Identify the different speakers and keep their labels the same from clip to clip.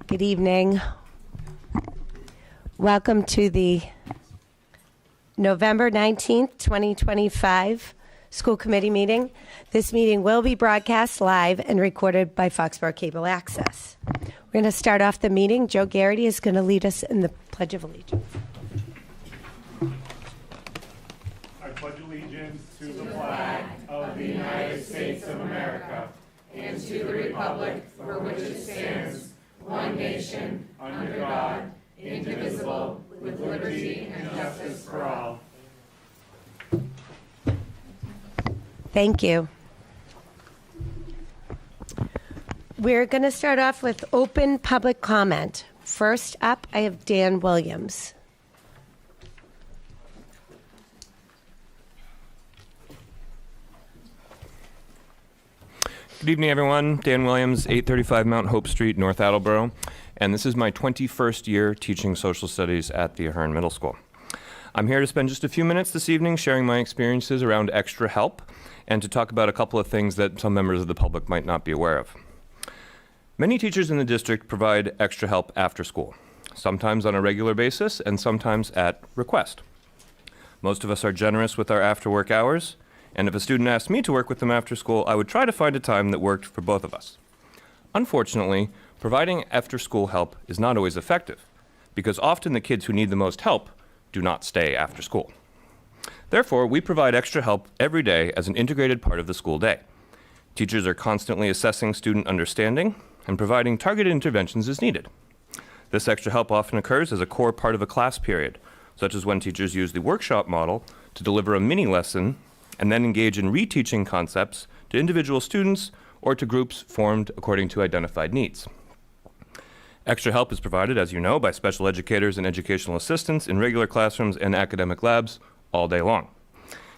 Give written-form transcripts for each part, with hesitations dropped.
Speaker 1: Good evening. Welcome to the November 19th, 2025 school committee meeting. This meeting will be broadcast live and recorded by Foxboro Cable Access. We're going to start off the meeting. Joe Garrity is going to lead us in the Pledge of Allegiance.
Speaker 2: I pledge allegiance to the flag of the United States of America and to the republic for which it stands, one nation, under God, indivisible, with liberty and justice for all.
Speaker 1: Thank you. We're going to start off with open public comment. First up, I have Dan Williams.
Speaker 3: Good evening, everyone. Dan Williams, 835 Mount Hope Street, North Attleboro, and this is my 21st year teaching social studies at the Ahern Middle School. I'm here to spend just a few minutes this evening sharing my experiences around extra help and to talk about a couple of things that some members of the public might not be aware of. Many teachers in the district provide extra help after school, sometimes on a regular basis and sometimes at request. Most of us are generous with our after-work hours, and if a student asked me to work with them after school, I would try to find a time that worked for both of us. Unfortunately, providing after-school help is not always effective, because often the kids who need the most help do not stay after school. Therefore, we provide extra help every day as an integrated part of the school day. Teachers are constantly assessing student understanding and providing targeted interventions as needed. This extra help often occurs as a core part of a class period, such as when teachers use the workshop model to deliver a mini lesson and then engage in reteaching concepts to individual students or to groups formed according to identified needs. Extra help is provided, as you know, by special educators and educational assistants in regular classrooms and academic labs all day long.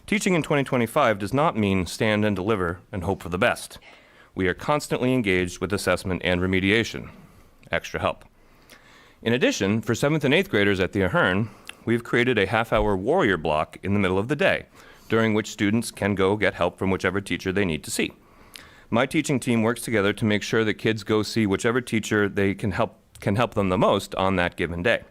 Speaker 3: Teaching in 2025 does not mean stand and deliver and hope for the best. We are constantly engaged with assessment and remediation. Extra help. In addition, for 7th and 8th graders at the Ahern, we've created a half-hour warrior block in the middle of the day, during which students can go get help from whichever teacher they need to see. My teaching team works together to make sure that kids go see whichever teacher they can help them the most on that given day.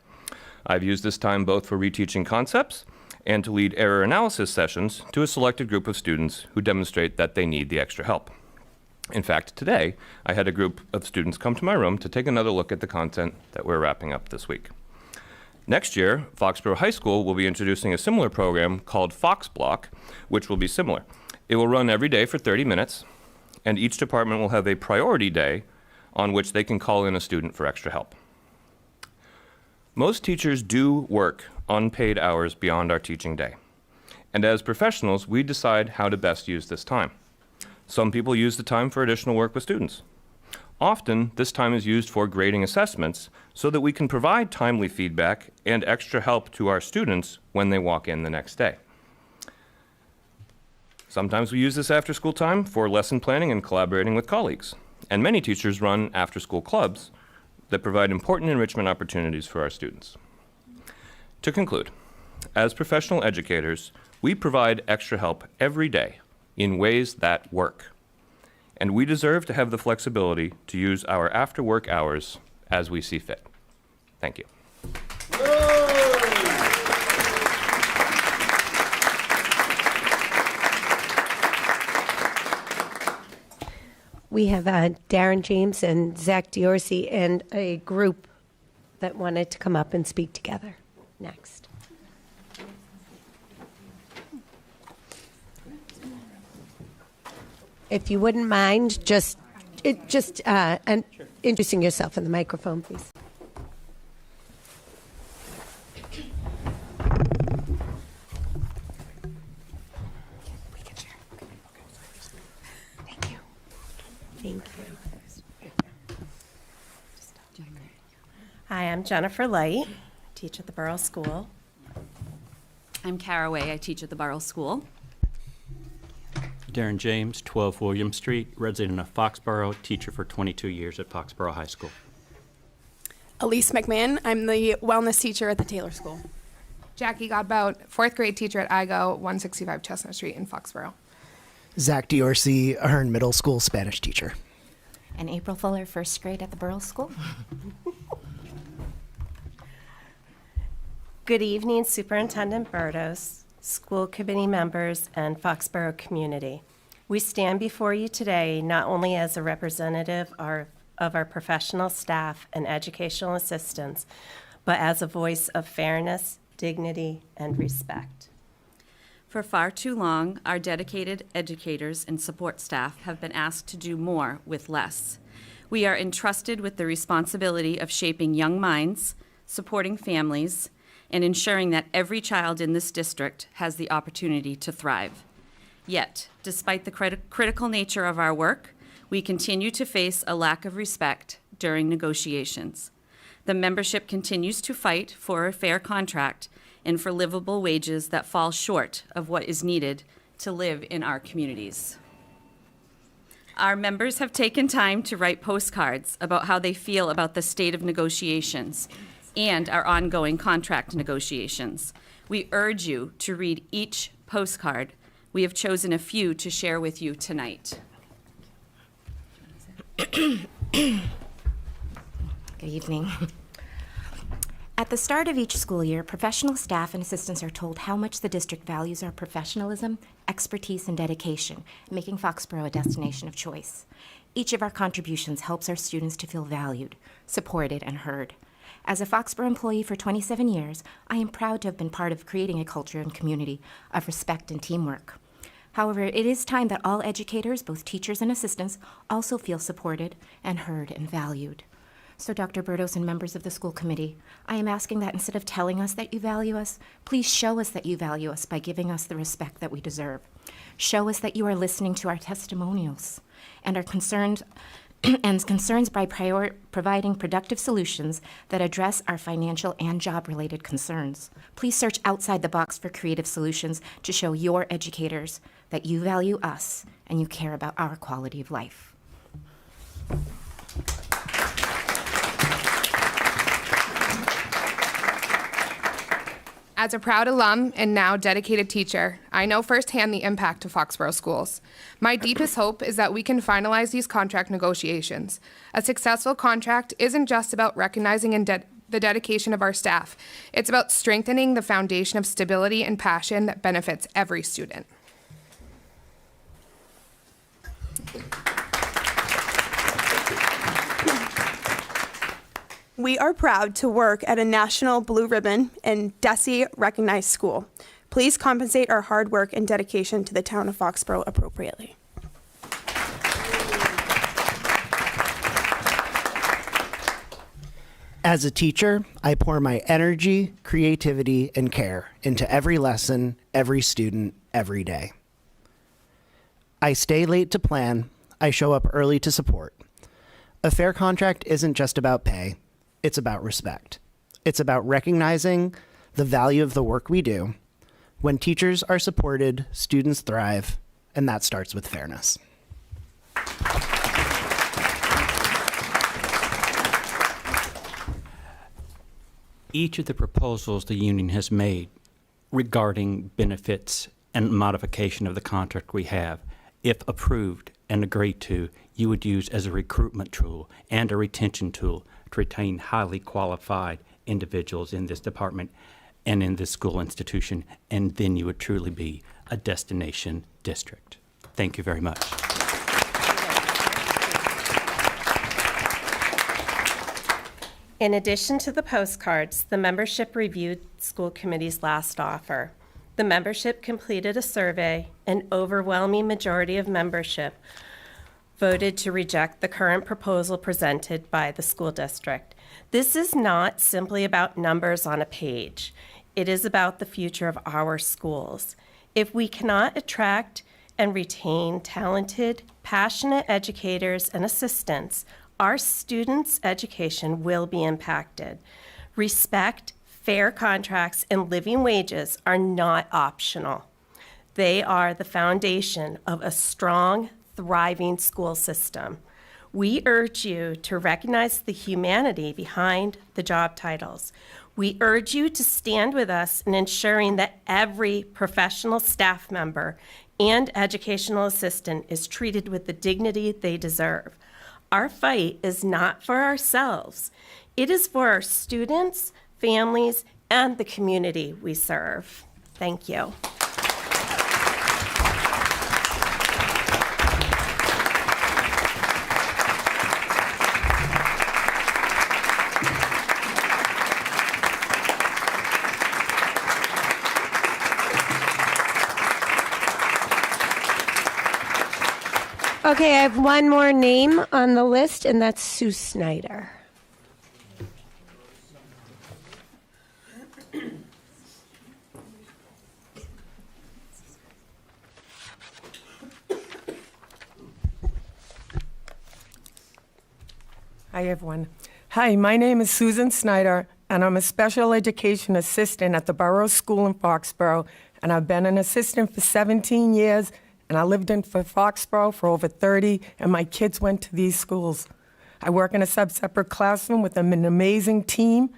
Speaker 3: I've used this time both for reteaching concepts and to lead error analysis sessions to a selected group of students who demonstrate that they need the extra help. In fact, today, I had a group of students come to my room to take another look at the content that we're wrapping up this week. Next year, Foxborough High School will be introducing a similar program called Fox Block, which will be similar. It will run every day for 30 minutes, and each department will have a priority day on which they can call in a student for extra help. Most teachers do work unpaid hours beyond our teaching day, and as professionals, we decide how to best use this time. Some people use the time for additional work with students. Often, this time is used for grading assessments so that we can provide timely feedback and extra help to our students when they walk in the next day. Sometimes we use this after-school time for lesson planning and collaborating with colleagues. And many teachers run after-school clubs that provide important enrichment opportunities for our students. To conclude, as professional educators, we provide extra help every day in ways that work. And we deserve to have the flexibility to use our after-work hours as we see fit. Thank you.
Speaker 1: We have Darren James and Zach Diorsi and a group that wanted to come up and speak together. Next. If you wouldn't mind, just introducing yourself in the microphone, please. Thank you. Thank you.
Speaker 4: Hi, I'm Jennifer Light, teach at the Borough School.
Speaker 5: I'm Caraway, I teach at the Borough School.
Speaker 6: Darren James, 12 William Street, resident of Foxborough, teacher for 22 years at Foxborough High School.
Speaker 7: Elise McMahon, I'm the wellness teacher at the Taylor School.
Speaker 8: Jackie Godbout, 4th grade teacher at IGO, 165 Chestnut Street in Foxborough.
Speaker 9: Zach Diorsi, Ahern Middle School Spanish teacher. And April Fuller, first grade at the Borough School.
Speaker 4: Good evening, Superintendent Burdos, school committee members, and Foxborough community. We stand before you today not only as a representative of our professional staff and educational assistants, but as a voice of fairness, dignity, and respect.
Speaker 5: For far too long, our dedicated educators and support staff have been asked to do more with less. We are entrusted with the responsibility of shaping young minds, supporting families, and ensuring that every child in this district has the opportunity to thrive. Yet, despite the critical nature of our work, we continue to face a lack of respect during negotiations. The membership continues to fight for a fair contract and for livable wages that fall short of what is needed to live in our communities. Our members have taken time to write postcards about how they feel about the state of negotiations and our ongoing contract negotiations. We urge you to read each postcard. We have chosen a few to share with you tonight.
Speaker 9: Good evening. At the start of each school year, professional staff and assistants are told how much the district values our professionalism, expertise, and dedication, making Foxborough a destination of choice. Each of our contributions helps our students to feel valued, supported, and heard. As a Foxborough employee for 27 years, I am proud to have been part of creating a culture and community of respect and teamwork. However, it is time that all educators, both teachers and assistants, also feel supported and heard and valued. So, Dr. Burdos and members of the school committee, I am asking that instead of telling us that you value us, please show us that you value us by giving us the respect that we deserve. Show us that you are listening to our testimonials and are concerned and concerns by providing productive solutions that address our financial and job-related concerns. Please search outside the box for creative solutions to show your educators that you value us and you care about our quality of life.
Speaker 8: As a proud alum and now dedicated teacher, I know firsthand the impact of Foxborough schools. My deepest hope is that we can finalize these contract negotiations. A successful contract isn't just about recognizing the dedication of our staff. It's about strengthening the foundation of stability and passion that benefits every student.
Speaker 7: We are proud to work at a national blue ribbon and DESE recognized school. Please compensate our hard work and dedication to the town of Foxborough appropriately.
Speaker 10: As a teacher, I pour my energy, creativity, and care into every lesson, every student, every day. I stay late to plan. I show up early to support. A fair contract isn't just about pay. It's about respect. It's about recognizing the value of the work we do. When teachers are supported, students thrive, and that starts with fairness.
Speaker 6: Each of the proposals the union has made regarding benefits and modification of the contract we have, if approved and agreed to, you would use as a recruitment tool and a retention tool to retain highly qualified individuals in this department and in this school institution, and then you would truly be a destination district. Thank you very much.
Speaker 4: In addition to the postcards, the membership reviewed school committee's last offer. The membership completed a survey. An overwhelming majority of membership voted to reject the current proposal presented by the school district. This is not simply about numbers on a page. It is about the future of our schools. If we cannot attract and retain talented, passionate educators and assistants, our students' education will be impacted. Respect, fair contracts, and living wages are not optional. They are the foundation of a strong, thriving school system. We urge you to recognize the humanity behind the job titles. We urge you to stand with us in ensuring that every professional staff member and educational assistant is treated with the dignity they deserve. Our fight is not for ourselves. It is for our students, families, and the community we serve. Thank you.
Speaker 1: Okay, I have one more name on the list, and that's Sue Snyder.
Speaker 11: Hi, everyone. Hi, my name is Susan Snyder, and I'm a special education assistant at the Borough School in Foxborough, and I've been an assistant for 17 years, and I lived in Foxborough for over 30, and my kids went to these schools. I work in a sub-separate classroom with an amazing team,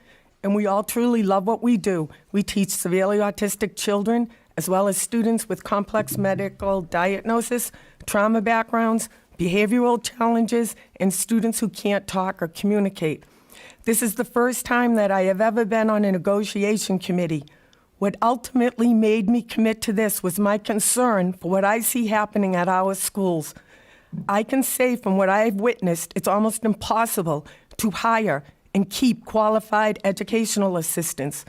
Speaker 11: and we all truly love what we do. We teach severely autistic children, as well as students with complex medical diagnosis, trauma backgrounds, behavioral challenges, and students who can't talk or communicate. This is the first time that I have ever been on a negotiation committee. What ultimately made me commit to this was my concern for what I see happening at our schools. I can say from what I've witnessed, it's almost impossible to hire and keep qualified educational assistants.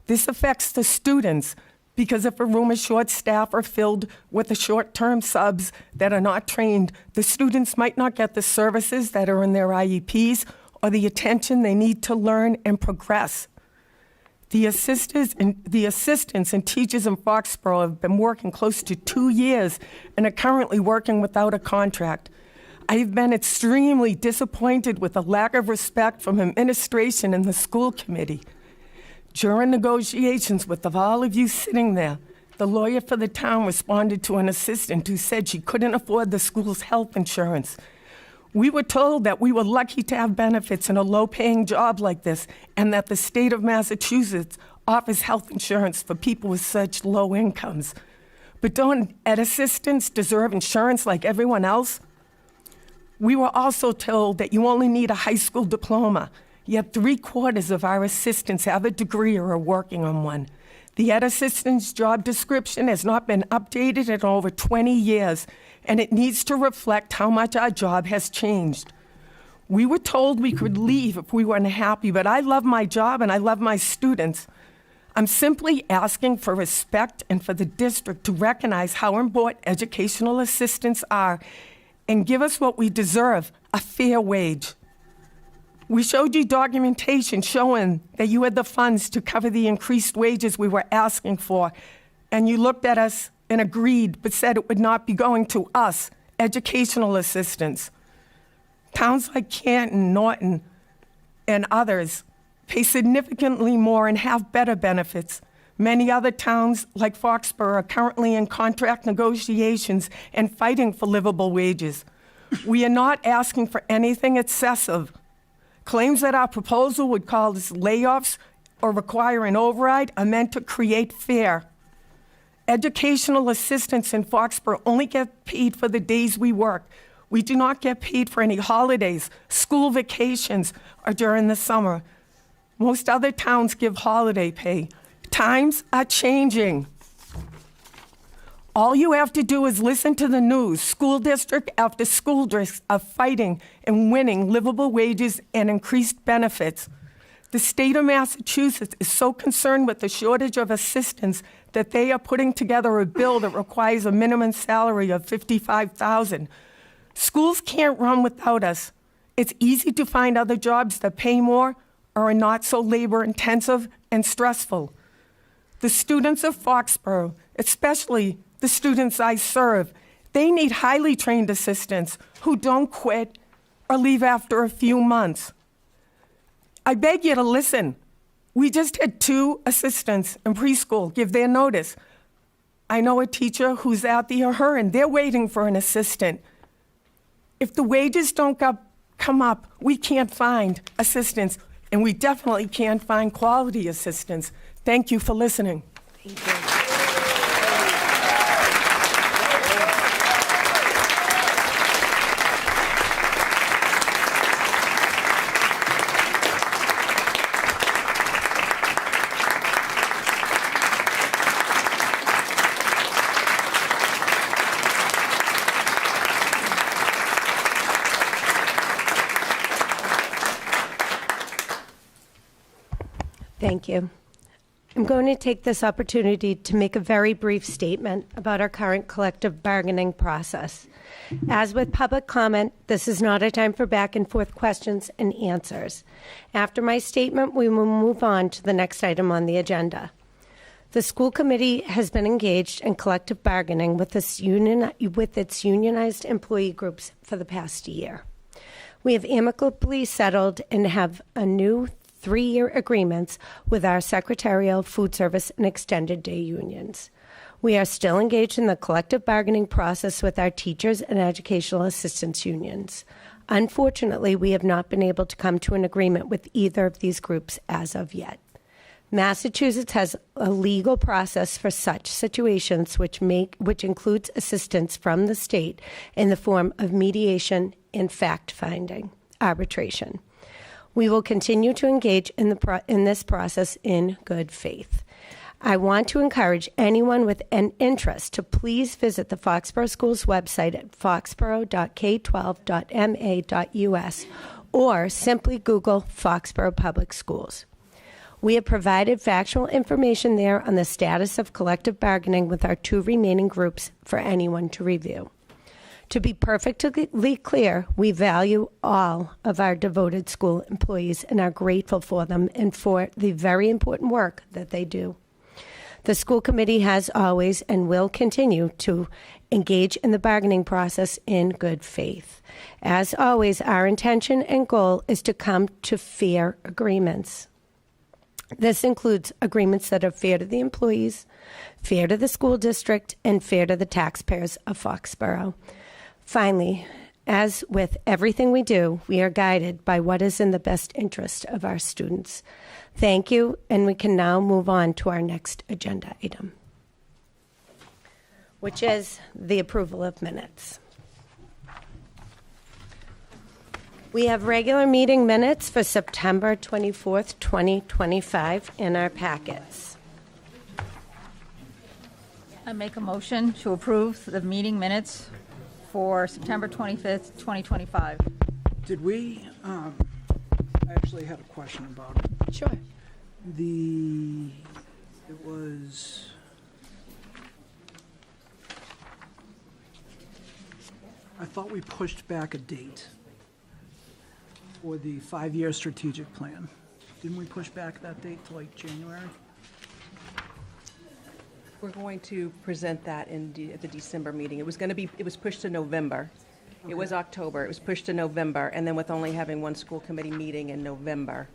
Speaker 11: This affects the students because if a room is short-staffed or filled with the short-term subs that are not trained, the students might not get the services that are in their IEPs or the attention they need to learn and progress. The assistants and teachers in Foxborough have been working close to 2 years and are currently working without a contract. I have been extremely disappointed with the lack of respect from administration and the school committee. During negotiations with all of you sitting there, the lawyer for the town responded to an assistant who said she couldn't afford the school's health insurance. We were told that we were lucky to have benefits in a low-paying job like this, and that the state of Massachusetts offers health insurance for people with such low incomes. But don't ed assistants deserve insurance like everyone else? We were also told that you only need a high school diploma, yet 3/4 of our assistants have a degree or are working on one. The ed assistant's job description has not been updated in over 20 years, and it needs to reflect how much our job has changed. We were told we could leave if we weren't happy, but I love my job and I love my students. I'm simply asking for respect and for the district to recognize how important educational assistants are and give us what we deserve, a fair wage. We showed you documentation showing that you had the funds to cover the increased wages we were asking for, and you looked at us and agreed, but said it would not be going to us, educational assistants. Towns like Canton, Norton, and others pay significantly more and have better benefits. Many other towns, like Foxborough, are currently in contract negotiations and fighting for livable wages. We are not asking for anything excessive. Claims that our proposal would cause layoffs or require an override are meant to create fear. Educational assistants in Foxborough only get paid for the days we work. We do not get paid for any holidays, school vacations, or during the summer. Most other towns give holiday pay. Times are changing. All you have to do is listen to the news. School district after school district are fighting and winning livable wages and increased benefits. The state of Massachusetts is so concerned with the shortage of assistants that they are putting together a bill that requires a minimum salary of $55,000. Schools can't run without us. It's easy to find other jobs that pay more or are not so labor-intensive and stressful. The students of Foxborough, especially the students I serve, they need highly trained assistants who don't quit or leave after a few months. I beg you to listen. We just had 2 assistants in preschool give their notice. I know a teacher who's out there, and they're waiting for an assistant. If the wages don't come up, we can't find assistants, and we definitely can't find quality assistants. Thank you for listening.
Speaker 1: Thank you. Thank you. I'm going to take this opportunity to make a very brief statement about our current collective bargaining process. As with public comment, this is not a time for back and forth questions and answers. After my statement, we will move on to the next item on the agenda. The school committee has been engaged in collective bargaining with its unionized employee groups for the past year. We have amicably settled and have a new 3-year agreements with our secretarial, food service, and extended day unions. We are still engaged in the collective bargaining process with our teachers and educational assistants unions. Unfortunately, we have not been able to come to an agreement with either of these groups as of yet. Massachusetts has a legal process for such situations which includes assistance from the state in the form of mediation and fact-finding, arbitration. We will continue to engage in this process in good faith. I want to encourage anyone with an interest to please visit the Foxborough Schools website at foxborough.k12.ma.us or simply Google Foxborough Public Schools. We have provided factual information there on the status of collective bargaining with our 2 remaining groups for anyone to review. To be perfectly clear, we value all of our devoted school employees and are grateful for them and for the very important work that they do. The school committee has always and will continue to engage in the bargaining process in good faith. As always, our intention and goal is to come to fair agreements. This includes agreements that are fair to the employees, fair to the school district, and fair to the taxpayers of Foxborough. Finally, as with everything we do, we are guided by what is in the best interest of our students. Thank you, and we can now move on to our next agenda item, which is the approval of minutes. We have regular meeting minutes for September 24th, 2025 in our packets.
Speaker 12: I make a motion to approve the meeting minutes for September 25th, 2025.
Speaker 13: Did we, I actually had a question about it.
Speaker 1: Sure.
Speaker 13: I thought we pushed back a date for the 5-year strategic plan. Didn't we push back that date to like January?
Speaker 14: We're going to present that at the December meeting. It was pushed to November. It was October. It was pushed to November, and then with only having one school committee meeting in November,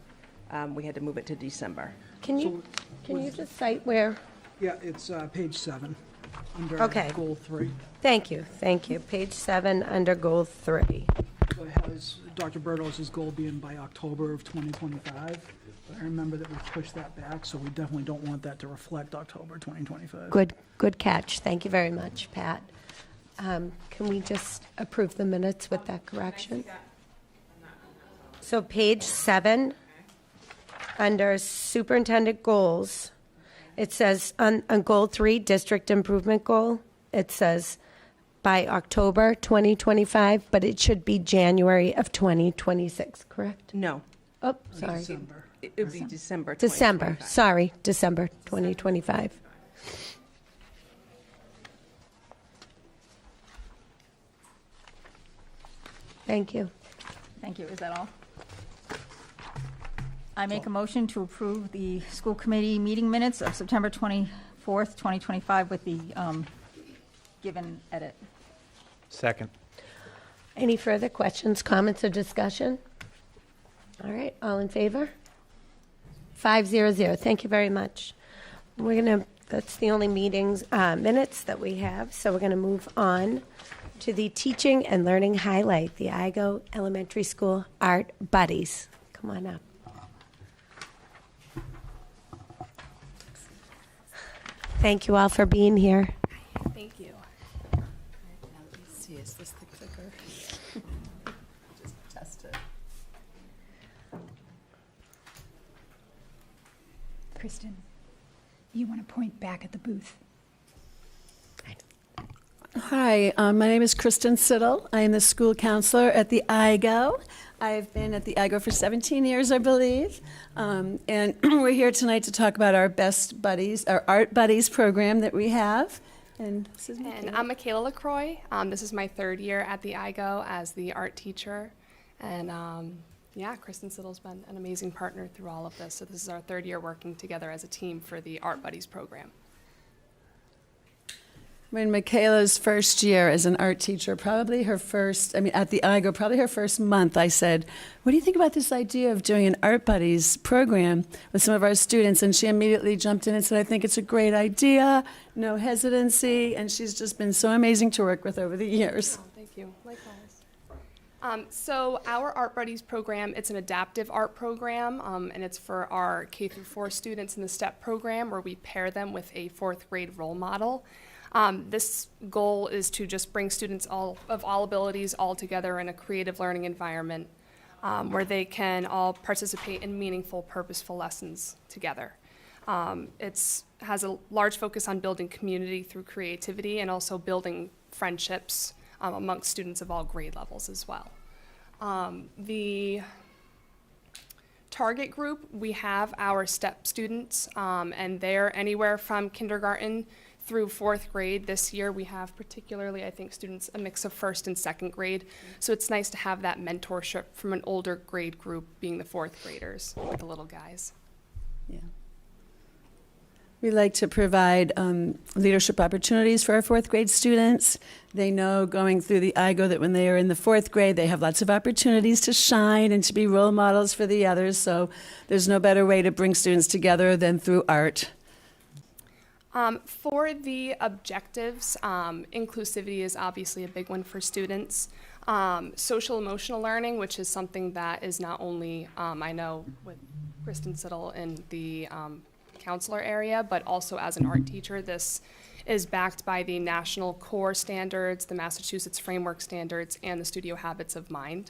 Speaker 14: we had to move it to December.
Speaker 1: Can you just cite where?
Speaker 13: Yeah, it's page 7, under
Speaker 1: Okay.
Speaker 13: goal 3.
Speaker 1: Thank you. Page 7 under goal 3.
Speaker 13: So it has Dr. Bertos' goal being by October of 2025. But I remember that we pushed that back, so we definitely don't want that to reflect October 2025.
Speaker 1: Good catch. Thank you very much, Pat. Can we just approve the minutes with that correction? So page 7, under superintendent goals, it says on goal 3, district improvement goal, it says by October 2025, but it should be January of 2026, correct?
Speaker 14: No,
Speaker 1: Oh, sorry.
Speaker 13: December.
Speaker 14: it would be December 2025.
Speaker 1: December, sorry, December 2025. Thank you.
Speaker 12: Thank you. Is that all? I make a motion to approve the school committee meeting minutes of September 24th, 2025 with the given edit.
Speaker 6: Second.
Speaker 1: Any further questions, comments, or discussion? All right, all in favor? 500. Thank you very much. That's the only minutes that we have, so we're gonna move on to the teaching and learning highlight, the IGO Elementary School Art Buddies. Come on up. Thank you all for being here.
Speaker 4: Thank you.
Speaker 14: Let's see, is this the clicker? Just test it.
Speaker 15: Kristen, you want to point back at the booth.
Speaker 16: Hi, my name is Kristen Siddle. I am the school counselor at the IGO. I've been at the IGO for 17 years, I believe. And we're here tonight to talk about our Best Buddies, our Art Buddies program that we have. And this is Michaela.
Speaker 17: And I'm Michaela LaCroix. This is my 3rd year at the IGO as the art teacher. And yeah, Kristen Siddle's been an amazing partner through all of this. So this is our 3rd year working together as a team for the Art Buddies program.
Speaker 16: When Michaela's first year as an art teacher, probably her first, at the IGO, probably her first month, I said, what do you think about this idea of doing an Art Buddies program with some of our students? And she immediately jumped in and said, I think it's a great idea, no hesitancy, and she's just been so amazing to work with over the years.
Speaker 17: Oh, thank you. Likewise. So our Art Buddies program, it's an adaptive art program, and it's for our K-4 students in the STEP program, where we pair them with a 4th grade role model. This goal is to just bring students of all abilities all together in a creative learning environment where they can all participate in meaningful, purposeful lessons together. It has a large focus on building community through creativity and also building friendships amongst students of all grade levels as well. The target group, we have our STEP students, and they're anywhere from kindergarten through 4th grade. This year we have particularly, I think, students a mix of 1st and 2nd grade. So it's nice to have that mentorship from an older grade group being the 4th graders with the little guys.
Speaker 16: Yeah. We like to provide leadership opportunities for our 4th grade students. They know going through the IGO that when they are in the 4th grade, they have lots of opportunities to shine and to be role models for the others. So there's no better way to bring students together than through art.
Speaker 17: For the objectives, inclusivity is obviously a big one for students. Social emotional learning, which is something that is not only, I know, with Kristen Siddle in the counselor area, but also as an art teacher. This is backed by the National Core Standards, the Massachusetts Framework Standards, and the Studio Habits of Mind.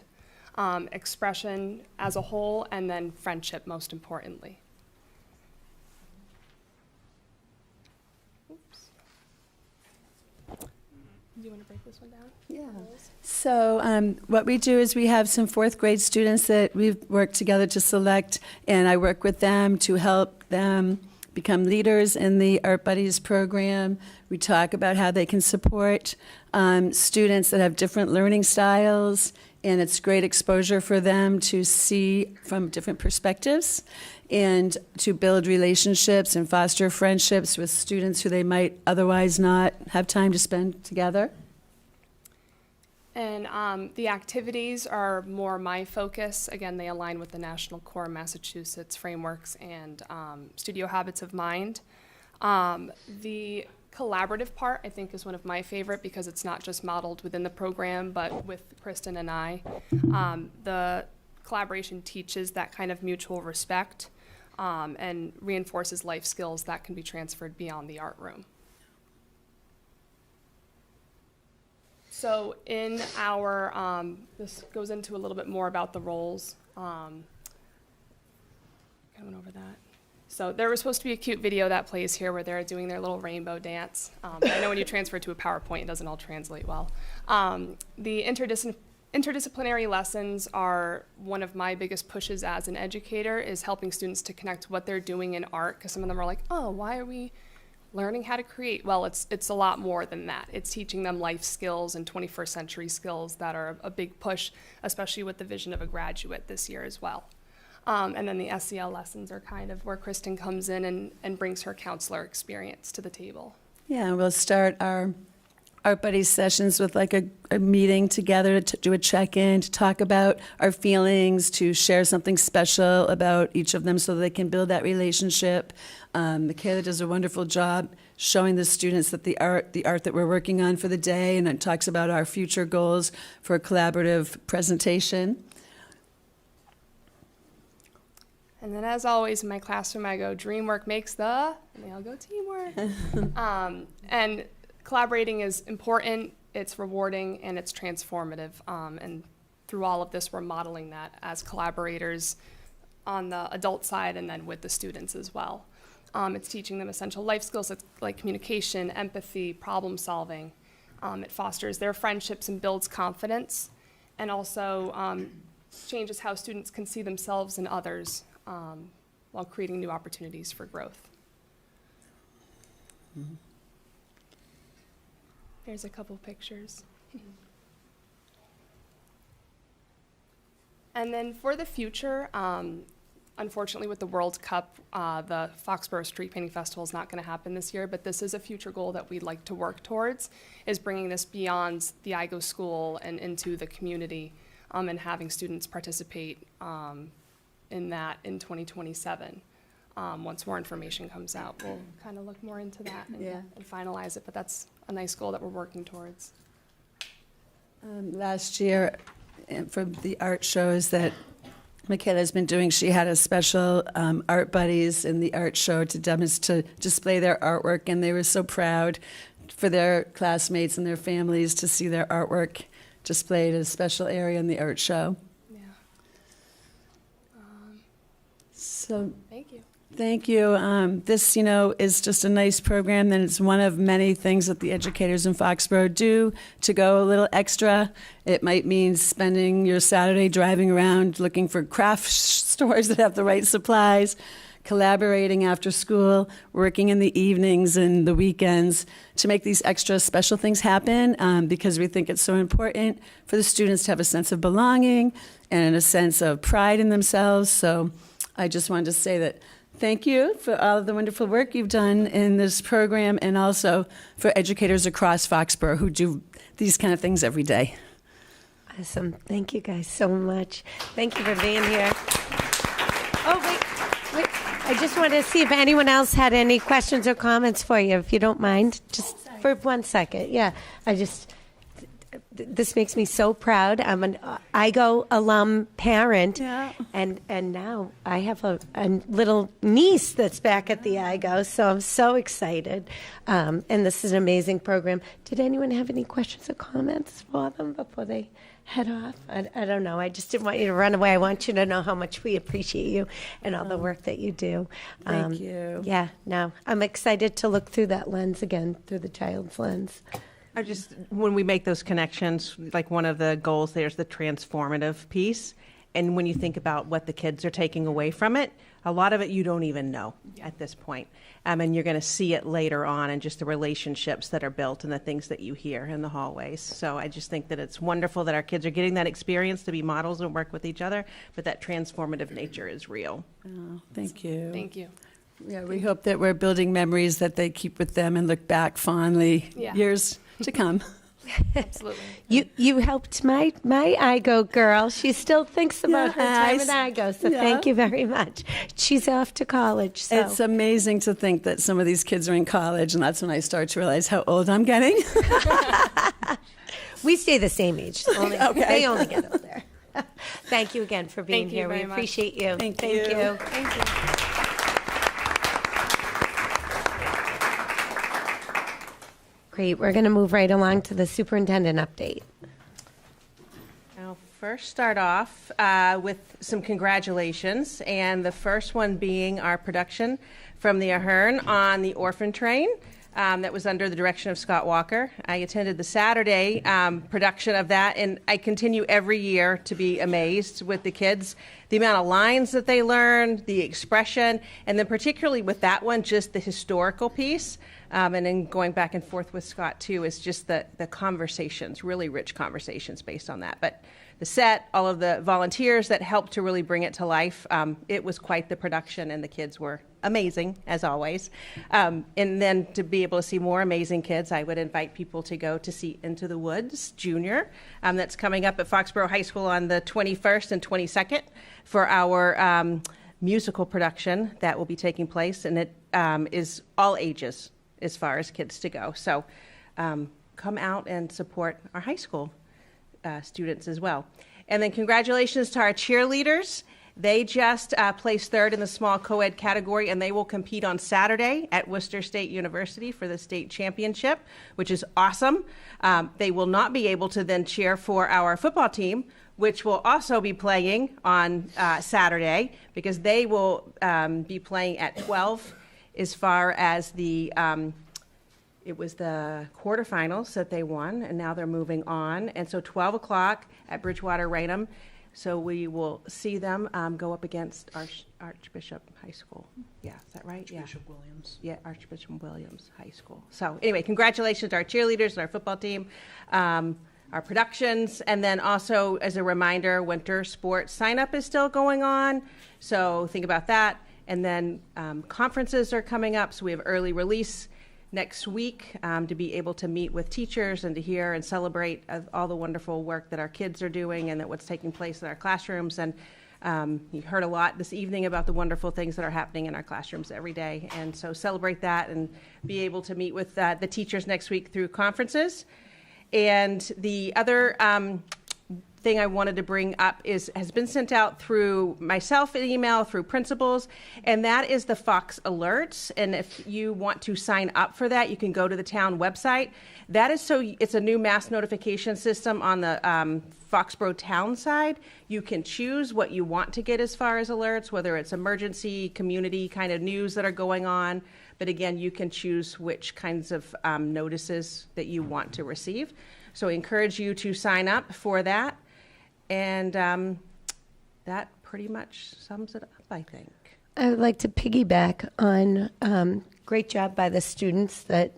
Speaker 17: Expression as a whole, and then friendship most importantly. Do you want to break this one down?
Speaker 16: Yeah. So what we do is we have some 4th grade students that we've worked together to select, and I work with them to help them become leaders in the Art Buddies program. We talk about how they can support students that have different learning styles, and it's great exposure for them to see from different perspectives and to build relationships and foster friendships with students who they might otherwise not have time to spend together.
Speaker 17: And the activities are more my focus. Again, they align with the National Core Massachusetts frameworks and Studio Habits of Mind. The collaborative part, I think, is one of my favorite because it's not just modeled within the program, but with Kristen and I. The collaboration teaches that kind of mutual respect and reinforces life skills that can be transferred beyond the art room. So in our, this goes into a little bit more about the roles. Kind of went over that. So there was supposed to be a cute video that plays here where they're doing their little rainbow dance. But I know when you transfer to a PowerPoint, it doesn't all translate well. The interdisciplinary lessons are one of my biggest pushes as an educator, is helping students to connect what they're doing in art, because some of them are like, oh, why are we learning how to create? Well, it's a lot more than that. It's teaching them life skills and 21st century skills that are a big push, especially with the vision of a graduate this year as well. And then the SEL lessons are kind of where Kristen comes in and brings her counselor experience to the table.
Speaker 16: Yeah, we'll start our Art Buddies sessions with like a meeting together to do a check-in, to talk about our feelings, to share something special about each of them so they can build that relationship. Michaela does a wonderful job showing the students that the art that we're working on for the day, and it talks about our future goals for a collaborative presentation.
Speaker 17: And then, as always, in my classroom, I go, dream work makes the, and they all go, teamwork. And collaborating is important, it's rewarding, and it's transformative. And through all of this, we're modeling that as collaborators on the adult side and then with the students as well. It's teaching them essential life skills like communication, empathy, problem solving. It fosters their friendships and builds confidence. And also changes how students can see themselves and others while creating new opportunities for growth. Here's a couple pictures. And then for the future, unfortunately with the World Cup, the Foxborough Street Painting Festival is not going to happen this year, but this is a future goal that we'd like to work towards, is bringing this beyond the IGO school and into the community, and having students participate in that in 2027. Once more information comes out, we'll kind of look more into that and finalize it, but that's a nice goal that we're working towards.
Speaker 16: Last year, for the art shows that Michaela's been doing, she had a special art buddies in the art show to display their artwork, and they were so proud for their classmates and their families to see their artwork displayed at a special area in the art show.
Speaker 17: Yeah.
Speaker 16: So
Speaker 17: Thank you.
Speaker 16: thank you. This, is just a nice program, and it's one of many things that the educators in Foxborough do to go a little extra. It might mean spending your Saturday driving around looking for craft stores that have the right supplies, collaborating after school, working in the evenings and the weekends to make these extra special things happen, because we think it's so important for the students to have a sense of belonging and a sense of pride in themselves. So I just wanted to say that thank you for all of the wonderful work you've done in this program, and also for educators across Foxborough who do these kind of things every day.
Speaker 1: Awesome. Thank you guys so much. Thank you for being here. Oh, wait. I just wanted to see if anyone else had any questions or comments for you, if you don't mind. Just for 1 second. Yeah. This makes me so proud. I'm an IGO alum parent, and now I have a little niece that's back at the IGO, so I'm so excited. And this is an amazing program. Did anyone have any questions or comments for them before they head off? I don't know. I just didn't want you to run away. I want you to know how much we appreciate you and all the work that you do.
Speaker 16: Thank you.
Speaker 1: Yeah, no, I'm excited to look through that lens again, through the child's lens.
Speaker 14: When we make those connections, like one of the goals, there's the transformative piece. And when you think about what the kids are taking away from it, a lot of it you don't even know at this point. And you're going to see it later on in just the relationships that are built and the things that you hear in the hallways. So I just think that it's wonderful that our kids are getting that experience to be models and work with each other, but that transformative nature is real.
Speaker 16: Oh, thank you.
Speaker 17: Thank you.
Speaker 16: Yeah, we hope that we're building memories that they keep with them and look back fondly years to come.
Speaker 17: Absolutely.
Speaker 1: You helped my IGO girl. She still thinks about her time at IGO, so thank you very much. She's off to college. So.
Speaker 16: It's amazing to think that some of these kids are in college, and that's when I start to realize how old I'm getting.
Speaker 1: We stay the same age.
Speaker 16: Okay.
Speaker 1: They only get older. Thank you again for being
Speaker 17: Thank you
Speaker 1: here. We
Speaker 17: very much.
Speaker 1: appreciate you.
Speaker 16: Thank
Speaker 1: you.
Speaker 17: Thank you.
Speaker 1: Great. We're going to move right along to the superintendent update.
Speaker 14: I'll first start off with some congratulations, and the first one being our production from the Ahern on the orphan train. That was under the direction of Scott Walker. I attended the Saturday production of that, and I continue every year to be amazed with the kids, the amount of lines that they learned, the expression, and then particularly with that one, just the historical piece. And then going back and forth with Scott, too, is just the conversations, really rich conversations based on that. But the set, all of the volunteers that helped to really bring it to life, it was quite the production, and the kids were amazing, as always. And then to be able to see more amazing kids, I would invite people to go to see Into the Woods Junior. That's coming up at Foxborough High School on the 21st and 22nd for our musical production that will be taking place, and it is all ages as far as kids to go. So come out and support our high school students as well. And then congratulations to our cheerleaders. They just placed third in the small co-ed category, and they will compete on Saturday at Worcester State University for the state championship, which is awesome. They will not be able to then cheer for our football team, which will also be playing on Saturday, because they will be playing at 12 as far as the it was the quarterfinals that they won, and now they're moving on. And so 12 o'clock at Bridgewater Raynham. So we will see them go up against Archbishop High School. Yeah, is that right? Yeah.
Speaker 13: Bishop Williams.
Speaker 14: Yeah, Archbishop Williams High School. So anyway, congratulations to our cheerleaders and our football team, our productions, and then also as a reminder, winter sports sign-up is still going on, so think about that. And then conferences are coming up, so we have early release next week to be able to meet with teachers and to hear and celebrate all the wonderful work that our kids are doing and that what's taking place in our classrooms. And you heard a lot this evening about the wonderful things that are happening in our classrooms every day. And so celebrate that and be able to meet with the teachers next week through conferences. And the other thing I wanted to bring up has been sent out through myself an email, through principals, and that is the Fox Alerts. And if you want to sign up for that, you can go to the town website. That is it's a new mass notification system on the Foxborough town side. You can choose what you want to get as far as alerts, whether it's emergency, community kind of news that are going on. But again, you can choose which kinds of notices that you want to receive. So I encourage you to sign up for that. And that pretty much sums it up, I think.
Speaker 1: I would like to piggyback on great job by the students that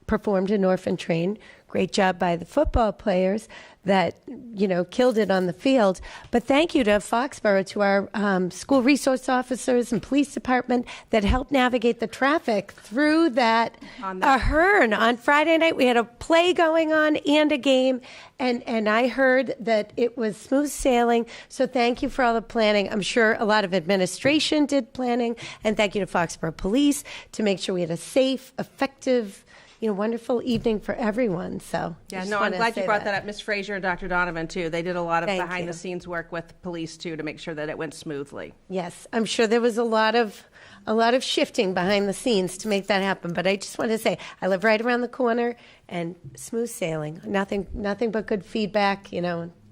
Speaker 1: performed in Orphan Train. Great job by the football players that, killed it on the field. But thank you to Foxborough, to our school resource officers and police department that helped navigate the traffic through that Ahern on Friday night. We had a play going on and a game, and I heard that it was smooth sailing. So thank you for all the planning. I'm sure a lot of administration did planning, and thank you to Foxborough Police to make sure we had a safe, effective, wonderful evening for everyone. So
Speaker 14: yeah, no, I'm glad you brought that up, Ms. Frazier and Dr. Donovan too. They did a lot of behind-the-scenes work with police too to make sure that it went smoothly.
Speaker 1: Yes, I'm sure there was a lot of shifting behind the scenes to make that happen. But I just want to say, I live right around the corner, and smooth sailing. Nothing but good feedback.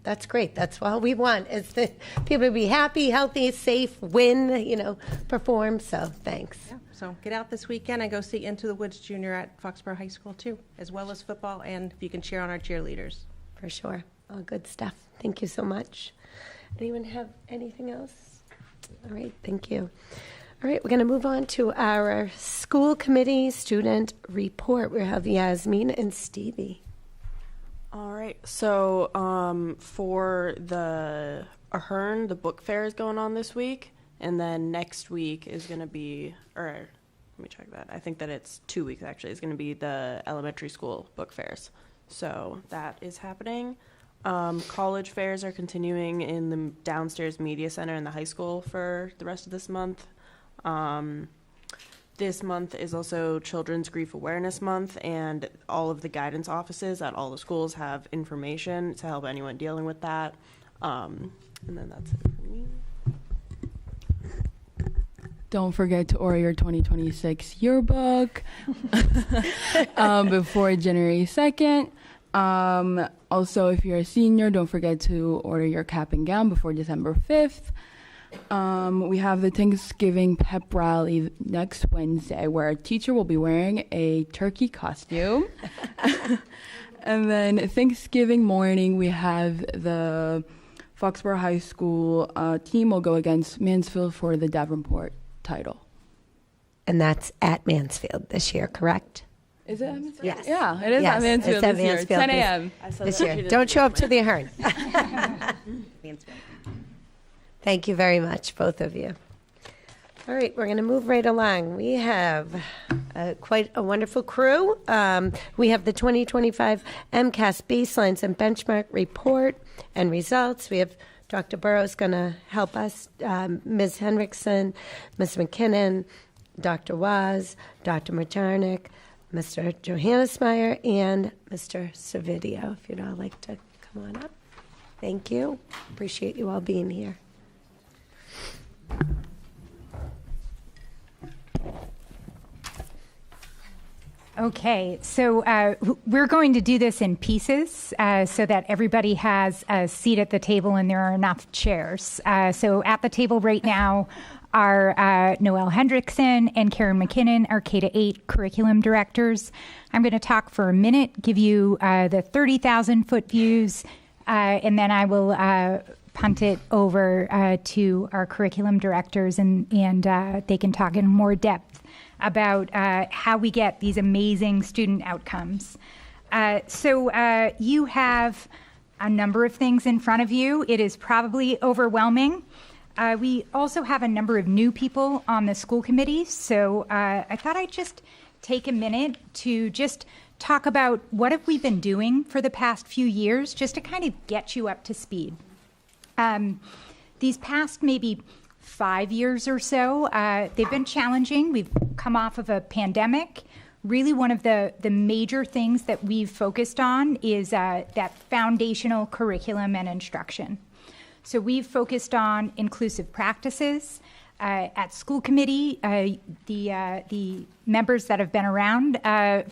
Speaker 1: That's great. That's all we want, is that people to be happy, healthy, safe, win, perform. So thanks.
Speaker 14: Yeah. So get out this weekend and go see Into the Woods Junior at Foxborough High School too, as well as football, and if you can cheer on our cheerleaders.
Speaker 1: For sure. All good stuff. Thank you so much. Anyone have anything else? All right. Thank you. All right. We're going to move on to our school committee student report. We have Yasmin and Stevie.
Speaker 18: All right. So for the Ahern, the book fair is going on this week. And then next week is going to be, or let me check that. I think that it's 2 weeks actually. It's going to be the elementary school book fairs. So that is happening. College fairs are continuing in the downstairs media center in the high school for the rest of this month. This month is also Children's Grief Awareness Month, and all of the guidance offices at all the schools have information to help anyone dealing with that. And then that's it for me.
Speaker 19: Don't forget to order your 2026 yearbook before January 2nd. Also, if you're a senior, don't forget to order your cap and gown before December 5th. We have the Thanksgiving pep rally next Wednesday, where a teacher will be wearing a turkey costume. And then Thanksgiving morning, we have the Foxborough High School team will go against Mansfield for the Davenport title.
Speaker 1: And that's at Mansfield this year, correct?
Speaker 19: Is it at Mansfield?
Speaker 1: Yes.
Speaker 19: Yeah, it is at Mansfield
Speaker 1: it's at
Speaker 19: this year.
Speaker 1: Mansfield
Speaker 19: 10 a.m.
Speaker 1: this year. Don't show up to the Ahern.
Speaker 14: Mansfield.
Speaker 1: Thank you very much, both of you. All right, we're going to move right along. We have quite a wonderful crew. We have the 2025 MCAS baselines and benchmark report and results. We have Dr. Burrows going to help us, Ms. Henriksen, Ms. McKinnon, Dr. Waz, Dr. Majarnik, Mr. Johannesmeyer, and Mr. Savidio. If you'd all like to come on up. Thank you. Appreciate you all being here.
Speaker 15: Okay, so we're going to do this in pieces so that everybody has a seat at the table and there are enough chairs. So at the table right now are Noelle Hendrickson and Karen McKinnon, our K-8 curriculum directors. I'm going to talk for a minute, give you the 30,000-foot views, and then I will punt it over to our curriculum directors, and they can talk in more depth about how we get these amazing student outcomes. So you have a number of things in front of you. It is probably overwhelming. We also have a number of new people on the school committee, so I thought I'd just take a minute to just talk about what have we been doing for the past few years, just to kind of get you up to speed. These past maybe 5 years or so, they've been challenging. We've come off of a pandemic. Really, one of the major things that we've focused on is that foundational curriculum and instruction. So we've focused on inclusive practices. At school committee, the members that have been around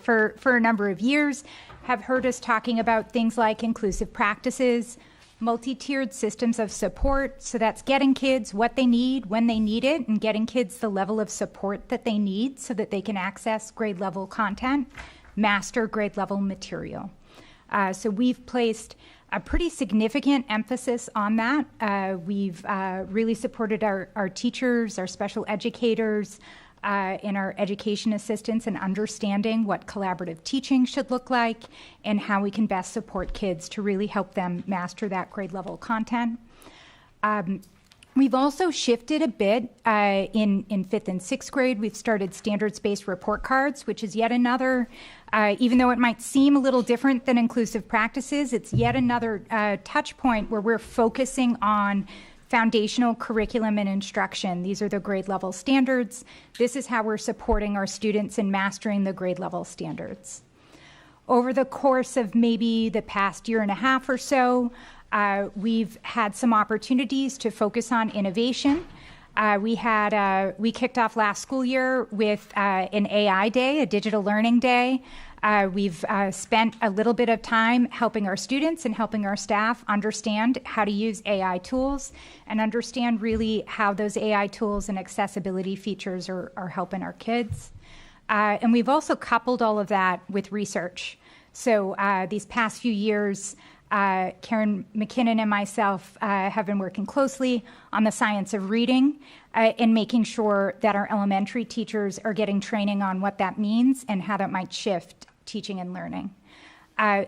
Speaker 15: for a number of years have heard us talking about things like inclusive practices, multi-tiered systems of support. So that's getting kids what they need when they need it, and getting kids the level of support that they need so that they can access grade level content, master grade level material. So we've placed a pretty significant emphasis on that. We've really supported our teachers, our special educators, and our education assistants in understanding what collaborative teaching should look like and how we can best support kids to really help them master that grade level content. We've also shifted a bit in 5th and 6th grade. We've started standards-based report cards, which is yet another, even though it might seem a little different than inclusive practices, it's yet another touch point where we're focusing on foundational curriculum and instruction. These are the grade level standards. This is how we're supporting our students in mastering the grade level standards. Over the course of maybe the past year and a half or so, we've had some opportunities to focus on innovation. We kicked off last school year with an AI day, a digital learning day. We've spent a little bit of time helping our students and helping our staff understand how to use AI tools and understand really how those AI tools and accessibility features are helping our kids. And we've also coupled all of that with research. So these past few years, Karen McKinnon and myself have been working closely on the science of reading and making sure that our elementary teachers are getting training on what that means and how that might shift teaching and learning.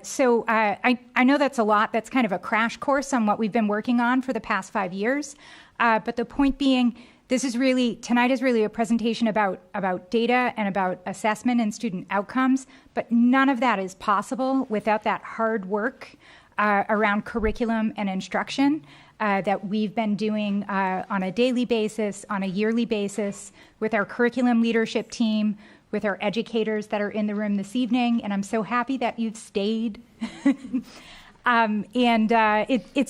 Speaker 15: So I know that's a lot. That's kind of a crash course on what we've been working on for the past 5 years. But the point being, tonight is really a presentation about data and about assessment and student outcomes, but none of that is possible without that hard work around curriculum and instruction that we've been doing on a daily basis, on a yearly basis, with our curriculum leadership team, with our educators that are in the room this evening, and I'm so happy that you've stayed. It's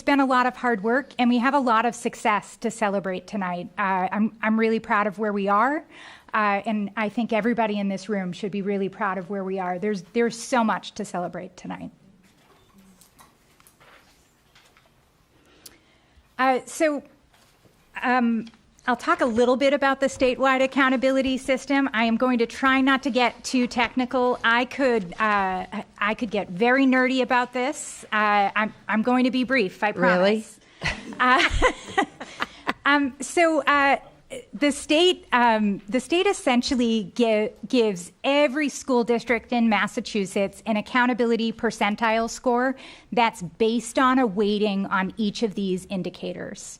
Speaker 15: been a lot of hard work, and we have a lot of success to celebrate tonight. I'm really proud of where we are, and I think everybody in this room should be really proud of where we are. There's so much to celebrate tonight. I'll talk a little bit about the statewide accountability system. I am going to try not to get too technical. I could get very nerdy about this. I'm going to be brief, I promise. Really? The state essentially gives every school district in Massachusetts an accountability percentile score that's based on a weighting on each of these indicators.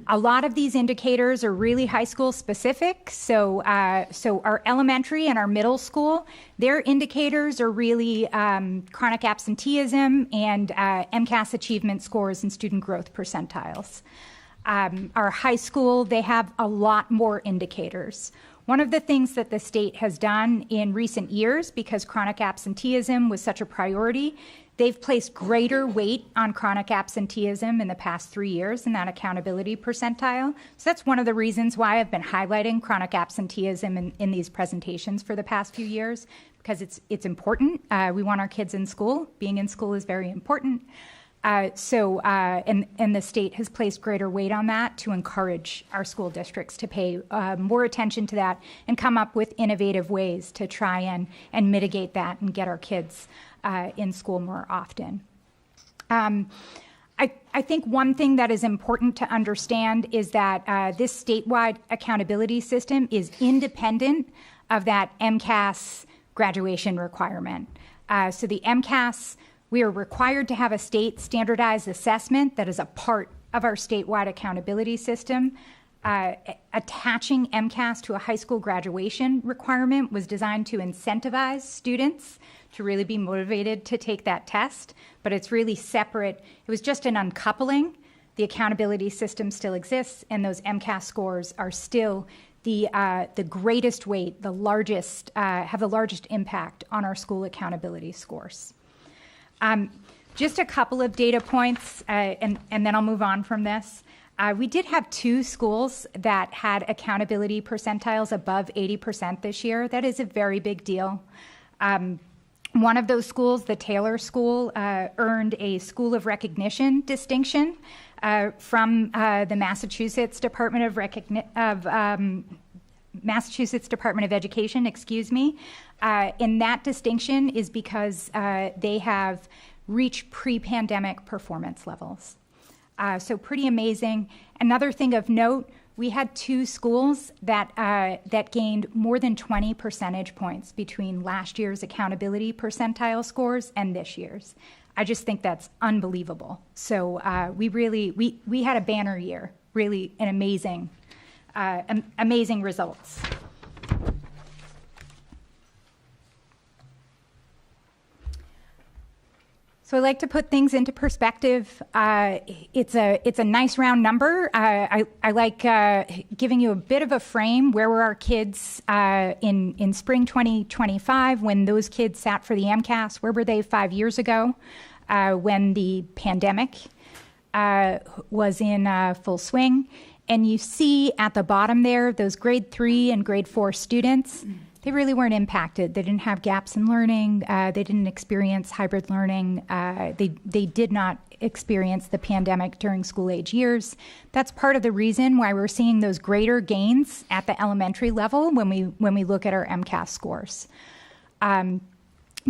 Speaker 15: A lot of these indicators are really high school specific. So our elementary and our middle school, their indicators are really chronic absenteeism and MCAS achievement scores and student growth percentiles. Our high school, they have a lot more indicators. One of the things that the state has done in recent years, because chronic absenteeism was such a priority, they've placed greater weight on chronic absenteeism in the past 3 years in that accountability percentile. So that's one of the reasons why I've been highlighting chronic absenteeism in these presentations for the past few years, because it's important. We want our kids in school. Being in school is very important. And the state has placed greater weight on that to encourage our school districts to pay more attention to that and come up with innovative ways to try and mitigate that and get our kids in school more often. I think one thing that is important to understand is that this statewide accountability system is independent of that MCAS graduation requirement. So the MCAS, we are required to have a state standardized assessment that is a part of our statewide accountability system. Attaching MCAS to a high school graduation requirement was designed to incentivize students to really be motivated to take that test, but it's really separate. It was just an uncoupling. The accountability system still exists, and those MCAS scores are still the greatest weight, the largest, have the largest impact on our school accountability scores. Just a couple of data points, and then I'll move on from this. We did have 2 schools that had accountability percentiles above 80% this year. That is a very big deal. One of those schools, the Taylor School, earned a School of Recognition distinction from the Massachusetts Department of Education, excuse me. And that distinction is because they have reached pre-pandemic performance levels. So pretty amazing. Another thing of note, we had 2 schools that gained more than 20 percentage points between last year's accountability percentile scores and this year's. I just think that's unbelievable. So we had a banner year, really an amazing results. So I like to put things into perspective. It's a nice round number. I like giving you a bit of a frame. Where were our kids in spring 2025 when those kids sat for the MCAS? Where were they 5 years ago when the pandemic was in full swing? And you see at the bottom there, those grade 3 and grade 4 students, they really weren't impacted. They didn't have gaps in learning. They didn't experience hybrid learning. They did not experience the pandemic during school age years. That's part of the reason why we're seeing those greater gains at the elementary level when we look at our MCAS scores.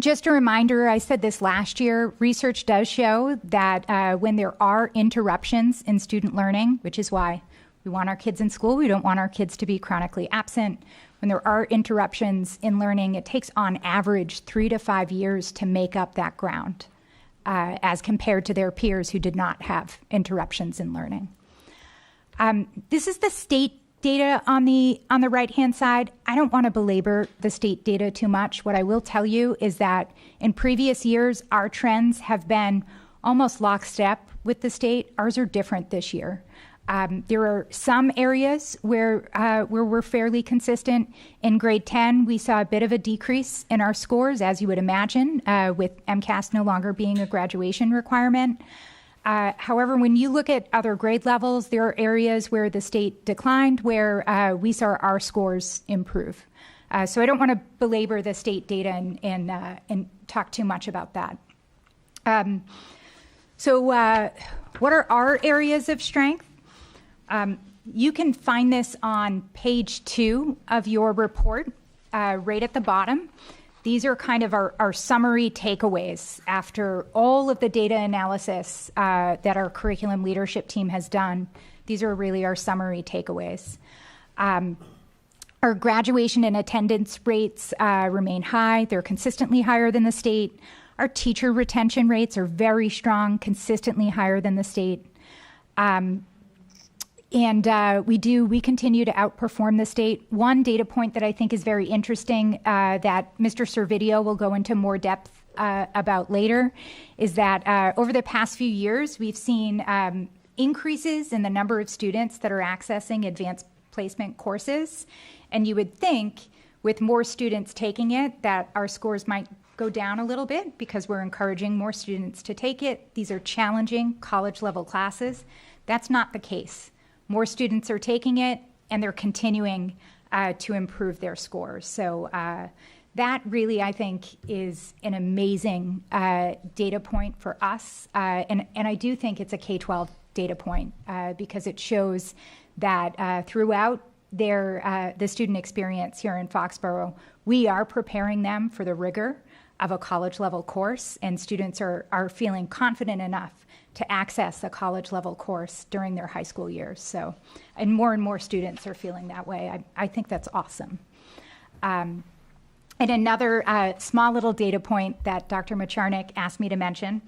Speaker 15: Just a reminder, I said this last year, research does show that when there are interruptions in student learning, which is why we want our kids in school, we don't want our kids to be chronically absent. When there are interruptions in learning, it takes on average 3 to 5 years to make up that ground as compared to their peers who did not have interruptions in learning. This is the state data on the right-hand side. I don't want to belabor the state data too much. What I will tell you is that in previous years, our trends have been almost lockstep with the state. Ours are different this year. There are some areas where we're fairly consistent. In grade 10, we saw a bit of a decrease in our scores, as you would imagine, with MCAS no longer being a graduation requirement. However, when you look at other grade levels, there are areas where the state declined, where we saw our scores improve. So I don't want to belabor the state data and talk too much about that. So what are our areas of strength? You can find this on page 2 of your report, right at the bottom. These are kind of our summary takeaways after all of the data analysis that our curriculum leadership team has done. These are really our summary takeaways. Our graduation and attendance rates remain high. They're consistently higher than the state. Our teacher retention rates are very strong, consistently higher than the state. And we continue to outperform the state. One data point that I think is very interesting that Mr. Servideo will go into more depth about later is that over the past few years, we've seen increases in the number of students that are accessing advanced placement courses. And you would think with more students taking it that our scores might go down a little bit because we're encouraging more students to take it. These are challenging college-level classes. That's not the case. More students are taking it, and they're continuing to improve their scores. So that really, I think, is an amazing data point for us. And I do think it's a K-12 data point because it shows that throughout the student experience here in Foxborough, we are preparing them for the rigor of a college-level course, and students are feeling confident enough to access a college level course during their high school years. So, and more students are feeling that way. I think that's awesome. And another small little data point that Dr. Macharnik asked me to mention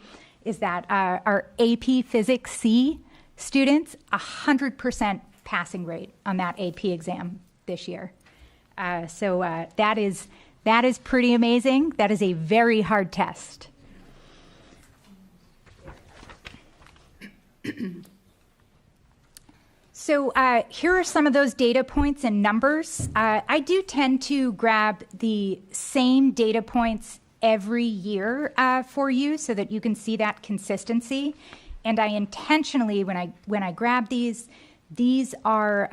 Speaker 15: is that our AP Physics C students, 100% passing rate on that AP exam this year. So that is pretty amazing. That is a very hard test. So here are some of those data points and numbers. I do tend to grab the same data points every year for you so that you can see that consistency. And I intentionally, when I grab these are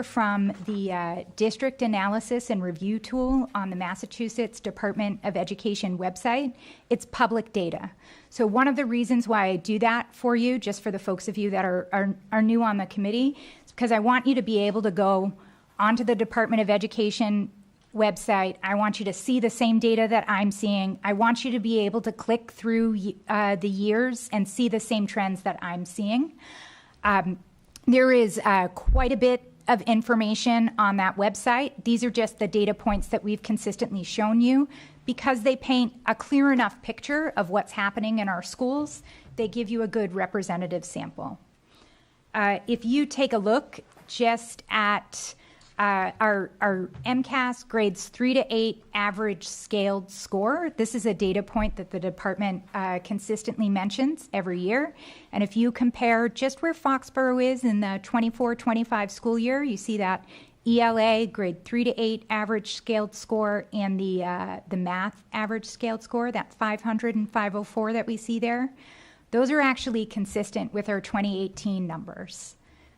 Speaker 15: from the District Analysis and Review Tool on the Massachusetts Department of Education website. It's public data. So one of the reasons why I do that for you, just for the folks of you that are new on the committee, is because I want you to be able to go onto the Department of Education website. I want you to see the same data that I'm seeing. I want you to be able to click through the years and see the same trends that I'm seeing. There is quite a bit of information on that website. These are just the data points that we've consistently shown you because they paint a clear enough picture of what's happening in our schools. They give you a good representative sample. If you take a look just at our MCAS grades 3 to 8 average scaled score. This is a data point that the department consistently mentions every year. And if you compare just where Foxborough is in the 24-25 school year, you see that ELA grade 3 to 8 average scaled score and the math average scaled score, that 500 and 504 that we see there. Those are actually consistent with our 2018 numbers.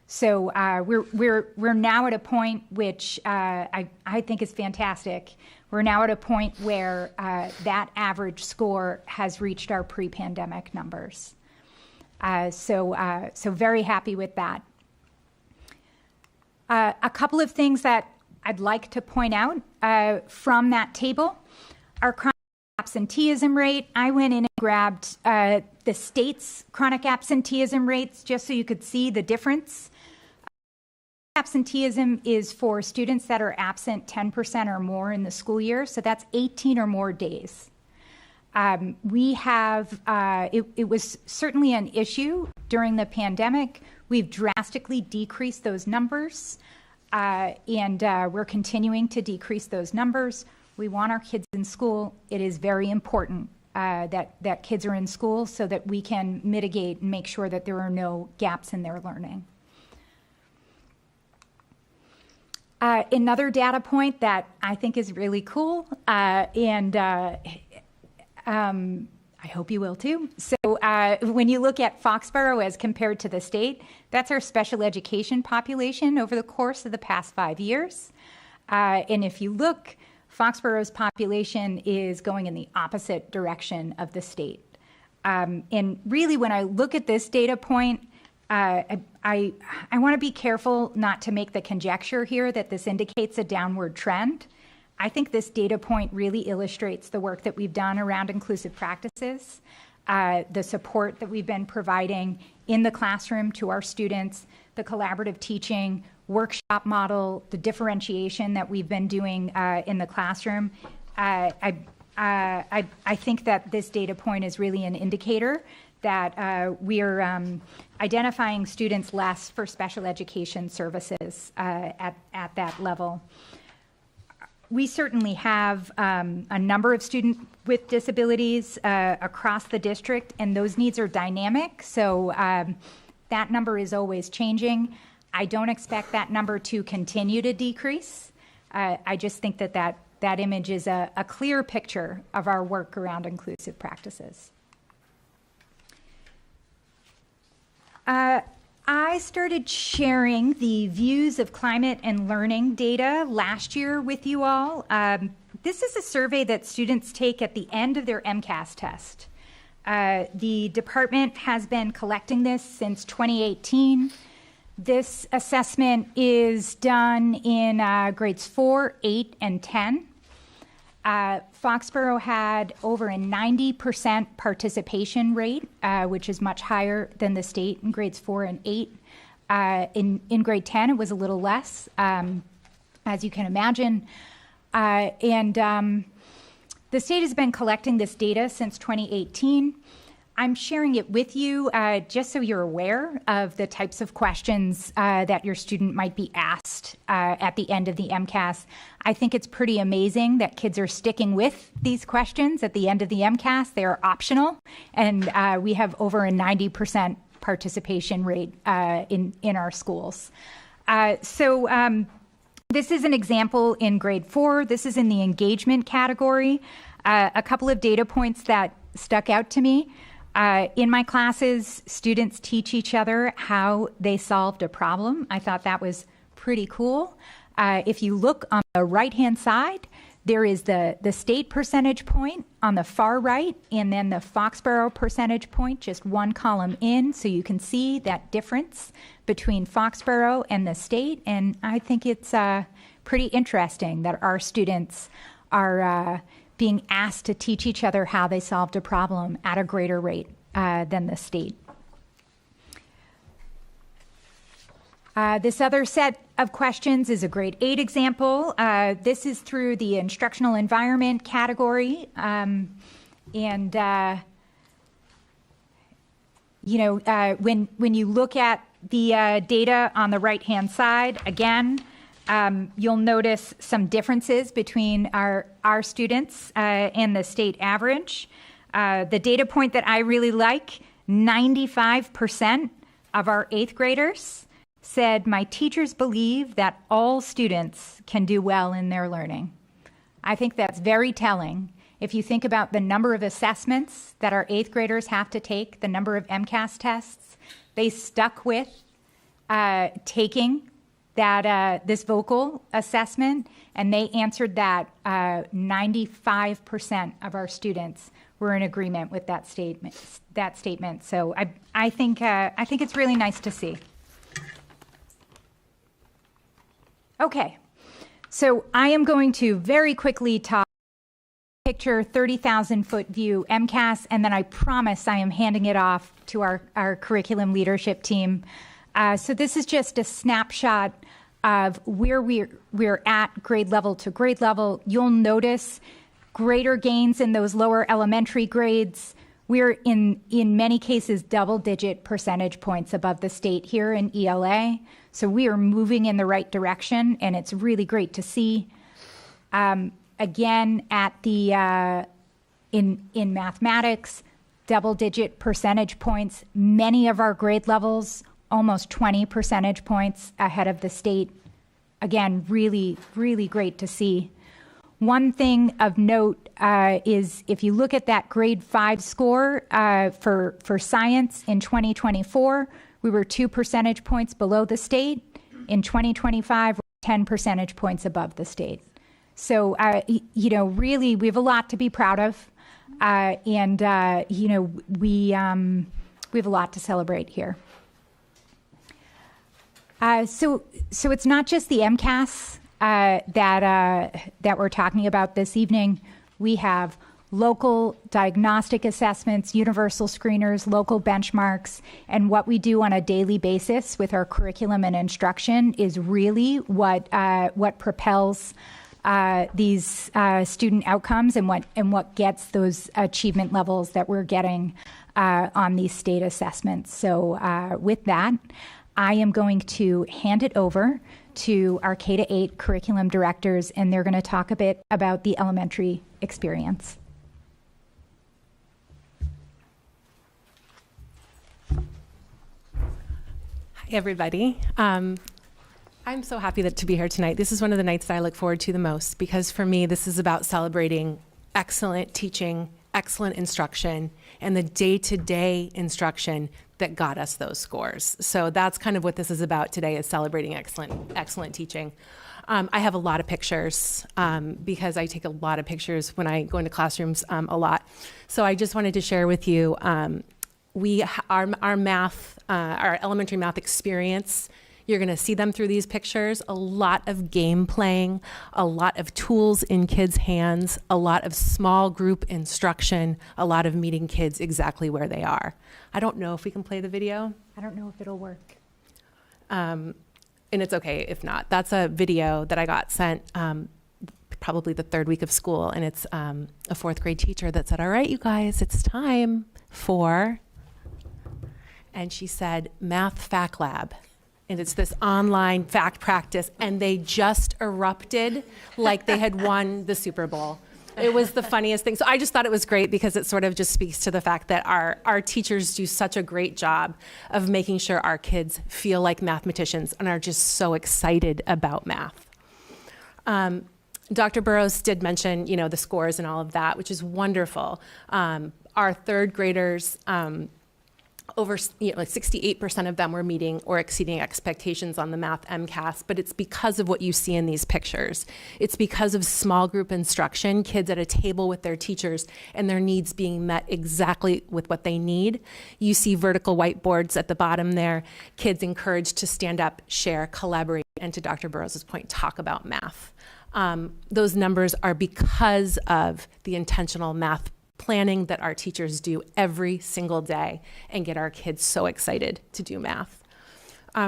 Speaker 15: So we're now at a point which I think is fantastic. We're now at a point where that average score has reached our pre-pandemic numbers. So very happy with that. A couple of things that I'd like to point out from that table. Our chronic absenteeism rate, I went in and grabbed the state's chronic absenteeism rates just so you could see the difference. Absenteeism is for students that are absent 10% or more in the school year, so that's 18 or more days. We have, it was certainly an issue during the pandemic. We've drastically decreased those numbers, and we're continuing to decrease those numbers. We want our kids in school. It is very important that kids are in school so that we can mitigate and make sure that there are no gaps in their learning. Another data point that I think is really cool, and I hope you will too. So when you look at Foxborough as compared to the state, that's our special education population over the course of the past 5 years. And if you look, Foxborough's population is going in the opposite direction of the state. And really, when I look at this data point, I want to be careful not to make the conjecture here that this indicates a downward trend. I think this data point really illustrates the work that we've done around inclusive practices, the support that we've been providing in the classroom to our students, the collaborative teaching, workshop model, the differentiation that we've been doing in the classroom. I think that this data point is really an indicator that we're identifying students less for special education services at that level. We certainly have a number of students with disabilities across the district, and those needs are dynamic, so that number is always changing. I don't expect that number to continue to decrease. I just think that image is a clear picture of our work around inclusive practices. I started sharing the views of climate and learning data last year with you all. This is a survey that students take at the end of their MCAS test. The department has been collecting this since 2018. This assessment is done in grades 4, 8, and 10. Foxborough had over a 90% participation rate, which is much higher than the state in grades 4 and 8. In grade 10, it was a little less, as you can imagine. The state has been collecting this data since 2018. I'm sharing it with you just so you're aware of the types of questions that your student might be asked at the end of the MCAS. I think it's pretty amazing that kids are sticking with these questions at the end of the MCAS. They are optional, and we have over a 90% participation rate in our schools. This is an example in grade 4. This is in the engagement category. A couple of data points that stuck out to me. In my classes, students teach each other how they solved a problem. I thought that was pretty cool. If you look on the right-hand side, there is the state percentage point on the far right, and then the Foxborough percentage point, just one column in, so you can see that difference between Foxborough and the state. And I think it's pretty interesting that our students are being asked to teach each other how they solved a problem at a greater rate than the state. This other set of questions is a grade 8 example. This is through the instructional environment category. When you look at the data on the right-hand side, again, you'll notice some differences between our students and the state average. The data point that I really like, 95% of our 8th graders said, "My teachers believe that all students can do well in their learning." I think that's very telling. If you think about the number of assessments that our 8th graders have to take, the number of MCAS tests, they stuck with taking that this vocal assessment, and they answered that 95% of our students were in agreement with that statement. So I think it's really nice to see. Okay, so I am going to very quickly talk picture 30,000-foot view MCAS, and then I promise I am handing it off to our curriculum leadership team. So this is just a snapshot of where we're at grade level to grade level. You'll notice greater gains in those lower elementary grades. We're in many cases double-digit percentage points above the state here in ELA. So we are moving in the right direction, and it's really great to see. Again, at the in mathematics, double-digit percentage points. Many of our grade levels, almost 20 percentage points ahead of the state. Again, really, really great to see. One thing of note is if you look at that grade 5 score for science in 2024, we were 2 percentage points below the state. In 2025, we're 10 percentage points above the state. So, really, we have a lot to be proud of. We have a lot to celebrate here. So it's not just the MCAS that we're talking about this evening. We have local diagnostic assessments, universal screeners, local benchmarks, and what we do on a daily basis with our curriculum and instruction is really what propels these student outcomes and what gets those achievement levels that we're getting on these state assessments. So with that, I am going to hand it over to our K-8 curriculum directors, and they're going to talk a bit about the elementary experience.
Speaker 20: Hi, everybody. I'm so happy to be here tonight. This is one of the nights that I look forward to the most, because for me, this is about celebrating excellent teaching, excellent instruction, and the day-to-day instruction that got us those scores. So that's kind of what this is about today, is celebrating excellent teaching. I have a lot of pictures because I take a lot of pictures when I go into classrooms a lot. So I just wanted to share with you, our elementary math experience You're going to see them through these pictures. A lot of game playing, a lot of tools in kids' hands, a lot of small group instruction, a lot of meeting kids exactly where they are. I don't know if we can play the video.
Speaker 15: I don't know if it'll work.
Speaker 20: And it's okay if not. That's a video that I got sent probably the third week of school, and it's a fourth grade teacher that said, all right, you guys, it's time for, and she said, Math Fact Lab. And it's this online fact practice, and they just erupted like they had won the Super Bowl. It was the funniest thing. So I just thought it was great because it sort of just speaks to the fact that our teachers do such a great job of making sure our kids feel like mathematicians and are just so excited about math. Dr. Burrows did mention, the scores and all of that, which is wonderful. Our third graders, over 68% of them were meeting or exceeding expectations on the math MCAS, but it's because of what you see in these pictures. It's because of small group instruction, kids at a table with their teachers and their needs being met exactly with what they need. You see vertical whiteboards at the bottom there, kids encouraged to stand up, share, collaborate, and to Dr. Burrows' point, talk about math. Those numbers are because of the intentional math planning that our teachers do every single day and get our kids so excited to do math.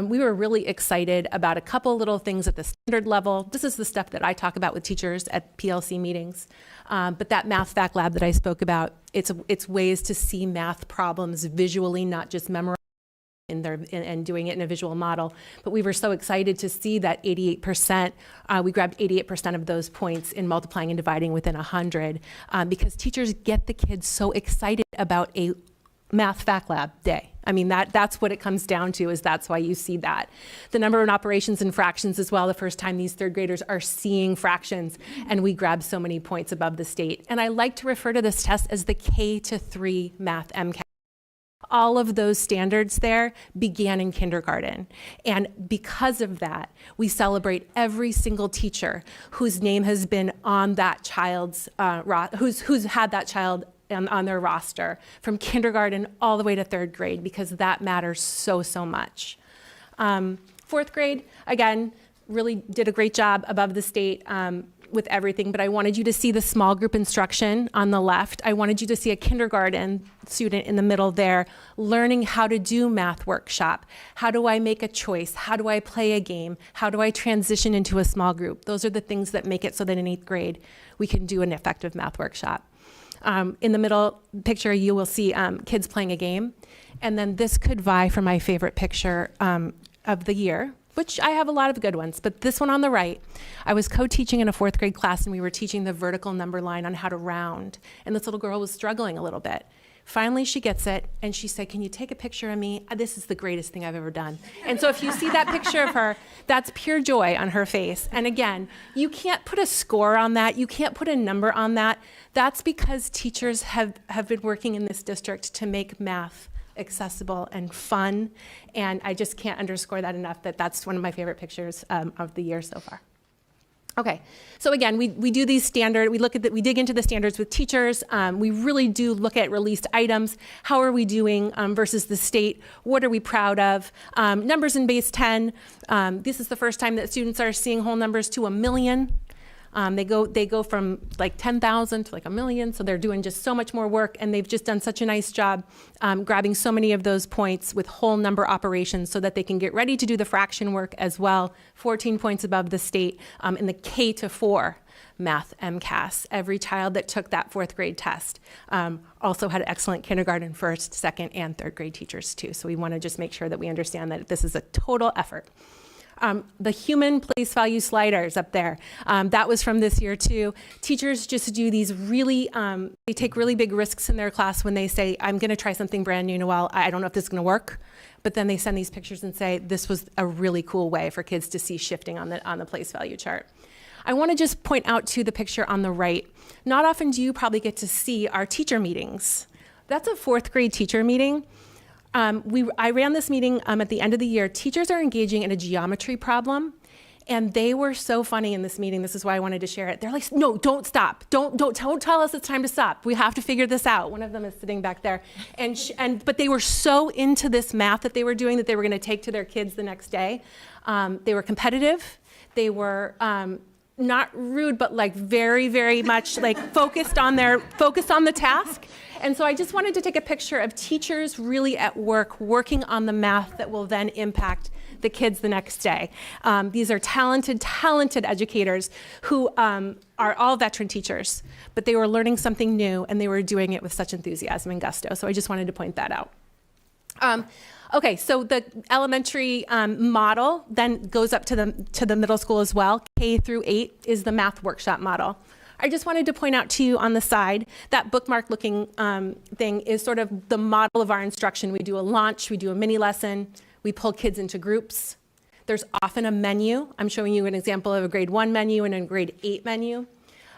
Speaker 20: We were really excited about a couple little things at the standard level. This is the stuff that I talk about with teachers at PLC meetings. But that Math Fact Lab that I spoke about, it's ways to see math problems visually, not just memorizing and doing it in a visual model. But we were so excited to see that 88%, we grabbed 88% of those points in multiplying and dividing within 100 because teachers get the kids so excited about a Math Fact Lab day. I mean, that's what it comes down to, is that's why you see that. The number of operations and fractions as well, the first time these third graders are seeing fractions, and we grab so many points above the state. And I like to refer to this test as the K-3 Math MCAS. All of those standards there began in kindergarten. And because of that, we celebrate every single teacher whose name has been on that child's, who's had that child on their roster from kindergarten all the way to third grade, because that matters so, so much. Fourth grade, again, really did a great job above the state with everything, but I wanted you to see the small group instruction on the left. I wanted you to see a kindergarten student in the middle there learning how to do math workshop. How do I make a choice? How do I play a game? How do I transition into a small group? Those are the things that make it so that in 8th grade we can do an effective math workshop. In the middle picture, you will see kids playing a game. And then this could vie for my favorite picture of the year, which I have a lot of good ones, but this one on the right, I was co-teaching in a 4th grade class, and we were teaching the vertical number line on how to round, and this little girl was struggling a little bit. Finally, she gets it, and she said, can you take a picture of me? This is the greatest thing I've ever done. And so if you see that picture of her, that's pure joy on her face. And again, you can't put a score on that. You can't put a number on that. That's because teachers have been working in this district to make math accessible and fun, and I just can't underscore that enough, that's one of my favorite pictures of the year so far. Okay, so again, we do these standard, we dig into the standards with teachers. We really do look at released items. How are we doing versus the state? What are we proud of? Numbers in base 10. This is the first time that students are seeing whole numbers to 1 million. They go from like 10,000 to like 1 million, so they're doing just so much more work, and they've just done such a nice job grabbing so many of those points with whole number operations so that they can get ready to do the fraction work as well. 14 points above the state in the K-4 Math MCAS. Every child that took that 4th grade test also had excellent kindergarten, 1st, 2nd, and 3rd grade teachers too. So we want to just make sure that we understand that this is a total effort. The human place value sliders up there, that was from this year too. Teachers just do these really, they take really big risks in their class when they say, I'm going to try something brand new, Noelle. I don't know if this is going to work. But then they send these pictures and say, this was a really cool way for kids to see shifting on the place value chart. I want to just point out to the picture on the right. Not often do you probably get to see our teacher meetings. That's a 4th grade teacher meeting. I ran this meeting at the end of the year. Teachers are engaging in a geometry problem, And they were so funny in this meeting. This is why I wanted to share it. They're like, no, don't stop. Don't tell us it's time to stop. We have to figure this out. One of them is sitting back there. But they were so into this math that they were doing that they were going to take to their kids the next day. They were competitive. They were not rude, but like very, very much like focused on the task. And so I just wanted to take a picture of teachers really at work, working on the math that will then impact the kids the next day. These are talented educators who are all veteran teachers, but they were learning something new and they were doing it with such enthusiasm and gusto. So I just wanted to point that out. Okay, so the elementary model then goes up to the middle school as well. K through 8 is the math workshop model. I just wanted to point out to you on the side, that bookmark looking thing is sort of the model of our instruction. We do a launch, we do a mini lesson, we pull kids into groups. There's often a menu. I'm showing you an example of a grade 1 menu and a grade 8 menu,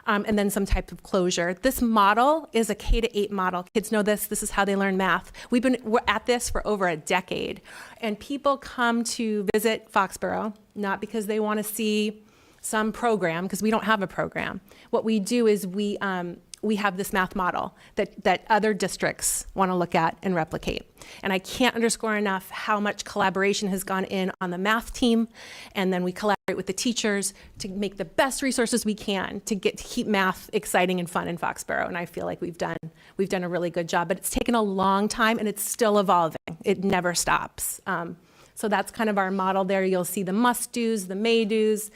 Speaker 20: and then some type of closure. This model is a K to 8 model. Kids know this is how they learn math. We're at this for over a decade. And people come to visit Foxborough, not because they want to see some program, because we don't have a program. What we do is we have this math model that other districts want to look at and replicate. And I can't underscore enough how much collaboration has gone in on the math team, and then we collaborate with the teachers to make the best resources we can to keep math exciting and fun in Foxborough. And I feel like we've done a really good job, but it's taken a long time and it's still evolving. It never stops. So that's kind of our model there. You'll see the must-dos, the may-dos,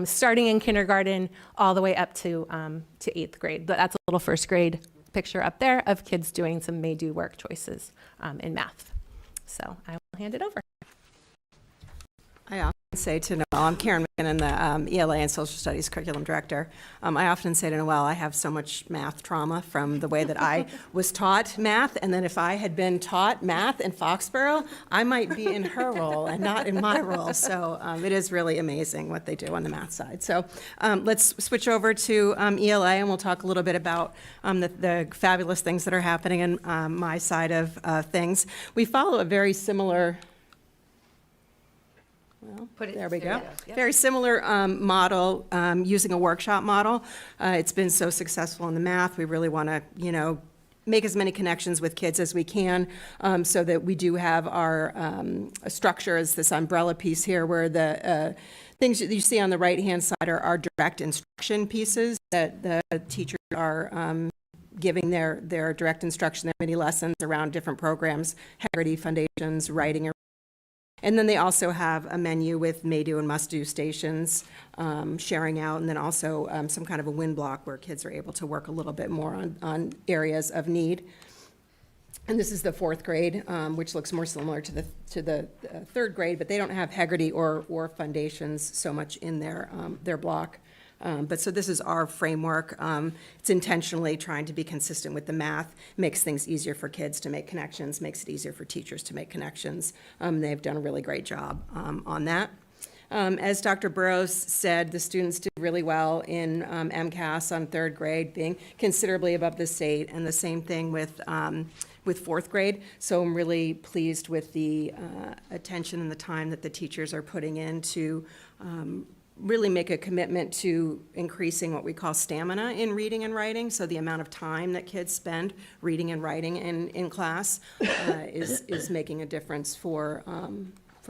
Speaker 20: starting in kindergarten all the way up to 8th grade. But that's a little first grade picture up there of kids doing some may-do work choices in math. So I will hand it over.
Speaker 21: I often say to Noelle, I'm Karen McKinnon, the ELA and Social Studies Curriculum Director. I often say to Noelle, I have so much math trauma from the way that I was taught math, and then if I had been taught math in Foxborough, I might be in her role and not in my role. So it is really amazing what they do on the math side. So let's switch over to ELA, and we'll talk a little bit about the fabulous things that are happening in my side of things. We follow a very similar... Well, there we go. Yep. Very similar model, using a workshop model. It's been so successful in the math. We really want to, make as many connections with kids as we can, so that we do have our structure as this umbrella piece here, where the things that you see on the right-hand side are our direct instruction pieces that the teachers are giving their direct instruction, their mini lessons around different programs, Haggerty Foundations, writing. And then they also have a menu with may-do and must-do stations, sharing out, and then also some kind of a win block where kids are able to work a little bit more on areas of need. And this is the 4th grade, which looks more similar to the 3rd grade, but they don't have Haggerty or Foundations so much in their block. But so this is our framework. It's intentionally trying to be consistent with the math, makes things easier for kids to make connections, makes it easier for teachers to make connections. They've done a really great job on that. As Dr. Burrows said, the students did really well in MCAS on 3rd grade, being considerably above the state, and the same thing with 4th grade. So I'm really pleased with the attention and the time that the teachers are putting into really make a commitment to increasing what we call stamina in reading and writing. So the amount of time that kids spend reading and writing in class is making a difference for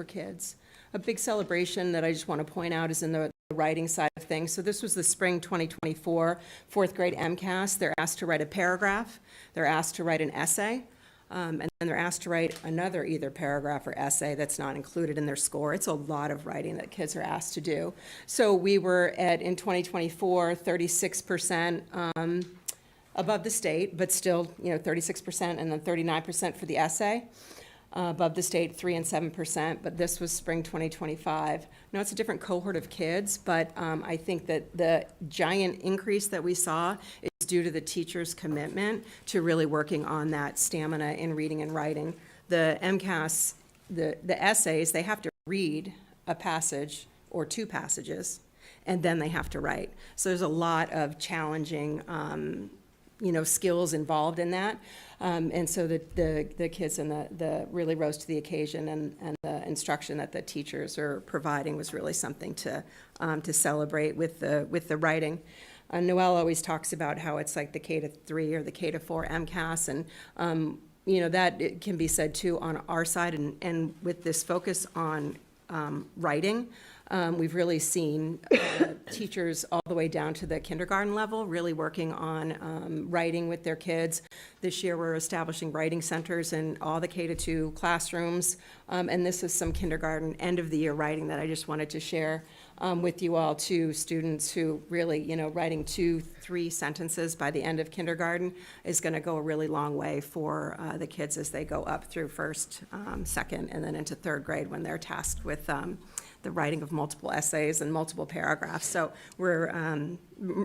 Speaker 21: kids. A big celebration that I just want to point out is in the writing side of things. So this was the spring 2024 4th grade MCAS. They're asked to write a paragraph. They're asked to write an essay. And then they're asked to write another either paragraph or essay that's not included in their score. It's a lot of writing that kids are asked to do. So we were in 2024, 36% above the state, but still, 36% and then 39% for the essay. Above the state, 3 and 7%, but this was spring 2025. Now, it's a different cohort of kids, but I think that the giant increase that we saw is due to the teachers' commitment to really working on that stamina in reading and writing. The MCAS, the essays, they have to read a passage or 2 passages, and then they have to write. So there's a lot of challenging skills involved in that. And so the kids and the really rose to the occasion, and the instruction that the teachers are providing was really something to celebrate with the writing. Noelle always talks about how it's like the K-3 or the K-4 MCAS, and that it can be said too on our side, and with this focus on writing. We've really seen teachers all the way down to the kindergarten level really working on writing with their kids. This year we're establishing writing centers in all the K-2 classrooms, and this is some kindergarten end of the year writing that I just wanted to share with you all, to students who really, writing 2-3 sentences by the end of kindergarten is going to go a really long way for the kids as they go up through first, second, and then into third grade when they're tasked with the writing of multiple essays and multiple paragraphs. So I'm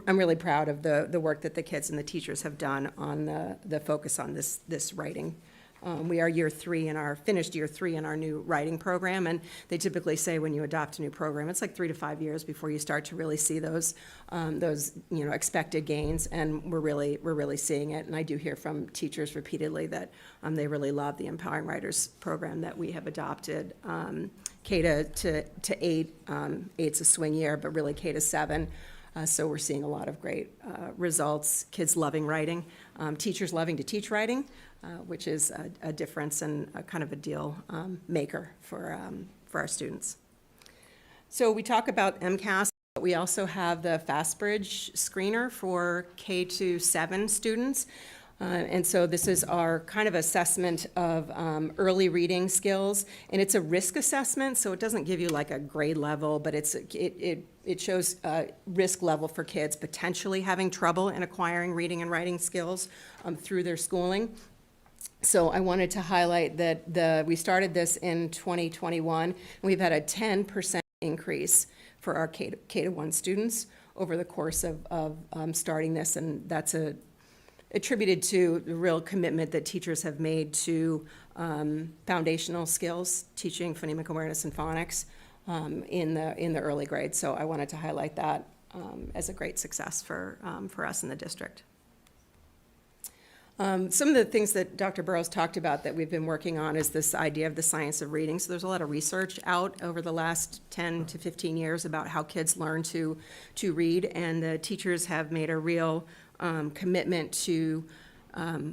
Speaker 21: really proud of the work that the kids and the teachers have done on the focus on this writing. We are finished year 3 in our new writing program, and they typically say when you adopt a new program, it's like 3 to 5 years before you start to really see those expected gains, and we're really seeing it. And I do hear from teachers repeatedly that they really love the Empowering Writers program that we have adopted. K to 8, 8's a swing year, but really K to 7. So we're seeing a lot of great results. Kids loving writing, teachers loving to teach writing, which is a difference and a kind of a deal maker for our students. So we talk about MCAS, but we also have the FastBridge screener for K to 7 students. And so this is our kind of assessment of early reading skills, and it's a risk assessment, so it doesn't give you like a grade level, but it shows a risk level for kids potentially having trouble in acquiring reading and writing skills through their schooling. So I wanted to highlight that we started this in 2021, and we've had a 10% increase for our K-1 students over the course of starting this, and that's attributed to the real commitment that teachers have made to foundational skills, teaching phonemic awareness and phonics in the early grades. So I wanted to highlight that as a great success for us in the district. Some of the things that Dr. Burrows talked about that we've been working on is this idea of the science of reading. So there's a lot of research out over the last 10 to 15 years about how kids learn to read, and the teachers have made a real commitment to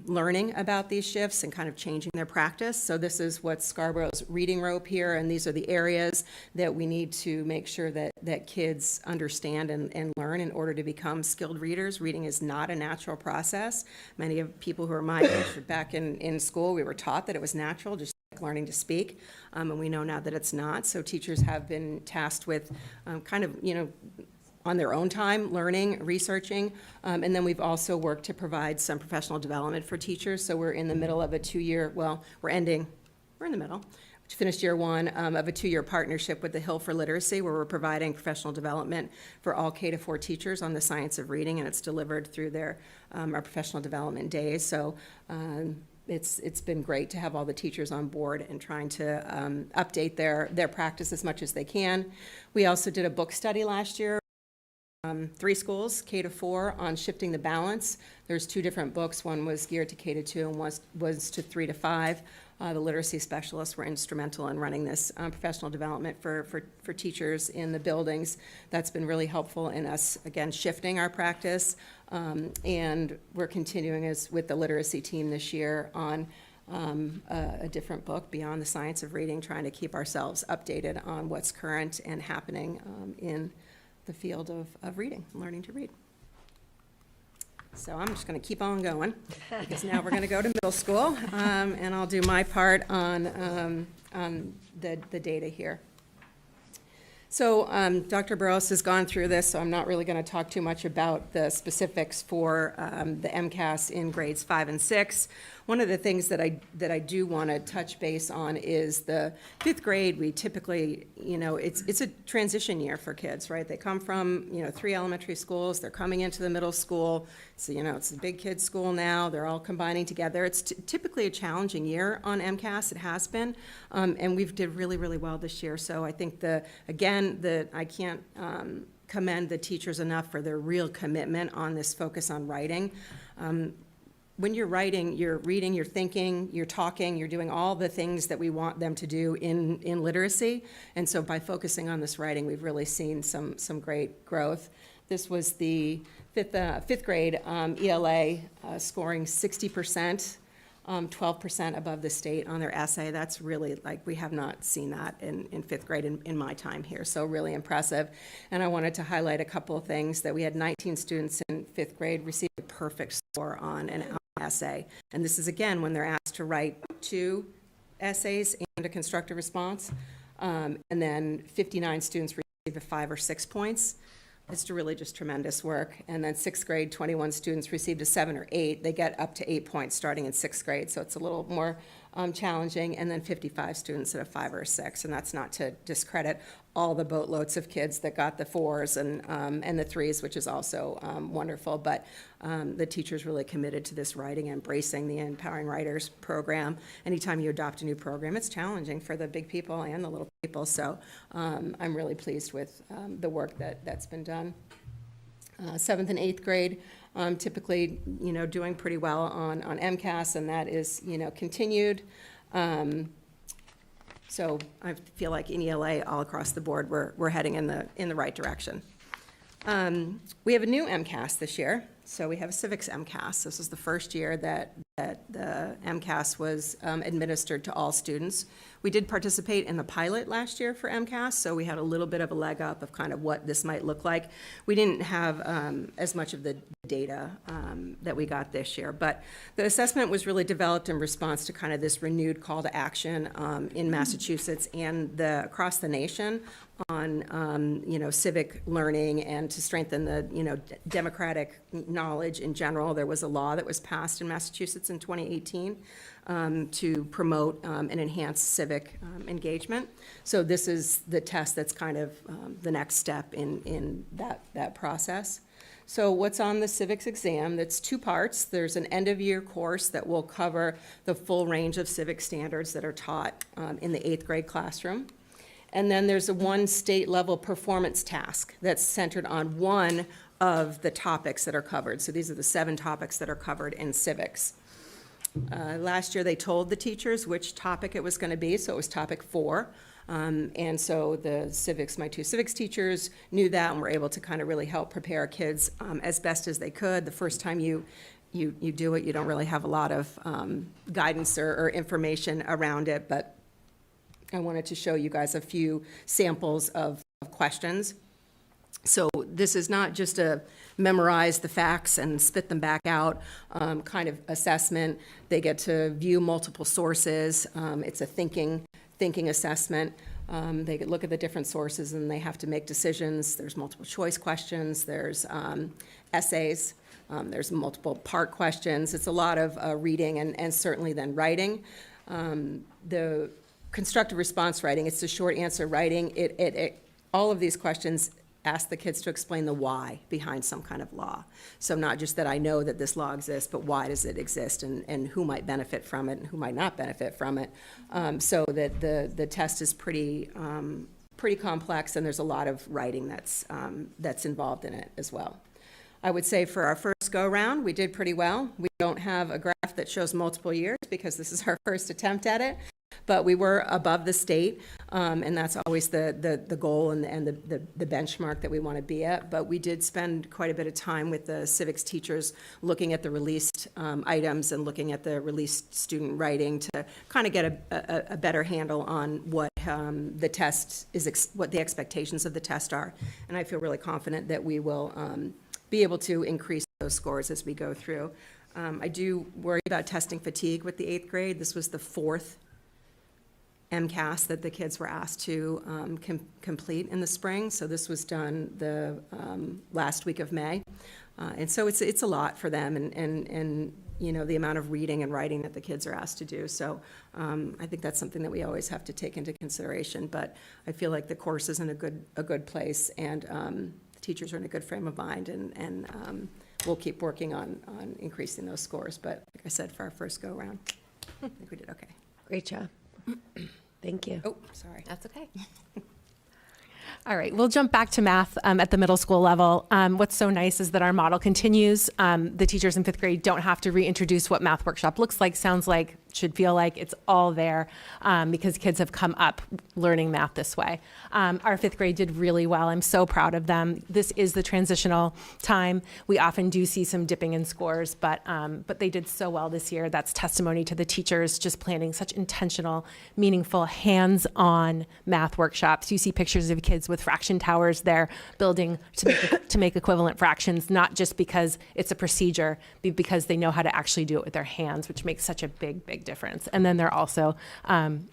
Speaker 21: learning about these shifts and kind of changing their practice. So this is what Scarborough's reading rope here, and these are the areas that we need to make sure that kids understand and learn in order to become skilled readers. Reading is not a natural process. Many of people who are my age, back in school, we were taught that it was natural, just like learning to speak, and we know now that it's not. So teachers have been tasked with kind of, on their own time, learning, researching, and then we've also worked to provide some professional development for teachers. So we're in the middle of a 2-year, we're in the middle, finished year 1 of a 2-year partnership with the Hill for Literacy, where we're providing professional development for all K-4 teachers on the science of reading, and it's delivered through our professional development days. So it's been great to have all the teachers on board and trying to update their practice as much as they can. We also did a book study last year. 3 schools, K-4, on shifting the balance. There's 2 different books. One was geared to K-2 and was to 3 to 5. The literacy specialists were instrumental in running this professional development for teachers in the buildings. That's been really helpful in us, again, shifting our practice. And we're continuing with the literacy team this year on a different book, Beyond the Science of Reading, trying to keep ourselves updated on what's current and happening in the field of reading, learning to read. So I'm just going to keep on going, because now we're going to go to middle school, and I'll do my part on the data here. So Dr. Burrows has gone through this, so I'm not really going to talk too much about the specifics for the MCAS in grades 5 and 6. One of the things that I do want to touch base on is the 5th grade. We typically, it's a transition year for kids, right? They come from, 3 elementary schools. They're coming into the middle school. So, it's a big kids school now. They're all combining together. It's typically a challenging year on MCAS. It has been, and we've did really, really well this year. So I think I can't commend the teachers enough for their real commitment on this focus on writing. When you're writing, you're reading, you're thinking, you're talking, you're doing all the things that we want them to do in literacy. And so by focusing on this writing, we've really seen some great growth. This was the fifth grade ELA scoring 60%. 12% above the state on their essay. That's really, like, we have not seen that in fifth grade in my time here, so really impressive. And I wanted to highlight a couple of things, that we had 19 students in fifth grade receive a perfect score on an essay. And this is, again, when they're asked to write 2 essays and a constructive response. And then 59 students receive 5 or 6 points. It's really just tremendous work. And then sixth grade, 21 students received a 7 or 8. They get up to 8 points starting in sixth grade, so it's a little more challenging. And then 55 students at a 5 or a 6. And that's not to discredit all the boatloads of kids that got the 4s and the 3s, which is also wonderful. But the teachers really committed to this writing, embracing the Empowering Writers program. Anytime you adopt a new program, it's challenging for the big people and the little people. So I'm really pleased with the work that's been done. 7th and 8th grade, typically, doing pretty well on MCAS, and that is, continued. So I feel like in ELA all across the board, we're heading in the right direction. We have a new MCAS this year. So we have a civics MCAS. This is the first year that the MCAS was administered to all students. We did participate in the pilot last year for MCAS, so we had a little bit of a leg up of kind of what this might look like. We didn't have as much of the data that we got this year, but the assessment was really developed in response to kind of this renewed call to action in Massachusetts and across the nation on civic learning and to strengthen the democratic knowledge in general. There was a law that was passed in Massachusetts in 2018 to promote and enhance civic engagement. So this is the test that's kind of the next step in that process. So what's on the civics exam? That's 2 parts. There's an end-of-year course that will cover the full range of civic standards that are taught in the 8th grade classroom. And then there's a 1 state-level performance task that's centered on one of the topics that are covered. So these are the 7 topics that are covered in civics. Last year, they told the teachers which topic it was going to be, so it was topic 4. And so my 2 civics teachers knew that and were able to kind of really help prepare kids as best as they could. The first time you do it, you don't really have a lot of guidance or information around it, but I wanted to show you guys a few samples of questions. So this is not just a memorize the facts and spit them back out kind of assessment. They get to view multiple sources. It's a thinking assessment. They could look at the different sources and they have to make decisions. There's multiple choice questions. There's essays. There's multiple part questions. It's a lot of reading and certainly then writing. The constructive response writing, it's the short answer writing. All of these questions ask the kids to explain the why behind some kind of law. So not just that I know that this law exists, but why does it exist and who might benefit from it and who might not benefit from it. So that the test is pretty complex, and there's a lot of writing that's involved in it as well. I would say for our first go-around, we did pretty well. We don't have a graph that shows multiple years because this is our first attempt at it. But we were above the state, and that's always the goal and the benchmark that we want to be at. But we did spend quite a bit of time with the civics teachers looking at the released items and looking at the released student writing to kind of get a better handle on what the test is, what the expectations of the test are. And I feel really confident that we will be able to increase those scores as we go through. I do worry about testing fatigue with the 8th grade. This was the 4th MCAS that the kids were asked to complete in the spring. So this was done the last week of May. And so it's a lot for them and the amount of reading and writing that the kids are asked to do. So I think that's something that we always have to take into consideration. But I feel like the course is in a good place, and the teachers are in a good frame of mind, and we'll keep working on increasing those scores. But like I said, for our first go-around, I think we did okay.
Speaker 1: Great job. Thank you.
Speaker 21: Oh, sorry.
Speaker 9: That's okay.
Speaker 20: All right, we'll jump back to math at the middle school level. What's so nice is that our model continues. The teachers in 5th grade don't have to reintroduce what math workshop looks like, sounds like, should feel like. It's all there because kids have come up learning math this way. Our 5th grade did really well. I'm so proud of them. This is the transitional time. We often do see some dipping in scores, but they did so well this year. That's testimony to the teachers just planning such intentional, meaningful, hands-on math workshops. You see pictures of kids with fraction towers there building to make equivalent fractions, not just because it's a procedure, but because they know how to actually do it with their hands, which makes such a big difference. And then they're also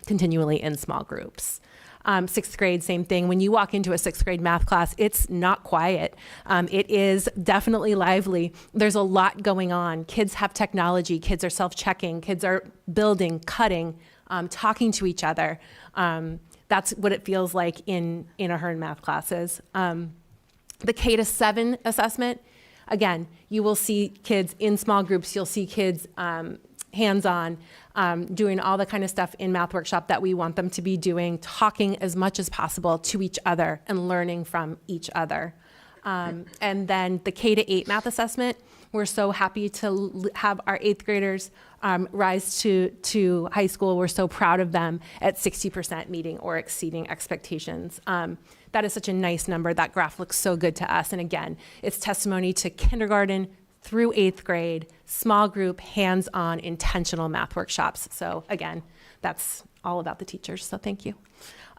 Speaker 20: continually in small groups. 6th grade, same thing. When you walk into a 6th grade math class, it's not quiet. It is definitely lively. There's a lot going on. Kids have technology. Kids are self-checking. Kids are building, cutting, talking to each other. That's what it feels like in Ahern math classes. The K-7 assessment, again, you will see kids in small groups. You'll see kids hands-on, doing all the kind of stuff in math workshop that we want them to be doing, talking as much as possible to each other and learning from each other. And then the K-8 math assessment, we're so happy to have our 8th graders rise to high school. We're so proud of them at 60% meeting or exceeding expectations. That is such a nice number. That graph looks so good to us. And again, it's testimony to kindergarten through 8th grade, small group, hands-on, intentional math workshops. So again, that's all about the teachers, so thank you.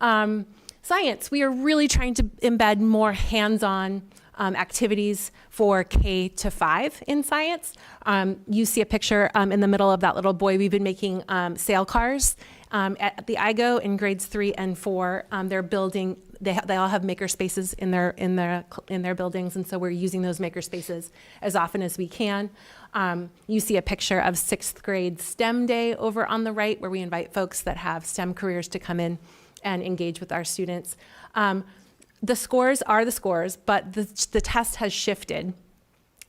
Speaker 20: Science, we are really trying to embed more hands-on activities for K-5 in science. You see a picture in the middle of that little boy. We've been making sail cars at the IGO in grades 3 and 4. They're building. They all have maker spaces in their buildings, and so we're using those maker spaces as often as we can. You see a picture of 6th grade STEM Day over on the right, where we invite folks that have STEM careers to come in and engage with our students. The scores are the scores, but the test has shifted.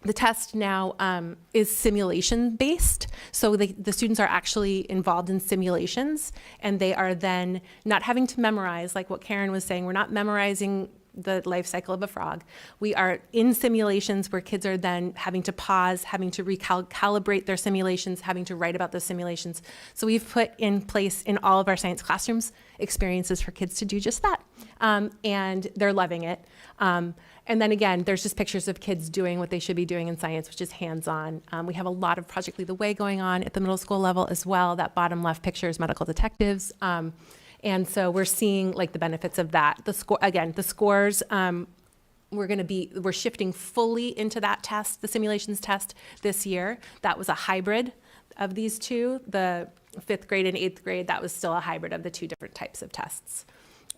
Speaker 20: The test now is simulation-based, so the students are actually involved in simulations, and they are then not having to memorize, like what Karen was saying. We're not memorizing the life cycle of a frog. We are in simulations where kids are then having to pause, having to recalibrate their simulations, having to write about those simulations. So we've put in place in all of our science classrooms experiences for kids to do just that, and they're loving it. And then again, there's just pictures of kids doing what they should be doing in science, which is hands-on. We have a lot of Project Lead the Way going on at the middle school level as well. That bottom left picture is medical detectives. And so we're seeing like the benefits of that. The scores, we're shifting fully into that test, the simulations test this year. That was a hybrid of these two. The 5th grade and 8th grade, that was still a hybrid of the two different types of tests.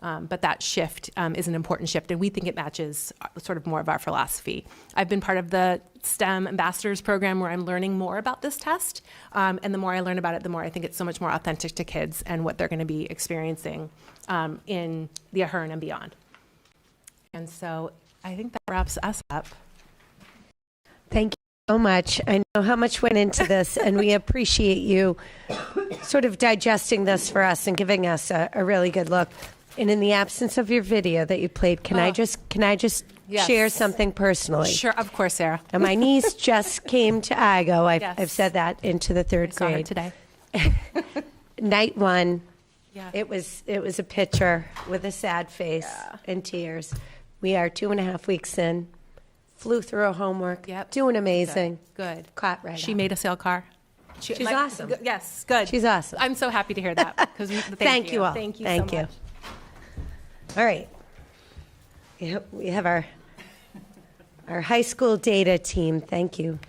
Speaker 20: But that shift is an important shift, and we think it matches sort of more of our philosophy. I've been part of the STEM Ambassadors program where I'm learning more about this test, and the more I learn about it, the more I think it's so much more authentic to kids and what they're going to be experiencing in the Ahern and beyond. And so I think that wraps us up.
Speaker 1: Thank you so much. I know how much went into this, and we appreciate you sort of digesting this for us and giving us a really good look. And in the absence of your video that you played, can I just
Speaker 20: Yes.
Speaker 1: share something personally?
Speaker 20: Sure, of course, Sarah.
Speaker 1: And my niece just came to IGO.
Speaker 20: Yes.
Speaker 1: I've said that into the 3rd
Speaker 20: I saw her
Speaker 1: grade
Speaker 20: today.
Speaker 1: Night 1.
Speaker 20: Yeah.
Speaker 1: It was a picture with a sad face and tears. We are 2.5 weeks in. Flew through her homework.
Speaker 20: Yep.
Speaker 1: Doing amazing.
Speaker 20: Good.
Speaker 1: Caught right
Speaker 20: She
Speaker 1: up.
Speaker 20: made a sail car.
Speaker 1: She's awesome.
Speaker 20: Yes, good.
Speaker 1: She's awesome.
Speaker 20: I'm so happy to hear that. Because
Speaker 1: Thank you all.
Speaker 20: Thank you
Speaker 1: Thank
Speaker 20: so
Speaker 1: you.
Speaker 20: much.
Speaker 1: All right. We have our high school data team. Thank you.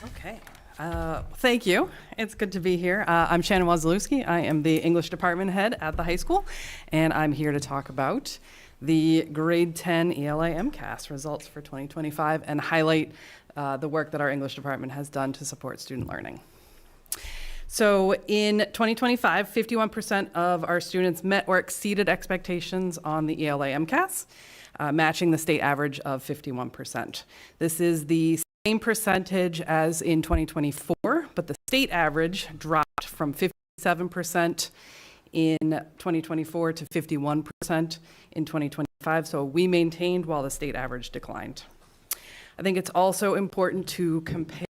Speaker 2: Okay. Thank you. It's good to be here. I'm Shannon Wazalewski. I am the English department head at the high school, and I'm here to talk about the grade 10 ELA MCAS results for 2025 and highlight the work that our English department has done to support student learning. So in 2025, 51% of our students met or exceeded expectations on the ELA MCAS, matching the state average of 51%. This is the same percentage as in 2024, but the state average dropped from 57% in 2024 to 51% in 2025. So we maintained while the state average declined. I think it's also important to compare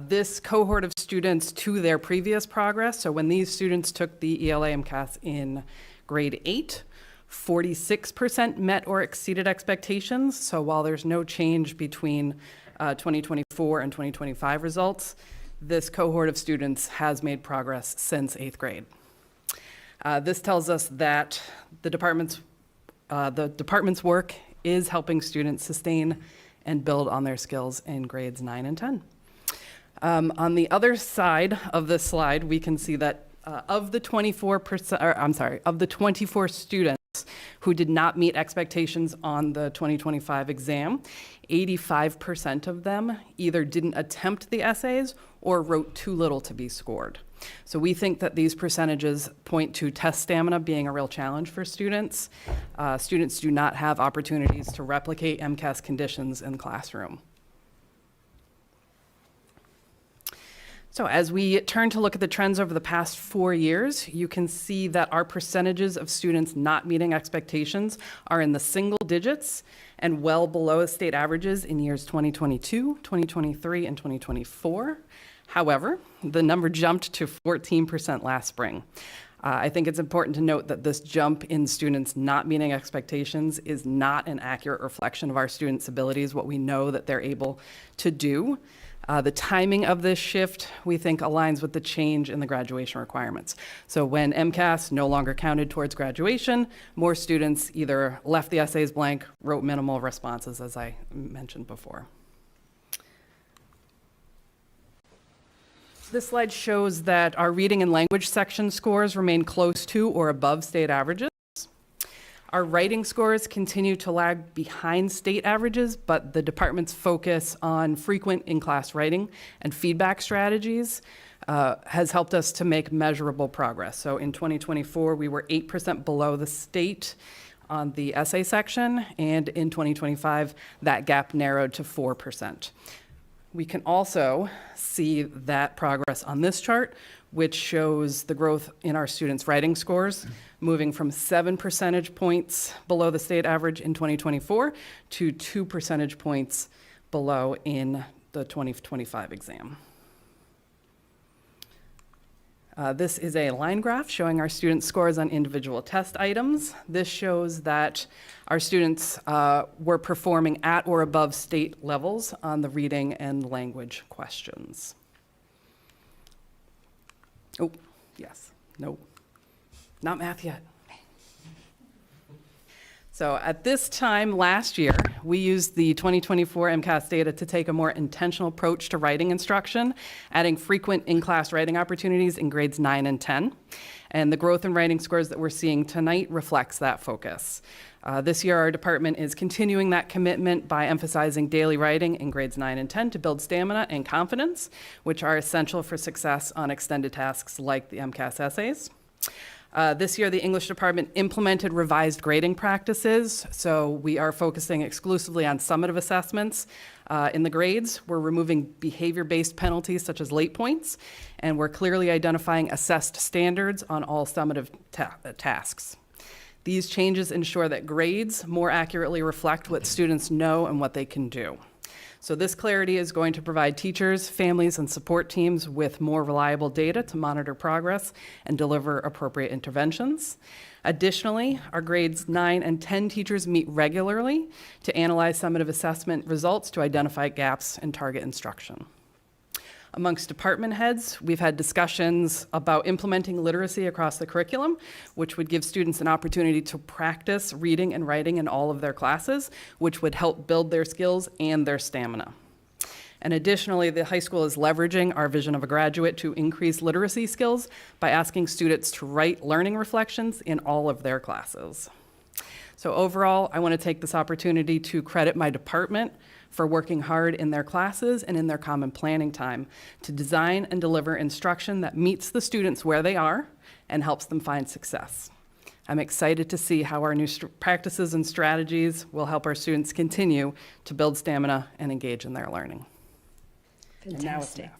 Speaker 2: this cohort of students to their previous progress. So when these students took the ELA MCAS in grade 8, 46% met or exceeded expectations. So while there's no change between 2024 and 2025 results, this cohort of students has made progress since 8th grade. This tells us that the department's work is helping students sustain and build on their skills in grades 9 and 10. On the other side of this slide, we can see that of the 24 students who did not meet expectations on the 2025 exam, 85% of them either didn't attempt the essays or wrote too little to be scored. So we think that these percentages point to test stamina being a real challenge for students. Students do not have opportunities to replicate MCAS conditions in the classroom. So as we turn to look at the trends over the past 4 years, you can see that our percentages of students not meeting expectations are in the single digits and well below state averages in years 2022, 2023, and 2024. However, the number jumped to 14% last spring. I think it's important to note that this jump in students not meeting expectations is not an accurate reflection of our students' abilities, what we know that they're able to do. The timing of this shift, we think, aligns with the change in the graduation requirements. So when MCAS no longer counted towards graduation, more students either left the essays blank, wrote minimal responses, as I mentioned before. This slide shows that our reading and language section scores remain close to or above state averages. Our writing scores continue to lag behind state averages, but the department's focus on frequent in-class writing and feedback strategies has helped us to make measurable progress. So in 2024, we were 8% below the state on the essay section, and in 2025, that gap narrowed to 4%. We can also see that progress on this chart, which shows the growth in our students' writing scores, moving from 7 percentage points below the state average in 2024 to 2 percentage points below in the 2025 exam. This is a line graph showing our students' scores on individual test items. This shows that our students were performing at or above state levels on the reading and language questions. Oh, yes, no, not math yet. So at this time last year, we used the 2024 MCAS data to take a more intentional approach to writing instruction, adding frequent in-class writing opportunities in grades 9 and 10. And the growth in writing scores that we're seeing tonight reflects that focus. This year, our department is continuing that commitment by emphasizing daily writing in grades 9 and 10 to build stamina and confidence, which are essential for success on extended tasks like the MCAS essays. This year, the English department implemented revised grading practices, so we are focusing exclusively on summative assessments. In the grades, we're removing behavior-based penalties such as late points, and we're clearly identifying assessed standards on all summative tasks. These changes ensure that grades more accurately reflect what students know and what they can do. So this clarity is going to provide teachers, families, and support teams with more reliable data to monitor progress and deliver appropriate interventions. Additionally, our grades 9 and 10 teachers meet regularly to analyze summative assessment results to identify gaps and target instruction. Amongst department heads, we've had discussions about implementing literacy across the curriculum, which would give students an opportunity to practice reading and writing in all of their classes, which would help build their skills and their stamina. And additionally, the high school is leveraging our vision of a graduate to increase literacy skills by asking students to write learning reflections in all of their classes. So overall, I want to take this opportunity to credit my department for working hard in their classes and in their common planning time to design and deliver instruction that meets the students where they are and helps them find success. I'm excited to see how our new practices and strategies will help our students continue to build stamina and engage in their learning.
Speaker 1: Fantastic.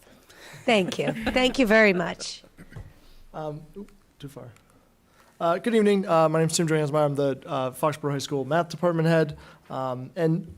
Speaker 1: Thank you. Thank you very much.
Speaker 3: Too far. Good evening. My name is Tim Johansmeyer. I'm the Foxborough High School Math Department head. And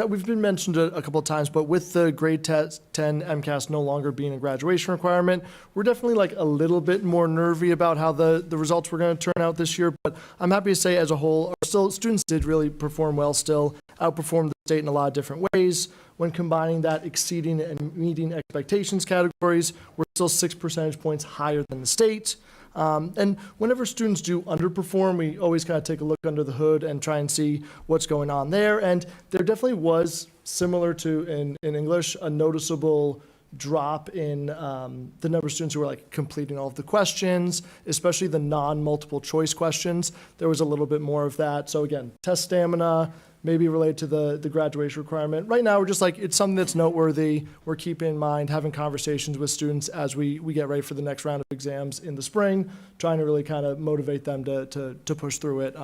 Speaker 3: we've been mentioned a couple of times, but with the grade 10 MCAS no longer being a graduation requirement, we're definitely like a little bit more nervy about how the results were going to turn out this year. But I'm happy to say as a whole, students did really perform well still, outperformed the state in a lot of different ways. When combining that exceeding and meeting expectations categories, we're still 6 percentage points higher than the state. And whenever students do underperform, we always kind of take a look under the hood and try and see what's going on there. And there definitely was, similar to in English, a noticeable drop in the number of students who were like completing all of the questions, especially the non-multiple choice questions. There was a little bit more of that. So again, test stamina, maybe related to the graduation requirement. Right now, we're just like, it's something that's noteworthy. We're keeping in mind, having conversations with students as we get ready for the next round of exams in the spring, trying to really kind of motivate them to push through it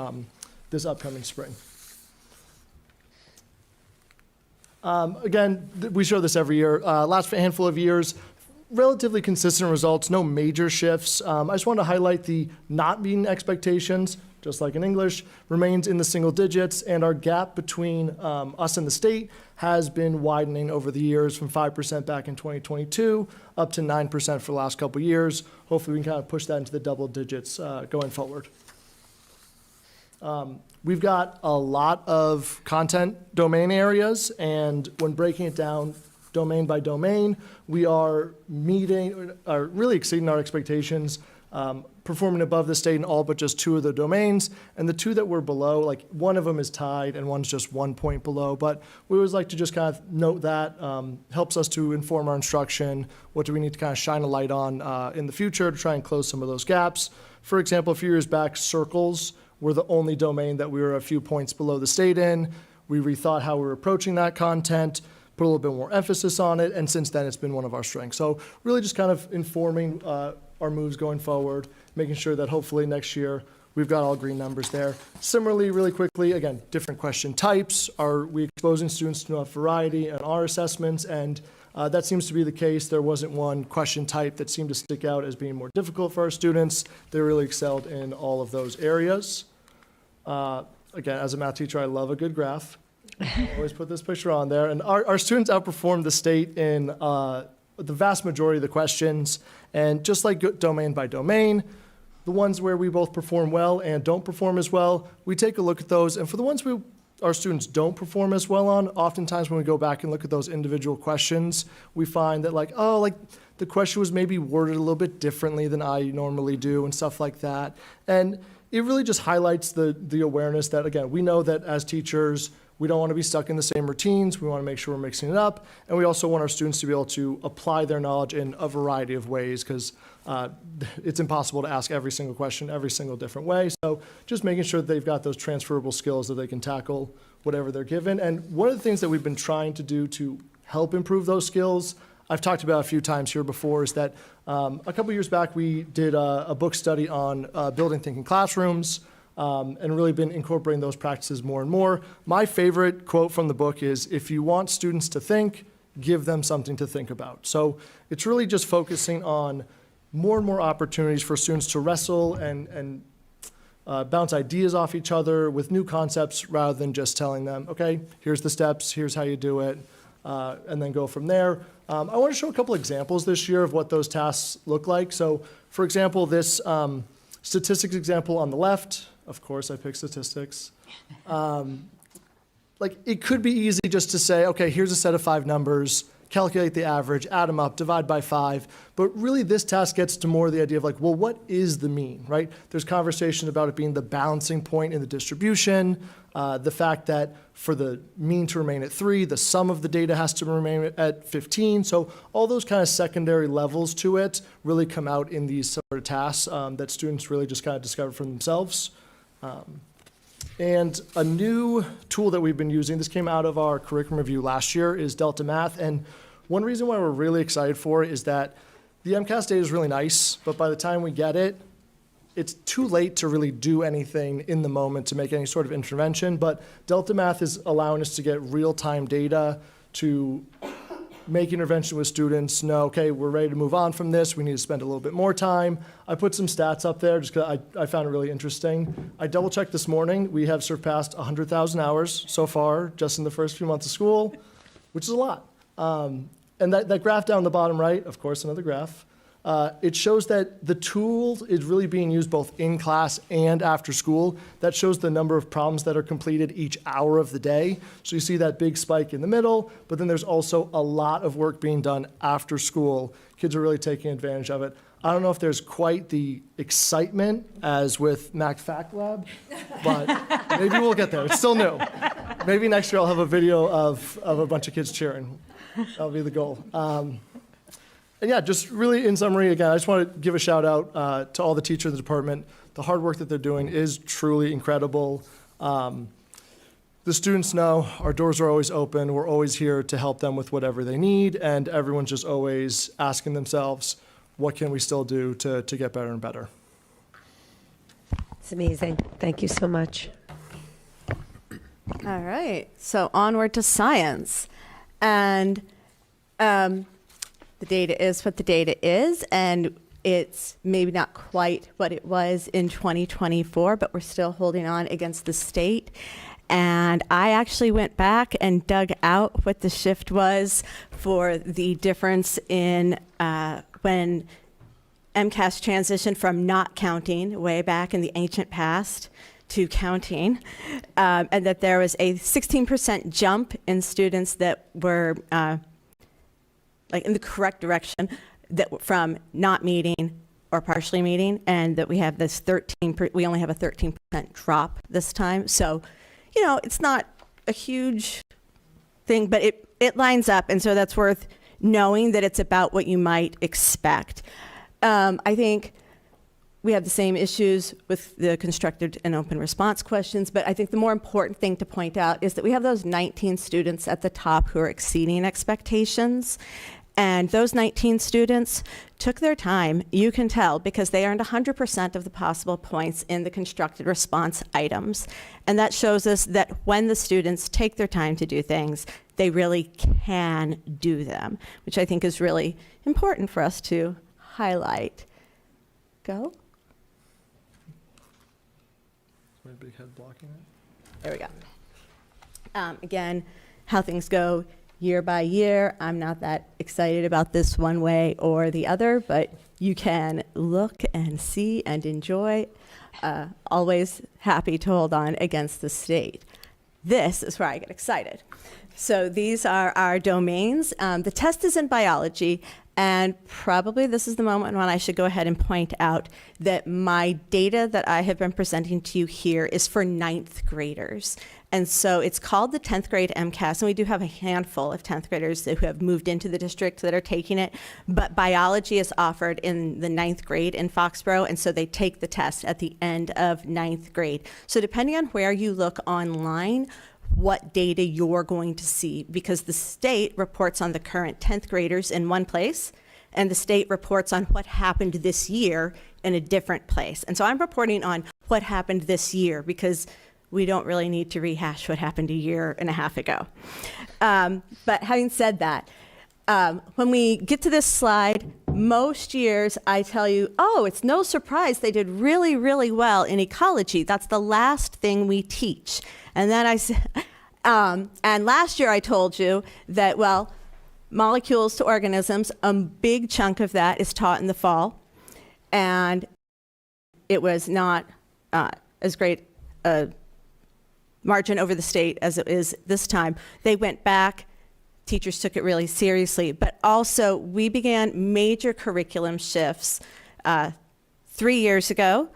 Speaker 3: this upcoming spring. Again, we show this every year. Last handful of years, relatively consistent results, no major shifts. I just wanted to highlight the not meeting expectations, just like in English, remains in the single digits, and our gap between us and the state has been widening over the years from 5% back in 2022 up to 9% for the last couple of years. Hopefully we can kind of push that into the double digits going forward. We've got a lot of content domain areas, and when breaking it down domain by domain, we are really exceeding our expectations, performing above the state in all but just 2 of the domains, and the 2 that we're below, like one of them is tied and one's just 1 point below, but we always like to just kind of note that, helps us to inform our instruction, what do we need to kind of shine a light on in the future to try and close some of those gaps. For example, a few years back, circles were the only domain that we were a few points below the state in. We rethought how we were approaching that content, put a little bit more emphasis on it, and since then it's been one of our strengths. So really just kind of informing our moves going forward, making sure that hopefully next year we've got all green numbers there. Similarly, really quickly, again, different question types. Are we exposing students to enough variety in our assessments? And that seems to be the case. There wasn't one question type that seemed to stick out as being more difficult for our students. They really excelled in all of those areas. Again, as a math teacher, I love a good graph. I always put this picture on there. And our students outperformed the state in the vast majority of the questions. And just like domain by domain, the ones where we both perform well and don't perform as well, we take a look at those. And for the ones our students don't perform as well on, oftentimes when we go back and look at those individual questions, we find that the question was maybe worded a little bit differently than I normally do and stuff like that. And it really just highlights the awareness that, again, we know that as teachers, we don't want to be stuck in the same routines. We want to make sure we're mixing it up. And we also want our students to be able to apply their knowledge in a variety of ways, because it's impossible to ask every single question every single different way. So just making sure that they've got those transferable skills that they can tackle whatever they're given. And one of the things that we've been trying to do to help improve those skills, I've talked about a few times here before, is that a couple years back we did a book study on building thinking classrooms, and really been incorporating those practices more and more. My favorite quote from the book is, if you want students to think, give them something to think about. So it's really just focusing on more and more opportunities for students to wrestle and bounce ideas off each other with new concepts, rather than just telling them, okay, here's the steps, here's how you do it, and then go from there. I want to show a couple examples this year of what those tasks look like. So for example, this statistics example on the left, of course I picked statistics. It could be easy just to say, okay, here's a set of 5 numbers, calculate the average, add them up, divide by 5. But really this task gets to more the idea of well, what is the mean, right? There's conversation about it being the balancing point in the distribution, the fact that for the mean to remain at 3, the sum of the data has to remain at 15. So all those kind of secondary levels to it really come out in these sort of tasks that students really just kind of discover for themselves. And a new tool that we've been using, this came out of our curriculum review last year, is Delta Math. And one reason why we're really excited for it is that the MCAS data is really nice, but by the time we get it, it's too late to really do anything in the moment to make any sort of intervention, but Delta Math is allowing us to get real-time data to make intervention with students, know, okay, we're ready to move on from this, we need to spend a little bit more time. I put some stats up there just because I found it really interesting. I double-checked this morning, we have surpassed 100,000 hours so far, just in the first few months of school, which is a lot. And that graph down the bottom right, of course, another graph, it shows that the tool is really being used both in class and after school. That shows the number of problems that are completed each hour of the day. So you see that big spike in the middle, but then there's also a lot of work being done after school. Kids are really taking advantage of it. I don't know if there's quite the excitement as with Mac Fact Lab, but maybe we'll get there. It's still new. Maybe next year I'll have a video of a bunch of kids cheering. That'll be the goal. And yeah, just really in summary, again, I just want to give a shout out to all the teachers in the department. The hard work that they're doing is truly incredible. The students know our doors are always open. We're always here to help them with whatever they need, and everyone's just always asking themselves, what can we still do to get better and better?
Speaker 1: It's amazing. Thank you so much.
Speaker 5: All right, so onward to science. And the data is what the data is, and it's maybe not quite what it was in 2024, but we're still holding on against the state. And I actually went back and dug out what the shift was for the difference in when MCAS transitioned from not counting way back in the ancient past to counting, and that there was a 16% jump in students that were like in the correct direction, that from not meeting or partially meeting, and that we have this we only have a 13% drop this time. So, you know, it's not a huge thing, but it lines up, and so that's worth knowing that it's about what you might expect. I think we have the same issues with the constructed and open response questions, but I think the more important thing to point out is that we have those 19 students at the top who are exceeding expectations. And those 19 students took their time, you can tell, because they earned 100% of the possible points in the constructed response items. And that shows us that when the students take their time to do things, they really can do them, which I think is really important for us to highlight. Go.
Speaker 3: My big head blocking it.
Speaker 5: There we go. Again, how things go year by year. I'm not that excited about this one way or the other, but you can look and see and enjoy. Always happy to hold on against the state. This is where I get excited. So these are our domains. The test is in biology, and probably this is the moment when I should go ahead and point out that my data that I have been presenting to you here is for 9th graders. And so it's called the 10th grade MCAS, and we do have a handful of 10th graders who have moved into the district that are taking it, but biology is offered in the 9th grade in Foxborough, and so they take the test at the end of 9th grade. So depending on where you look online, what data you're going to see, because the state reports on the current 10th graders in one place, and the state reports on what happened this year in a different place. And so I'm reporting on what happened this year, because we don't really need to rehash what happened a year and a half ago. But having said that, when we get to this slide, most years I tell you, oh, it's no surprise they did really, really well in ecology. That's the last thing we teach. And then and last year I told you that, well, molecules to organisms, a big chunk of that is taught in the fall. And it was not as great a margin over the state as it is this time. They went back, teachers took it really seriously, but also we began major curriculum shifts 3 years ago,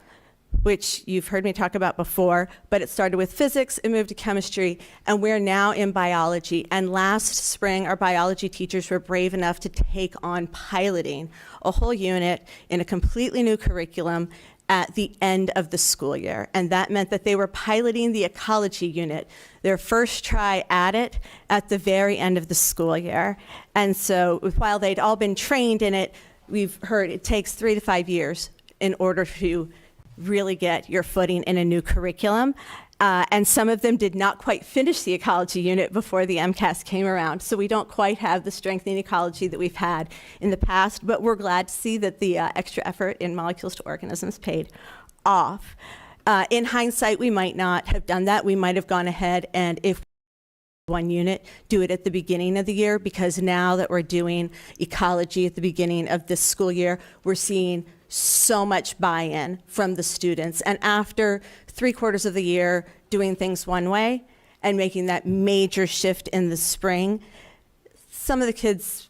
Speaker 5: which you've heard me talk about before, but it started with physics, it moved to chemistry, and we're now in biology. And last spring, our biology teachers were brave enough to take on piloting a whole unit in a completely new curriculum at the end of the school year. And that meant that they were piloting the ecology unit, their first try at it, at the very end of the school year. And so while they'd all been trained in it, we've heard it takes 3 to 5 years in order to really get your footing in a new curriculum. And some of them did not quite finish the ecology unit before the MCAS came around. So we don't quite have the strength in ecology that we've had in the past, but we're glad to see that the extra effort in molecules to organisms paid off. In hindsight, we might not have done that. We might have gone ahead and, if one unit, do it at the beginning of the year, because now that we're doing ecology at the beginning of this school year, we're seeing so much buy-in from the students. And after 3/4 of the year doing things one way and making that major shift in the spring, some of the kids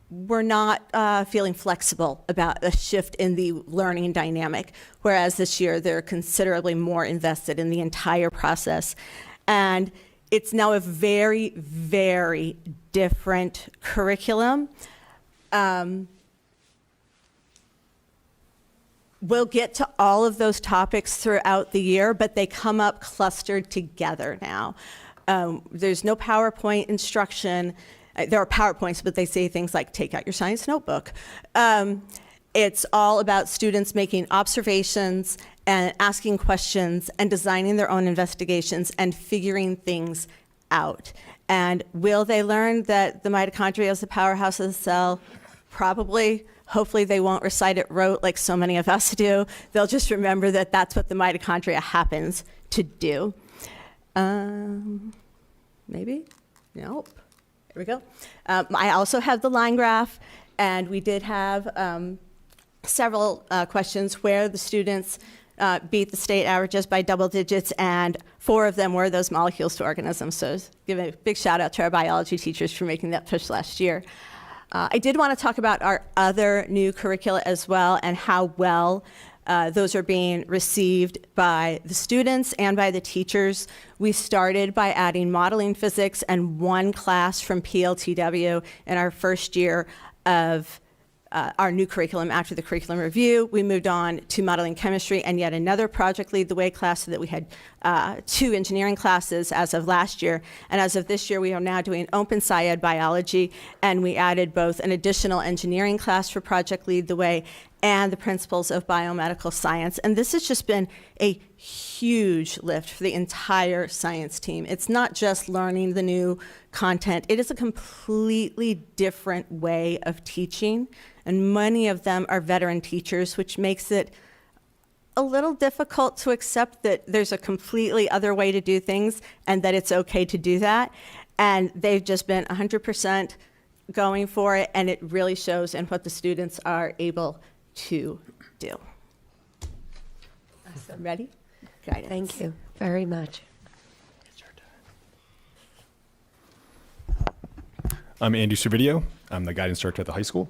Speaker 5: were not feeling flexible about a shift in the learning dynamic, whereas this year they're considerably more invested in the entire process. And it's now a very, very different curriculum. We'll get to all of those topics throughout the year, but they come up clustered together now. There's no PowerPoint instruction. There are PowerPoints, but they say things like, take out your science notebook. It's all about students making observations and asking questions and designing their own investigations and figuring things out. And will they learn that the mitochondria is the powerhouse of the cell? Probably. Hopefully they won't recite it rote like so many of us do. They'll just remember that that's what the mitochondria happens to do. Maybe? Nope. Here we go. I also have the line graph, and we did have several questions where the students beat the state averages by double digits, and 4 of them were those molecules to organisms. So give a big shout out to our biology teachers for making that push last year. I did want to talk about our other new curricula as well, and how well those are being received by the students and by the teachers. We started by adding modeling physics and 1 class from PLTW in our first year of our new curriculum after the curriculum review. We moved on to modeling chemistry and yet another project lead the way class, so that we had 2 engineering classes as of last year. And as of this year, we are now doing open sci-ed biology, and we added both an additional engineering class for project lead the way and the principles of biomedical science. And this has just been a huge lift for the entire science team. It's not just learning the new content. It is a completely different way of teaching. And many of them are veteran teachers, which makes it a little difficult to accept that there's a completely other way to do things and that it's okay to do that. And they've just been 100% going for it, and it really shows in what the students are able to do.
Speaker 1: Awesome.
Speaker 5: Ready? Guidance.
Speaker 1: Thank you very much.
Speaker 8: I'm Andy Servideo. I'm the guidance director at the high school.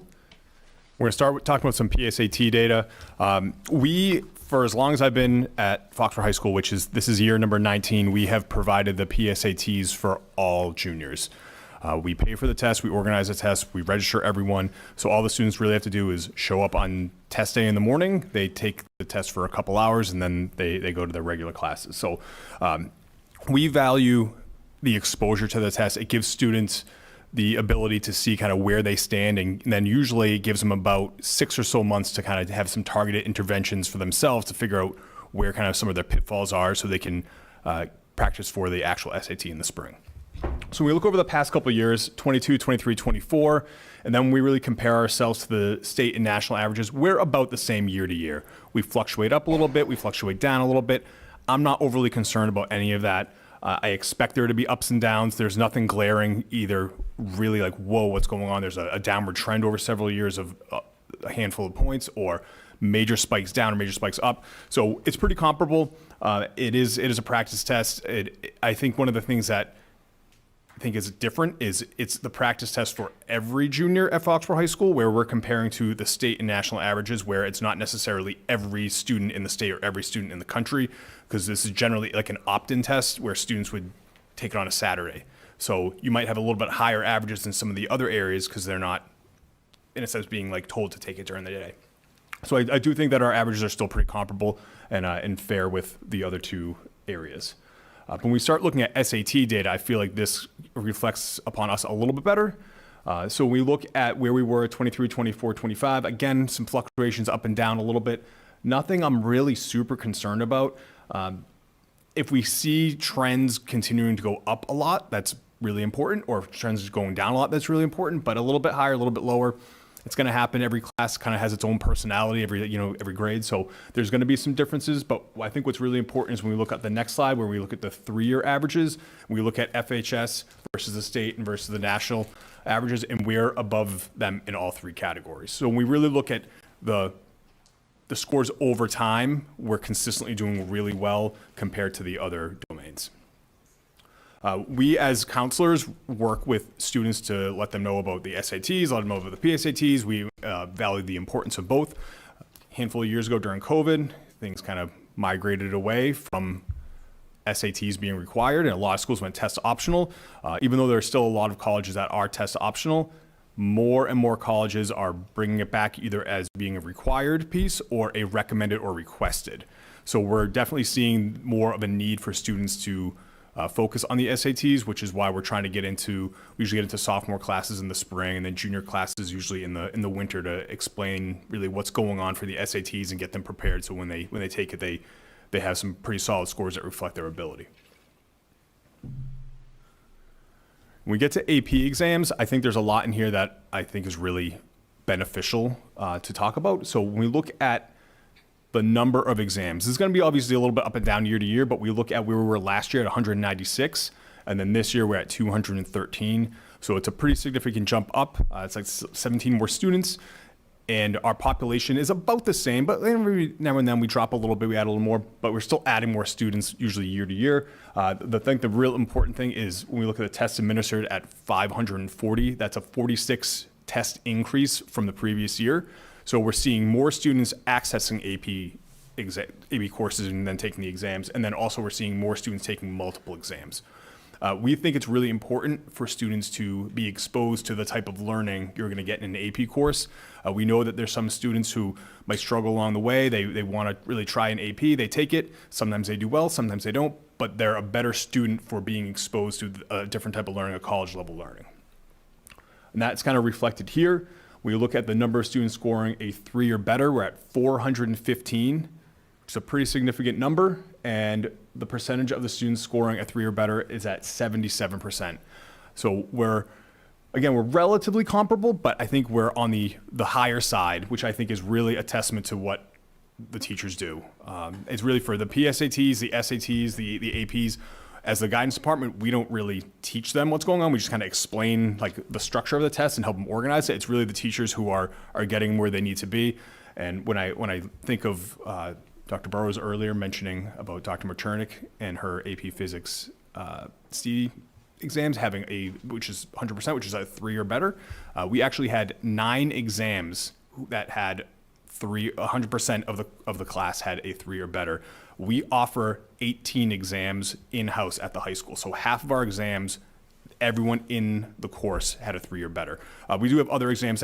Speaker 8: We're going to start with talking about some PSAT data. For as long as I've been at Foxborough High School, this is year number 19, we have provided the PSATs for all juniors. We pay for the test, we organize the test, we register everyone. So all the students really have to do is show up on test day in the morning. They take the test for a couple hours, and then they go to their regular classes. So we value the exposure to the test. It gives students the ability to see kind of where they stand, and then usually gives them about 6 or so months to kind of have some targeted interventions for themselves to figure out where kind of some of their pitfalls are, so they can practice for the actual SAT in the spring. So we look over the past couple of years, 22, 23, 24, and then we really compare ourselves to the state and national averages. We're about the same year to year. We fluctuate up a little bit, we fluctuate down a little bit. I'm not overly concerned about any of that. I expect there to be ups and downs. There's nothing glaring, either really like, whoa, what's going on? There's a downward trend over several years of a handful of points, or major spikes down or major spikes up. So it's pretty comparable. It is a practice test. I think one of the things that I think is different is it's the practice test for every junior at Foxborough High School, where we're comparing to the state and national averages, where it's not necessarily every student in the state or every student in the country, because this is generally like an opt-in test where students would take it on a Saturday. So you might have a little bit higher averages than some of the other areas because they're not, in a sense, being like told to take it during the day. So I do think that our averages are still pretty comparable and fair with the other 2 areas. When we start looking at SAT data, I feel like this reflects upon us a little bit better. So we look at where we were at 23, 24, 25. Again, some fluctuations up and down a little bit. Nothing I'm really super concerned about. If we see trends continuing to go up a lot, that's really important, or if trends going down a lot, that's really important, but a little bit higher, a little bit lower, it's going to happen. Every class kind of has its own personality, every grade. So there's going to be some differences, but I think what's really important is when we look at the next slide, where we look at the 3-year averages, we look at FHS versus the state and versus the national averages, and we're above them in all 3 categories. So when we really look at the scores over time, we're consistently doing really well compared to the other domains. We as counselors work with students to let them know about the SATs, let them know about the PSATs. We value the importance of both. A handful of years ago during COVID, things kind of migrated away from SATs being required, and a lot of schools went test optional. Even though there are still a lot of colleges that are test optional, more and more colleges are bringing it back either as being a required piece or a recommended or requested. So we're definitely seeing more of a need for students to focus on the SATs, which is why we're trying to we usually get into sophomore classes in the spring, and then junior classes usually in the winter to explain really what's going on for the SATs and get them prepared, so when they take it, they have some pretty solid scores that reflect their ability. When we get to AP exams, I think there's a lot in here that I think is really beneficial to talk about. So when we look at the number of exams, this is going to be obviously a little bit up and down year to year, but we look at where we were last year at 196, and then this year we're at 213. So it's a pretty significant jump up. It's like 17 more students, and our population is about the same, but every now and then we drop a little bit, we add a little more, but we're still adding more students usually year to year. The real important thing is when we look at the tests administered at 540, that's a 46 test increase from the previous year. So we're seeing more students accessing AP courses and then taking the exams, and then also we're seeing more students taking multiple exams. We think it's really important for students to be exposed to the type of learning you're going to get in an AP course. We know that there's some students who might struggle along the way. They want to really try an AP. They take it. Sometimes they do well, sometimes they don't, but they're a better student for being exposed to a different type of learning, a college level learning. And that's kind of reflected here. We look at the number of students scoring a 3 or better. We're at 415, which is a pretty significant number, and the percentage of the students scoring a 3 or better is at 77%. So we're relatively comparable, but I think we're on the higher side, which I think is really a testament to what the teachers do. It's really for the PSATs, the SATs, the APs. As the guidance department, we don't really teach them what's going on. We just kind of explain like the structure of the test and help them organize it. It's really the teachers who are getting where they need to be. And when I think of Dr. Burrows earlier mentioning about Dr. Maternick and her AP Physics STD exams having which is 100%, which is a 3 or better. We actually had 9 exams that had 100% of the class had a 3 or better. We offer 18 exams in-house at the high school. So half of our exams, everyone in the course had a 3 or better. We do have other exams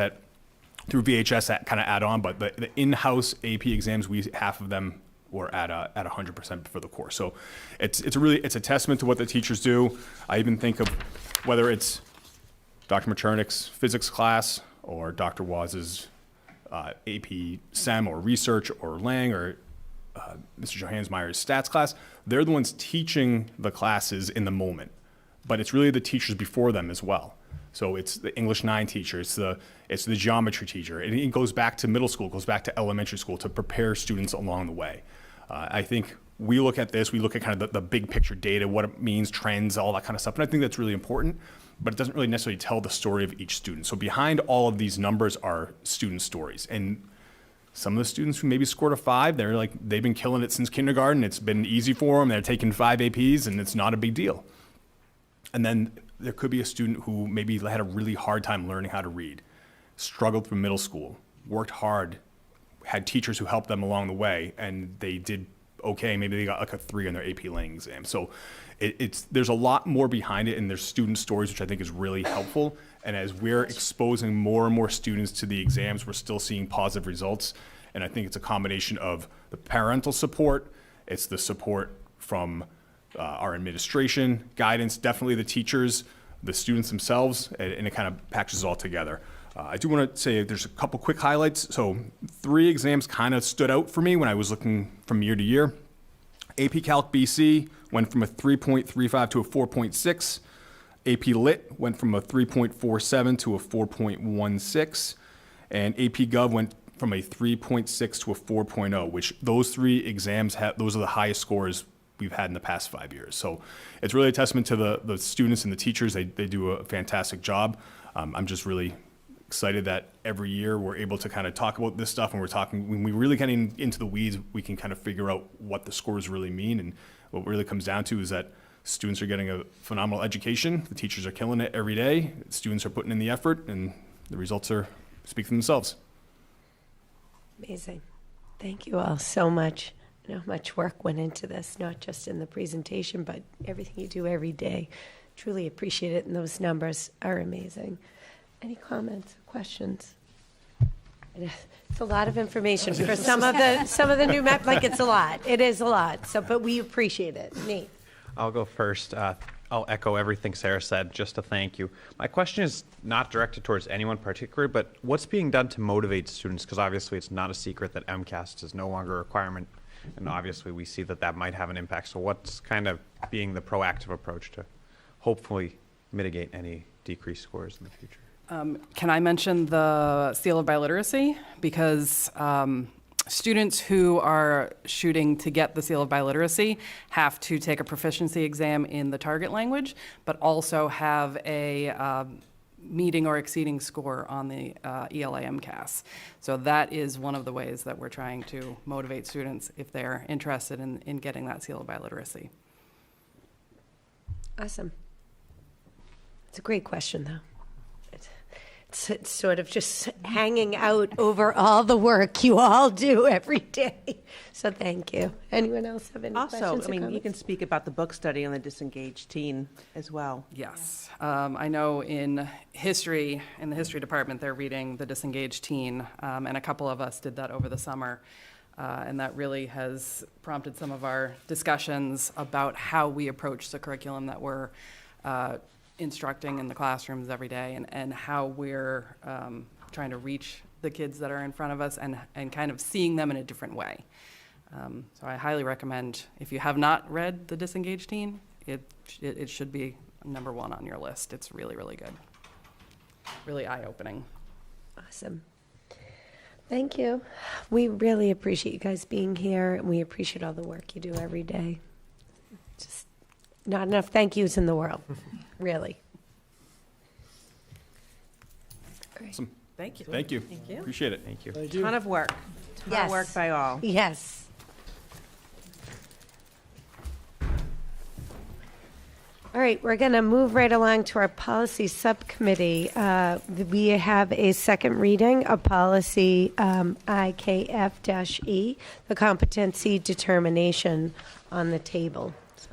Speaker 8: through VHS that kind of add on, but the in-house AP exams, half of them were at 100% for the course. So it's a testament to what the teachers do. I even think of whether it's Dr. Maternick's physics class or Dr. Waz's AP SEM or research or Lang or Mr. Johansmeyer's stats class, they're the ones teaching the classes in the moment, but it's really the teachers before them as well. So it's the English 9 teacher, it's the geometry teacher, and it goes back to middle school, goes back to elementary school to prepare students along the way. I think we look at this, we look at kind of the big picture data, what it means, trends, all that kind of stuff, and I think that's really important, but it doesn't really necessarily tell the story of each student. So behind all of these numbers are student stories, and some of the students who maybe scored a 5, they've been killing it since kindergarten. It's been easy for them. They're taking 5 APs, and it's not a big deal. And then there could be a student who maybe had a really hard time learning how to read, struggled through middle school, worked hard, had teachers who helped them along the way, and they did okay. Maybe they got like a 3 on their AP Lang exam. So there's a lot more behind it, and there's student stories, which I think is really helpful. And as we're exposing more and more students to the exams, we're still seeing positive results. And I think it's a combination of the parental support, it's the support from our administration, guidance, definitely the teachers, the students themselves, and it kind of packages all together. I do want to say there's a couple quick highlights. So 3 exams kind of stood out for me when I was looking from year to year. AP Calc BC went from a 3.35 to a 4.6. AP Lit went from a 3.47 to a 4.16. And AP Gov went from a 3.6 to a 4.0, which those 3 exams those are the highest scores we've had in the past 5 years. So it's really a testament to the students and the teachers. They do a fantastic job. I'm just really excited that every year we're able to kind of talk about this stuff, and when we really get into the weeds, we can kind of figure out what the scores really mean. And what really comes down to is that students are getting a phenomenal education. The teachers are killing it every day. Students are putting in the effort, and the results speak for themselves.
Speaker 1: Amazing. Thank you all so much. I know how much work went into this, not just in the presentation, but everything you do every day. Truly appreciate it, and those numbers are amazing. Any comments or questions? It's a lot of information for some of the new it's a lot. It is a lot. So, but we appreciate it. Nate.
Speaker 7: I'll go first. I'll echo everything Sarah said, just to thank you. My question is not directed towards anyone particular, but what's being done to motivate students? Because obviously it's not a secret that MCAS is no longer a requirement, and obviously we see that might have an impact. So what's kind of being the proactive approach to hopefully mitigate any decreased scores in the future?
Speaker 2: Can I mention the seal of biliteracy? Because students who are shooting to get the seal of biliteracy have to take a proficiency exam in the target language, but also have a meeting or exceeding score on the ELA MCAS. So that is one of the ways that we're trying to motivate students if they're interested in getting that seal of biliteracy.
Speaker 1: Awesome. It's a great question, though. It's sort of just hanging out over all the work you all do every day. So thank you. Anyone else have any questions?
Speaker 14: Also, you can speak about the book study on the disengaged teen as well.
Speaker 2: Yes. I know in the history department, they're reading The Disengaged Teen, and a couple of us did that over the summer. And that really has prompted some of our discussions about how we approach the curriculum that we're instructing in the classrooms every day, and how we're trying to reach the kids that are in front of us and kind of seeing them in a different way. So I highly recommend, if you have not read The Disengaged Teen, it should be number 1 on your list. It's really, really good. Really eye-opening.
Speaker 1: Awesome. Thank you. We really appreciate you guys being here, and we appreciate all the work you do every day. Just not enough thank yous in the world, really.
Speaker 8: Awesome.
Speaker 2: Thank you.
Speaker 8: Thank you.
Speaker 14: Thank you.
Speaker 8: Appreciate it.
Speaker 7: Thank you.
Speaker 3: Thank you.
Speaker 14: Ton of work. Ton of work by all.
Speaker 1: Yes. All right, we're going to move right along to our policy subcommittee. We have a second reading of policy IKF-E, the competency determination, on the table. So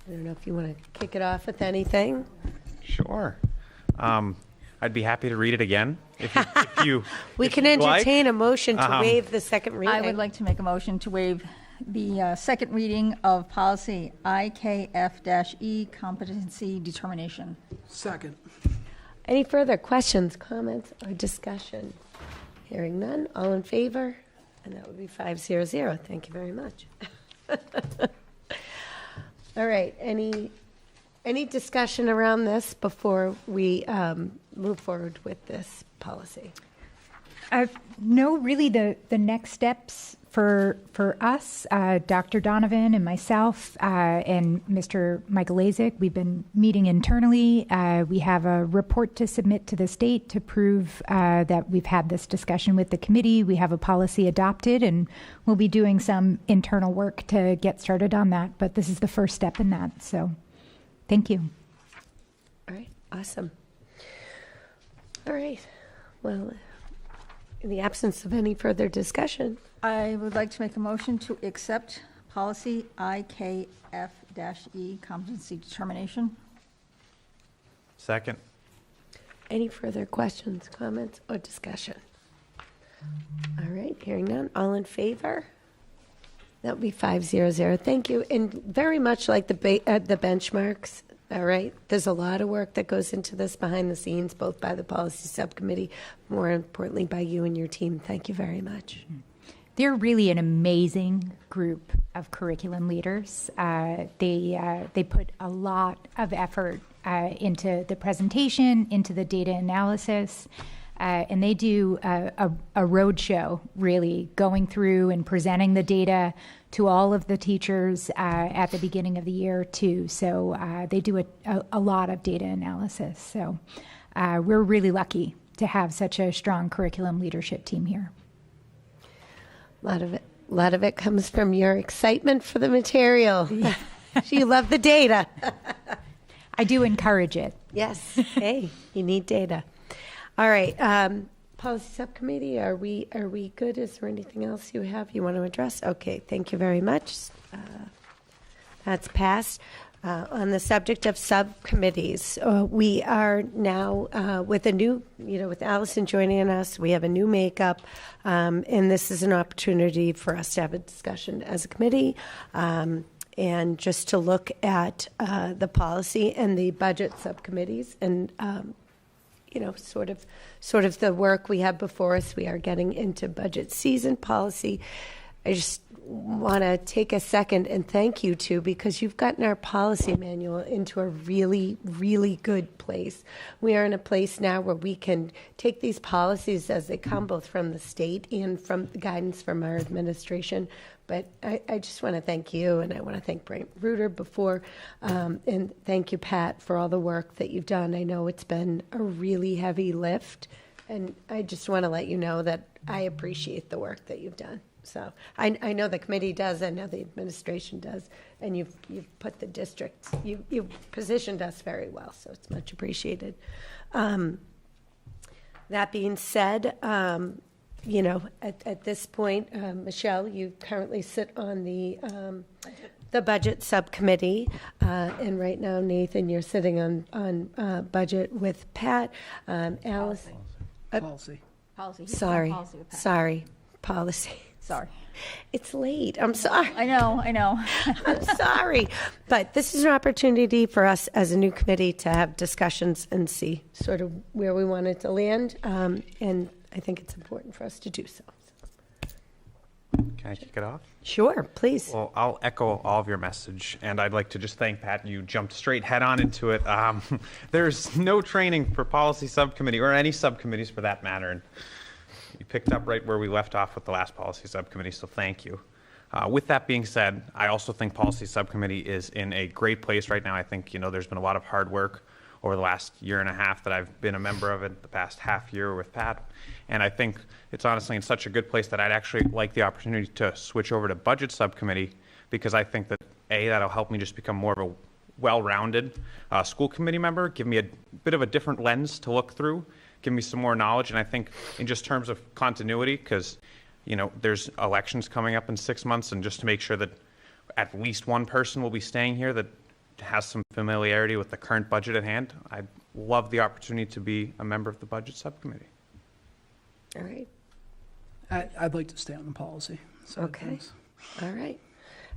Speaker 1: I don't know if you want to kick it off with anything.
Speaker 7: Sure. I'd be happy to read it again if you
Speaker 1: We can entertain a motion to waive the second reading.
Speaker 12: I would like to make a motion to waive the second reading of policy IKF-E, competency determination.
Speaker 13: Second.
Speaker 1: Any further questions, comments, or discussion? Hearing none, all in favor? And that would be 500. Thank you very much. All right, any discussion around this before we move forward with this policy?
Speaker 15: No, really, the next steps for us, Dr. Donovan and myself and Mr. Michael Lazik, we've been meeting internally. We have a report to submit to the state to prove that we've had this discussion with the committee. We have a policy adopted, and we'll be doing some internal work to get started on that. But this is the first step in that. So thank you.
Speaker 1: All right, awesome. All right, well, in the absence of any further discussion,
Speaker 12: I would like to make a motion to accept policy IKF-E, competency determination.
Speaker 7: Second.
Speaker 1: any further questions, comments, or discussion? All right, hearing none, all in favor? That would be 500. Thank you. And very much like the benchmarks, All right. There's a lot of work that goes into this behind the scenes, both by the policy subcommittee, more importantly by you and your team. Thank you very much.
Speaker 15: They're really an amazing group of curriculum leaders. They put a lot of effort into the presentation, into the data analysis, and they do a roadshow, really, going through and presenting the data to all of the teachers at the beginning of the year, too. So they do a lot of data analysis. So we're really lucky to have such a strong curriculum leadership team here.
Speaker 1: A lot of it comes from your excitement for the material. You love the data.
Speaker 15: I do encourage it.
Speaker 1: Yes. Hey, you need data. All right. Policy subcommittee, are we good? Is there anything else you want to address? Okay. Thank you very much. That's passed. On the subject of subcommittees, we are now with a new, with Allison joining us, we have a new makeup, and this is an opportunity for us to have a discussion as a committee, and just to look at the policy and the budget subcommittees, and sort of the work we have before us. We are getting into budget season policy. I just want to take a second and thank you two, because you've gotten our policy manual into a really, really good place. We are in a place now where we can take these policies as they come, both from the state and from the guidance from our administration. But I just want to thank you, and I want to thank Brent Reuter before, and thank you, Pat, for all the work that you've done. I know it's been a really heavy lift, and I just want to let you know that I appreciate the work that you've done. So I know the committee does, I know the administration does, and you've put the districts, you've positioned us very well, so it's much appreciated. That being said, at this point, Michelle, you currently sit on the budget subcommittee, and right now, Nathan, you're sitting on budget with Pat. Alice,
Speaker 13: Policy.
Speaker 1: Sorry. Policy.
Speaker 12: Sorry.
Speaker 1: It's late. I'm sorry.
Speaker 12: I know.
Speaker 1: I'm sorry. But this is an opportunity for us as a new committee to have discussions and see sort of where we want it to land. And I think it's important for us to do so.
Speaker 7: Can I kick it off?
Speaker 1: Sure, please.
Speaker 7: Well, I'll echo all of your message, and I'd like to just thank Pat. You jumped straight head on into it. There's no training for policy subcommittee, or any subcommittees for that matter. And you picked up right where we left off with the last policy subcommittee, so thank you. With that being said, I also think policy subcommittee is in a great place right now. I think, there's been a lot of hard work over the last year and a half that I've been a member of it, the past half year with Pat. And I think it's honestly in such a good place that I'd actually like the opportunity to switch over to budget subcommittee, because I think that, that'll help me just become more of a well-rounded school committee member, give me a bit of a different lens to look through, give me some more knowledge. And I think in just terms of continuity, because, there's elections coming up in 6 months, and just to make sure that at least one person will be staying here that has some familiarity with the current budget at hand, I'd love the opportunity to be a member of the budget subcommittee.
Speaker 1: All right.
Speaker 13: I'd like to stay on the policy side of
Speaker 1: Okay.
Speaker 13: things.
Speaker 1: All right.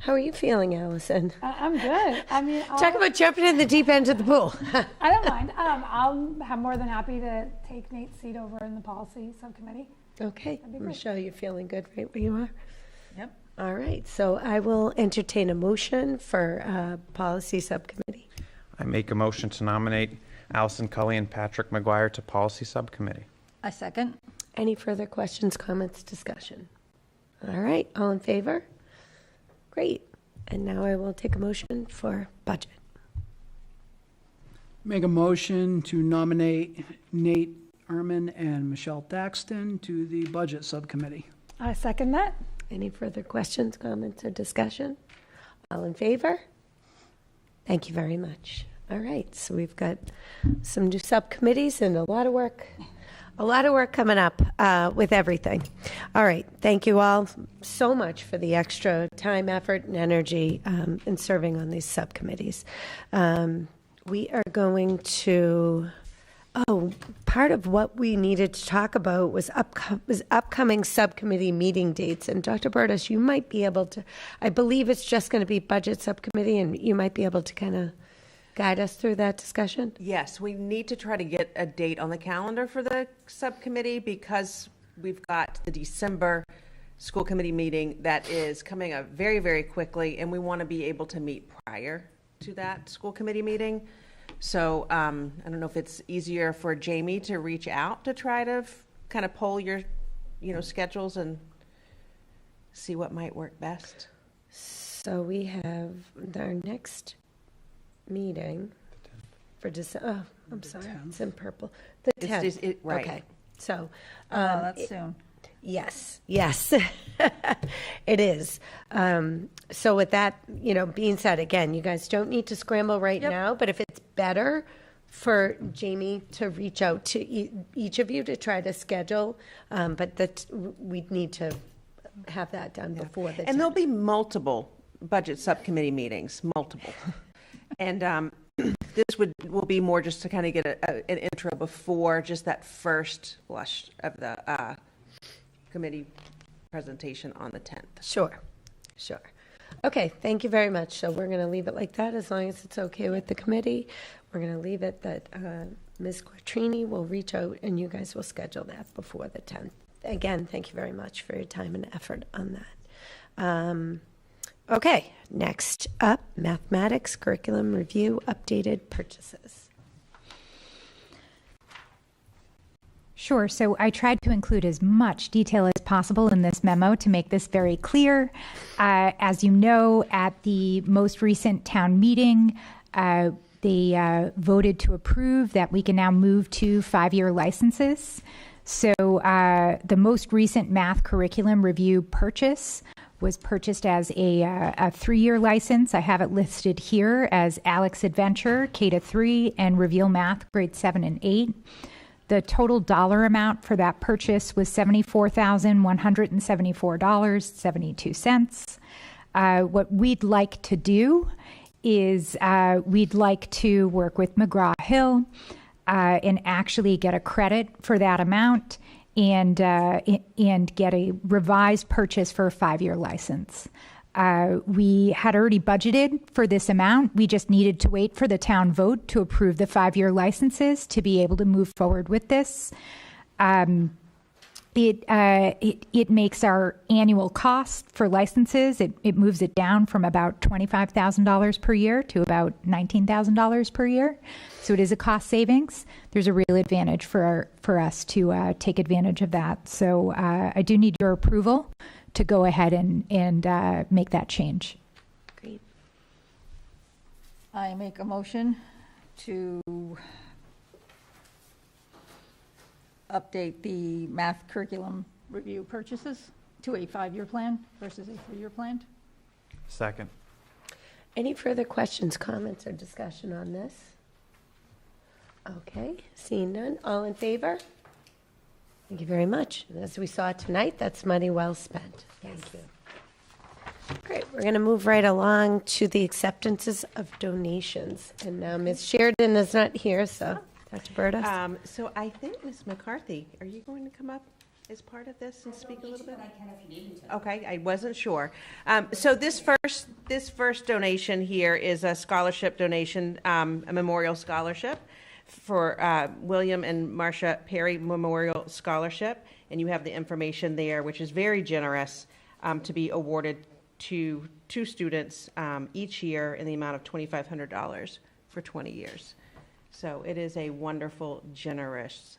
Speaker 1: How are you feeling, Allison?
Speaker 10: I'm good. I mean,
Speaker 1: Talk about jumping in the deep end of the pool.
Speaker 10: I don't mind. I'm more than happy to take Nate's seat over in the policy subcommittee.
Speaker 1: Okay.
Speaker 10: That'd be great.
Speaker 1: Michelle, you feeling good right where you are?
Speaker 12: Yep.
Speaker 1: All right. So I will entertain a motion for policy subcommittee.
Speaker 7: I make a motion to nominate Allison Cully and Patrick McGuire to policy subcommittee.
Speaker 12: I second.
Speaker 1: Any further questions, comments, discussion? All right. All in favor? Great. And now I will take a motion for budget.
Speaker 13: Make a motion to nominate Nate Ehrman and Michelle Thaxton to the budget subcommittee.
Speaker 10: I second that.
Speaker 1: Any further questions, comments, or discussion? All in favor? Thank you very much. All right, so we've got some new subcommittees and a lot of work coming up with everything. All right, thank you all so much for the extra time, effort, and energy in serving on these subcommittees. We are going to... part of what we needed to talk about was upcoming subcommittee meeting dates. And Dr. Burtis, you might be able to, I believe it's just going to be budget subcommittee, and you might be able to kind of guide us through that discussion?
Speaker 14: Yes, we need to try to get a date on the calendar for the subcommittee because we've got the December school committee meeting that is coming up very, very quickly, and we want to be able to meet prior to that school committee meeting. So I don't know if it's easier for Jamie to reach out to try to kind of poll your, schedules and see what might work best.
Speaker 1: So we have our next meeting for December. Oh, I'm sorry, it's in purple. The 10th.
Speaker 14: Right.
Speaker 1: Okay. So
Speaker 12: That's soon.
Speaker 1: Yes, it is. So with that, being said, again, you guys don't need to scramble right now, but if it's better for Jamie to reach out to each of you to try to schedule, but that we need to have that done before the.
Speaker 14: And there'll be multiple budget subcommittee meetings, multiple. And this will be more just to kind of get an intro before just that first blush of the committee presentation on the 10th.
Speaker 1: Sure. Okay, thank you very much. So we're going to leave it like that as long as it's okay with the committee. We're going to leave it that Ms. Quattrini will reach out and you guys will schedule that before the 10th. Again, thank you very much for your time and effort on that. Okay, next up, mathematics curriculum review, updated purchases.
Speaker 15: Sure. So I tried to include as much detail as possible in this memo to make this very clear. As you know, at the most recent town meeting, they voted to approve that we can now move to 5-year licenses. So the most recent math curriculum review purchase was purchased as a 3-year license. I have it listed here as Alex Adventure, K-3, and Reveal Math, grade 7 and 8. The total dollar amount for that purchase was $74,174.72. What we'd like to do is we'd like to work with McGraw-Hill and actually get a credit for that amount and get a revised purchase for a 5-year license. We had already budgeted for this amount. We just needed to wait for the town vote to approve the 5-year licenses to be able to move forward with this. It makes our annual cost for licenses, it moves it down from about $25,000 per year to about $19,000 per year. So it is a cost savings. There's a real advantage for us to take advantage of that. So I do need your approval to go ahead and make that change.
Speaker 1: Great.
Speaker 12: I make a motion to update the math curriculum review purchases to a 5-year plan versus a 3-year plan.
Speaker 7: Second.
Speaker 1: Any further questions, comments, or discussion on this? Okay, seeing none. All in favor? Thank you very much. And as we saw tonight, that's money well spent. Thank you. Great. We're going to move right along to the acceptances of donations. And now Ms. Sheridan is not here, so Dr. Burdos.
Speaker 14: So I think Ms. McCarthy, are you going to come up as part of this and speak a little bit? Okay, I wasn't sure. So this first donation here is a scholarship donation, a memorial scholarship for William and Marcia Perry Memorial Scholarship, and you have the information there, which is very generous, to be awarded to 2 students each year in the amount of $2,500 for 20 years. So it is a wonderful, generous,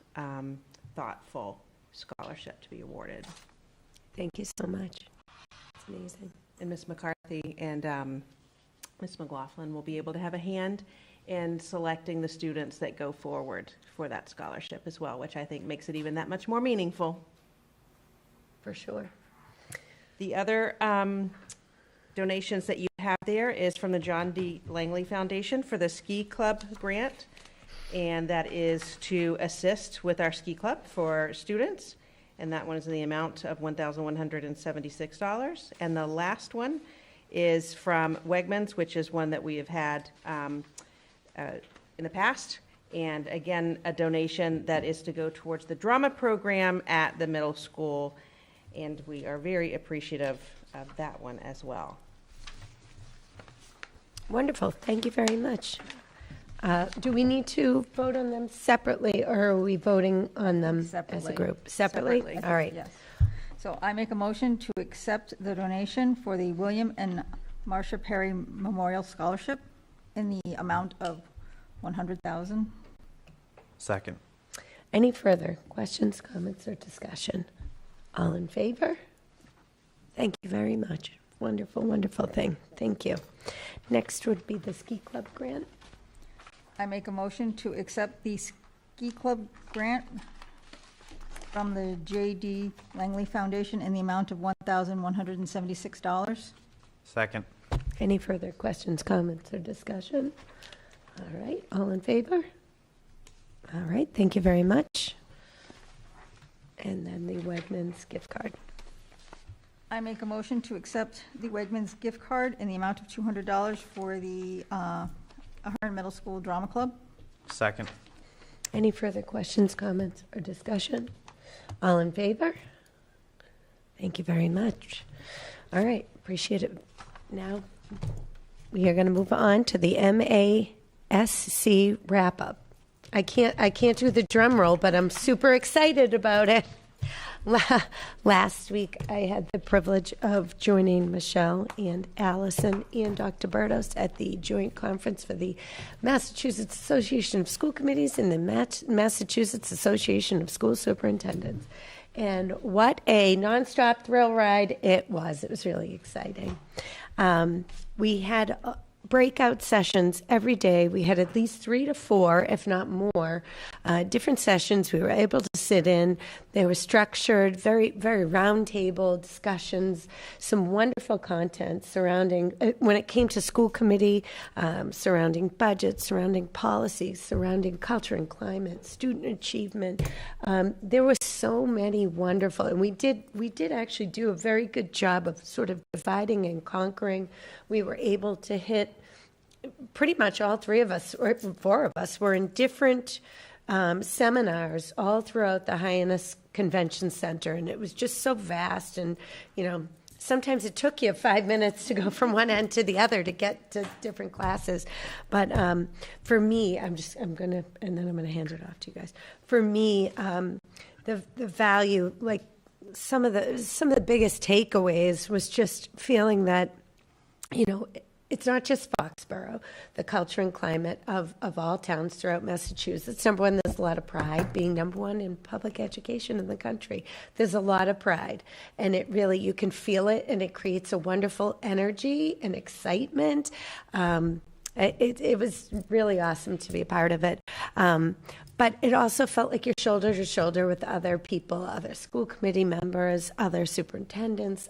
Speaker 14: thoughtful scholarship to be awarded.
Speaker 1: Thank you so much. It's amazing.
Speaker 14: And Ms. McCarthy and Ms. McLaughlin will be able to have a hand in selecting the students that go forward for that scholarship as well, which I think makes it even that much more meaningful.
Speaker 1: For sure.
Speaker 14: The other donations that you have there is from the John D. Langley Foundation for the Ski Club grant, and that is to assist with our ski club for students, and that one is in the amount of $1,176. And the last one is from Wegmans, which is one that we have had in the past, and again, a donation that is to go towards the drama program at the middle school, and we are very appreciative of that one as well.
Speaker 1: Wonderful. Thank you very much. Do we need to vote on them separately, or are we voting on them as a
Speaker 12: Separately.
Speaker 1: group? Separately? All right.
Speaker 12: Yes. So I make a motion to accept the donation for the William and Marcia Perry Memorial Scholarship in the amount of $100,000.
Speaker 7: Second.
Speaker 1: Any further questions, comments, or discussion? All in favor? Thank you very much. Wonderful, wonderful thing. Thank you. Next would be the ski club grant.
Speaker 12: I make a motion to accept the ski club grant from the J.D. Langley Foundation in the amount of $1,176.
Speaker 7: Second.
Speaker 1: Any further questions, comments, or discussion? All right, all in favor? All right, thank you very much. And then the Wegmans gift card.
Speaker 12: I make a motion to accept the Wegmans gift card in the amount of $200 for the Ahern Middle School Drama Club.
Speaker 7: Second.
Speaker 1: Any further questions, comments, or discussion? All in favor? Thank you very much. All right, appreciate it. Now, we are going to move on to the MASC wrap-up. I can't do the drum roll, but I'm super excited about it. Last week, I had the privilege of joining Michelle and Allison and Dr. Bertos at the joint conference for the Massachusetts Association of School Committees and the Massachusetts Association of School Superintendents. And what a nonstop thrill ride it was. It was really exciting. We had breakout sessions every day. We had at least 3 to 4, if not more, different sessions we were able to sit in. They were structured, very, very round table discussions, some wonderful content surrounding, when it came to school committee, surrounding budgets, surrounding policies, surrounding culture and climate, student achievement. There were so many wonderful, and we did actually do a very good job of sort of dividing and conquering. We were able to hit pretty much all 3 of us, or 4 of us, were in different seminars all throughout the Hyannis Convention Center, and it was just so vast. And sometimes it took you 5 minutes to go from one end to the other to get to different classes. But for me, I'm gonna hand it off to you guys. For me, the value, like some of the biggest takeaways was just feeling that, it's not just Foxborough, the culture and climate of all towns throughout Massachusetts. Number one, there's a lot of pride being number 1 in public education in the country. There's a lot of pride, and it really, you can feel it, and it creates a wonderful energy and excitement. It was really awesome to be a part of it. But it also felt like you're shoulder to shoulder with other people, other school committee members, other superintendents,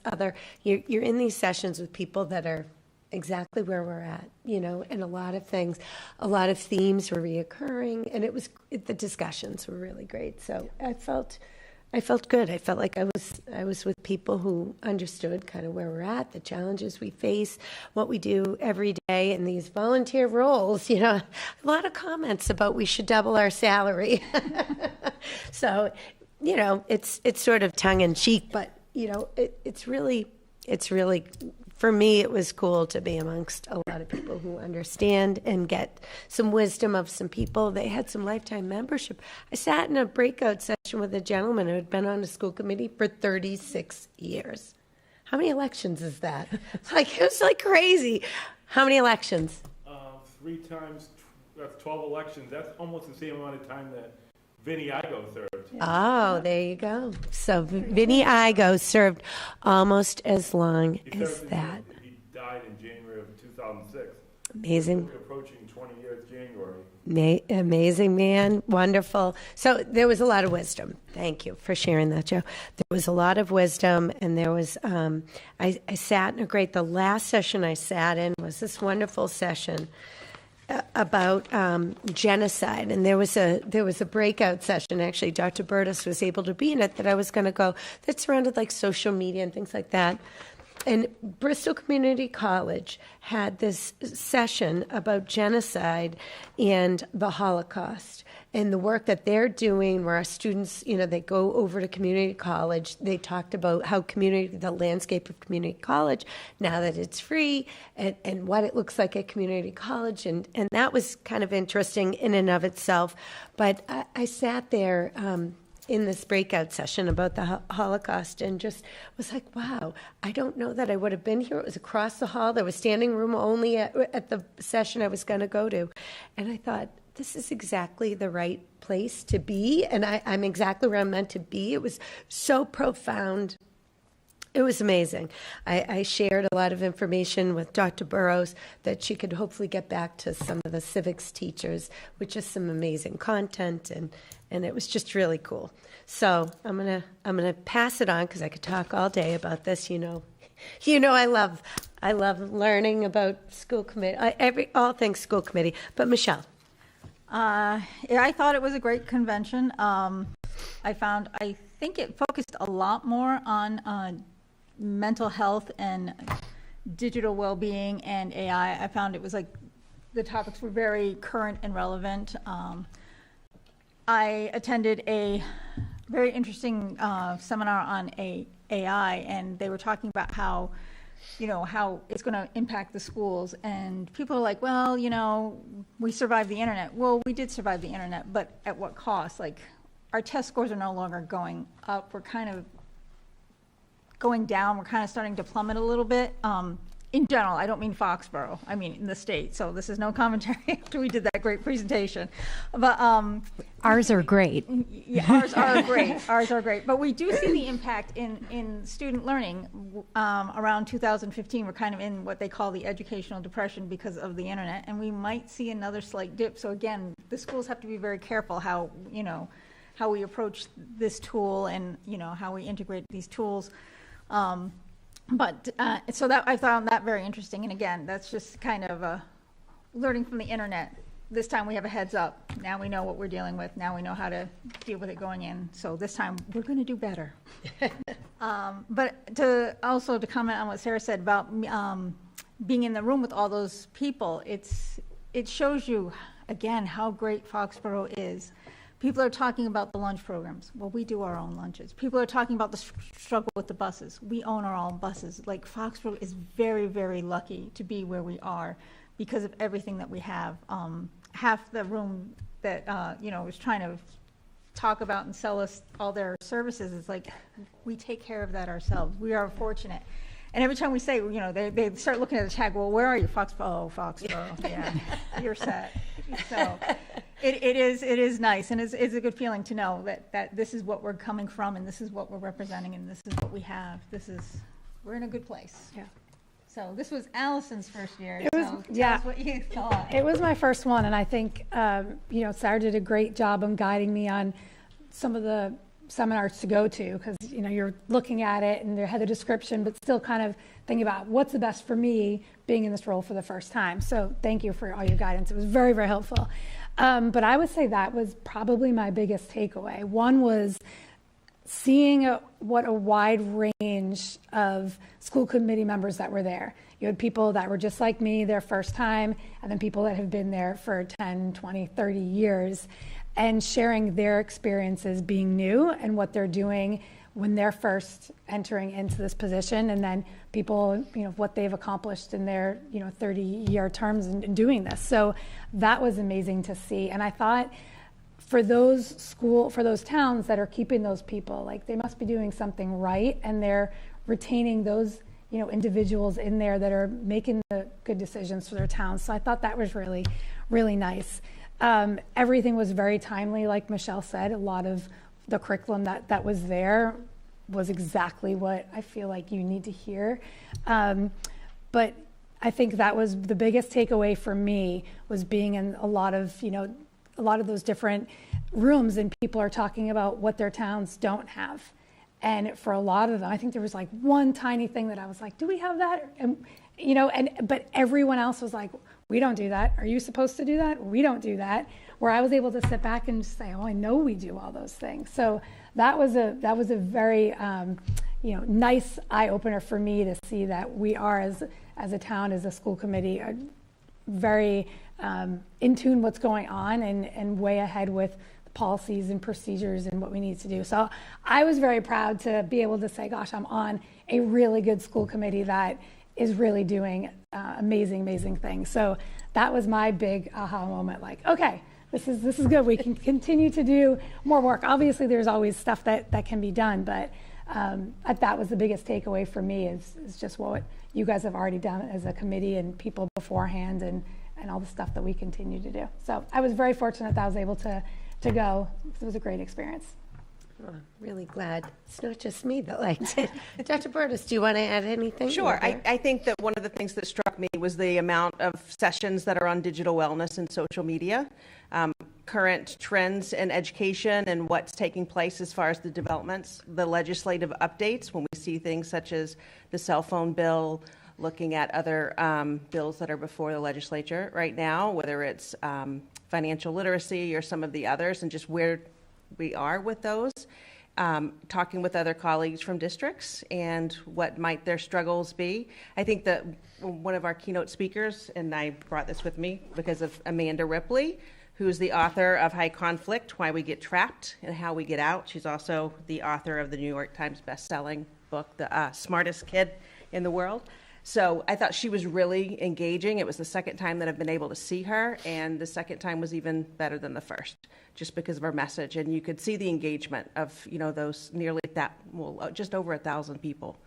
Speaker 1: you're in these sessions with people that are exactly where we're at, and a lot of themes were reoccurring, and the discussions were really great. So I felt good. I felt like I was with people who understood kind of where we're at, the challenges we face, what we do every day in these volunteer roles. A lot of comments about we should double our salary. So, it's sort of tongue in cheek, but it's really. For me, it was cool to be amongst a lot of people who understand and get some wisdom of some people. They had some lifetime membership. I sat in a breakout session with a gentleman who had been on a school committee for 36 years. How many elections is that? It was like crazy. How many elections?
Speaker 11: 3 times, that's 12 elections. That's almost the same amount of time that Vinnie Igo served.
Speaker 1: Oh, there you go. So Vinnie Igo served almost as long as that.
Speaker 11: He died in January of 2006.
Speaker 1: Amazing.
Speaker 11: We're approaching 20 years January.
Speaker 1: Amazing man. Wonderful. So there was a lot of wisdom. Thank you for sharing that, Joe. There was a lot of wisdom, and there was, I sat in the last session I sat in was this wonderful session about genocide, and there was a breakout session. Actually, Dr. Bertos was able to be in it that I was going to go. That surrounded social media and things like that. And Bristol Community College had this session about genocide and the Holocaust and the work that they're doing where our students, they go over to community college. They talked about how the landscape of community college, now that it's free, and what it looks like at community college. And that was kind of interesting in and of itself. But I sat there in this breakout session about the Holocaust and just was like, wow, I don't know that I would have been here. It was across the hall. There was standing room only at the session I was going to go to. And I thought, this is exactly the right place to be, and I'm exactly where I'm meant to be. It was so profound. It was amazing. I shared a lot of information with Dr. Burrows that she could hopefully get back to some of the civics teachers with just some amazing content, and it was just really cool. So I'm gonna pass it on because I could talk all day about this. I love learning about school committee, all things school committee. But Michelle.
Speaker 12: I thought it was a great convention. I think it focused a lot more on mental health and digital well-being and AI. I found it was like the topics were very current and relevant. I attended a very interesting seminar on AI, and they were talking about how it's going to impact the schools. And people are like, well, we survived the internet. Well, we did survive the internet, but at what cost? Like, our test scores are no longer going up. We're kind of going down. We're kind of starting to plummet a little bit. In general, I don't mean Foxborough. I mean in the state. So this is no commentary after we did that great presentation. But
Speaker 15: ours are great.
Speaker 12: Yeah, ours are great. Ours are great. But we do see the impact in student learning. Around 2015, we're kind of in what they call the educational depression because of the internet, and we might see another slight dip. So again, the schools have to be very careful how we approach this tool and how we integrate these tools. So that I found that very interesting. And again, that's just kind of learning from the internet. This time we have a heads up. Now we know what we're dealing with. Now we know how to deal with it going in. So this time we're going to do better. But to comment on what Sarah said about being in the room with all those people, it shows you, again, how great Foxborough is. People are talking about the lunch programs. Well, we do our own lunches. People are talking about the struggle with the buses. We own our own buses. Like, Foxborough is very, very lucky to be where we are because of everything that we have. Half the room that, was trying to talk about and sell us all their services is like, we take care of that ourselves. We are fortunate. And every time we say, they start looking at the tag, well, where are you? Foxborough. Oh, Foxborough. Yeah, you're set. So it is nice, and it's a good feeling to know that this is what we're coming from, and this is what we're representing, and this is what we have. We're in a good place.
Speaker 10: Yeah.
Speaker 12: So this was Allison's first year.
Speaker 10: Tell
Speaker 12: us what you thought.
Speaker 10: It was my first one, and I think Sarah did a great job on guiding me on some of the seminars to go to, because you're looking at it and they had the description, but still kind of thinking about what's the best for me being in this role for the first time. So thank you for all your guidance. It was very, very helpful. But I would say that was probably my biggest takeaway. One was seeing what a wide range of school committee members that were there. You had people that were just like me, their first time, and then people that have been there for 10, 20, 30 years, and sharing their experiences being new and what they're doing when they're first entering into this position, and then people, what they've accomplished in their, 30-year terms in doing this. So that was amazing to see. And I thought for those towns that are keeping those people, like, they must be doing something right, and they're retaining those, individuals in there that are making the good decisions for their towns. So I thought that was really, really nice. Everything was very timely, like Michelle said. A lot of the curriculum that was there was exactly what I feel like you need to hear. But I think that was the biggest takeaway for me, was being in a lot of those different rooms, and people are talking about what their towns don't have. And for a lot of them, I think there was like one tiny thing that I was like, do we have that? And, but everyone else was like, we don't do that. Are you supposed to do that? We don't do that. Where I was able to sit back and say, oh, I know we do all those things. So that was a very nice eye opener for me to see that we are, as a town, as a school committee, are very in tune what's going on and way ahead with policies and procedures and what we need to do. So I was very proud to be able to say, gosh, I'm on a really good school committee that is really doing amazing things. So that was my big aha moment, like, okay, this is good. We can continue to do more work. Obviously, there's always stuff that can be done, but that was the biggest takeaway for me is just what you guys have already done as a committee and people beforehand and all the stuff that we continue to do. So I was very fortunate that I was able to go. It was a great experience.
Speaker 1: Oh, I'm really glad it's not just me that liked it. Dr. Burtis, do you want to add anything?
Speaker 21: Sure. I think that one of the things that struck me was the amount of sessions that are on digital wellness and social media, current trends in education and what's taking place as far as the developments, the legislative updates when we see things such as the cell phone bill, looking at other bills that are before the legislature right now, whether it's financial literacy or some of the others, and just where we are with those, talking with other colleagues from districts and what might their struggles be. I think that one of our keynote speakers, and I brought this with me because of Amanda Ripley, who's the author of High Conflict, Why We Get Trapped and How We Get Out. She's also the author of the New York Times bestselling book, The Smartest Kid in the World. So I thought she was really engaging. It was the second time that I've been able to see her, and the second time was even better than the first, just because of her message. And you could see the engagement of, those just over 1,000 people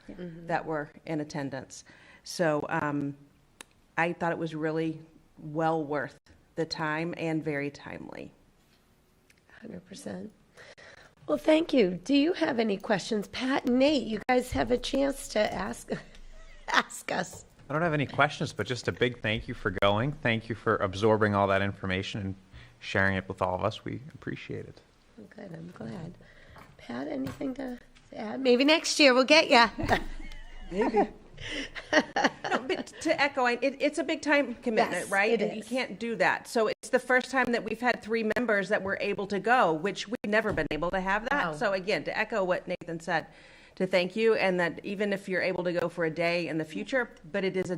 Speaker 21: that were in attendance. So I thought it was really well worth the time and very timely.
Speaker 1: 100%. Well, thank you. Do you have any questions? Pat and Nate, you guys have a chance to ask us.
Speaker 7: I don't have any questions, but just a big thank you for going. Thank you for absorbing all that information and sharing it with all of us. We appreciate it.
Speaker 1: Good, I'm glad. Pat, anything to add? Maybe next year we'll get you.
Speaker 21: Maybe. No, but to echo, it's a big time commitment,
Speaker 1: Yes,
Speaker 21: right?
Speaker 1: it
Speaker 21: And
Speaker 1: is.
Speaker 21: you can't do that. So it's the first time that we've had 3 members that were able to go, which we've never been able to have that.
Speaker 1: No.
Speaker 21: So again, to echo what Nathan said, to thank you, and that even if you're able to go for a day in the future, but it is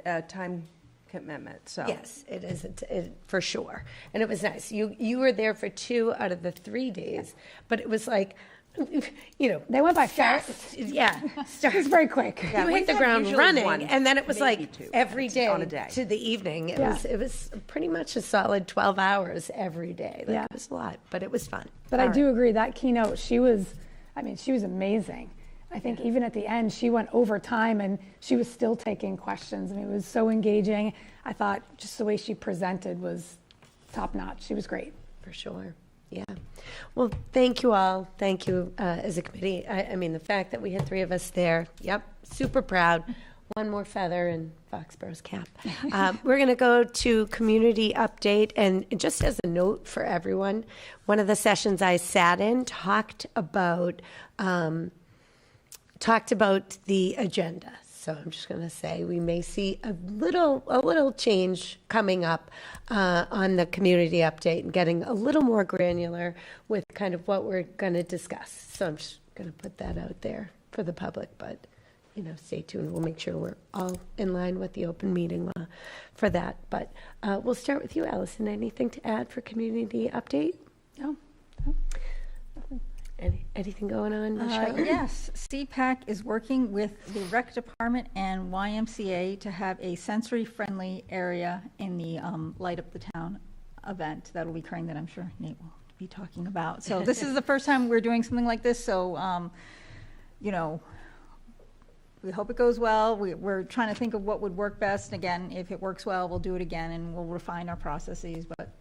Speaker 21: a time commitment. So
Speaker 1: Yes, it is, for sure. And it was nice. You were there for 2 out of the 3 days, but it was like,
Speaker 10: They went by fast.
Speaker 1: Yeah.
Speaker 10: It was very quick.
Speaker 21: Yeah,
Speaker 1: You hit
Speaker 21: we've
Speaker 1: the
Speaker 21: had
Speaker 1: ground
Speaker 21: usually
Speaker 1: running,
Speaker 21: one,
Speaker 1: and then it was
Speaker 21: maybe
Speaker 1: like
Speaker 21: 2
Speaker 1: every day,
Speaker 21: on a day.
Speaker 1: to the evening. It
Speaker 10: Yeah.
Speaker 1: was pretty much a solid 12 hours every day.
Speaker 10: Yeah.
Speaker 1: It was a lot, but it was fun.
Speaker 10: But I do agree, that keynote, she was amazing. I think even at the end, she went over time and she was still taking questions. It was so engaging. I thought just the way she presented was top notch. She was great.
Speaker 1: For sure. Yeah. Well, thank you all. Thank you as a committee. I mean, the fact that we had 3 of us there, yep, super proud. One more feather in Foxborough's cap. We're going to go to community update. And just as a note for everyone, one of the sessions I sat in talked about the agenda. So I'm just going to say we may see a little change coming up on the community update and getting a little more granular with kind of what we're going to discuss. So I'm just going to put that out there for the public, but stay tuned. We'll make sure we're all in line with the open meeting law for that. But we'll start with you, Allison. Anything to add for community update?
Speaker 10: No.
Speaker 1: Anything going on, Michelle?
Speaker 12: Yes, CPAC is working with the rec department and YMCA to have a sensory-friendly area in the Light Up the Town event that will be occurring, that I'm sure Nate will be talking about. So this is the first time we're doing something like this, so, we hope it goes well. We're trying to think of what would work best. Again, if it works well, we'll do it again and we'll refine our processes, but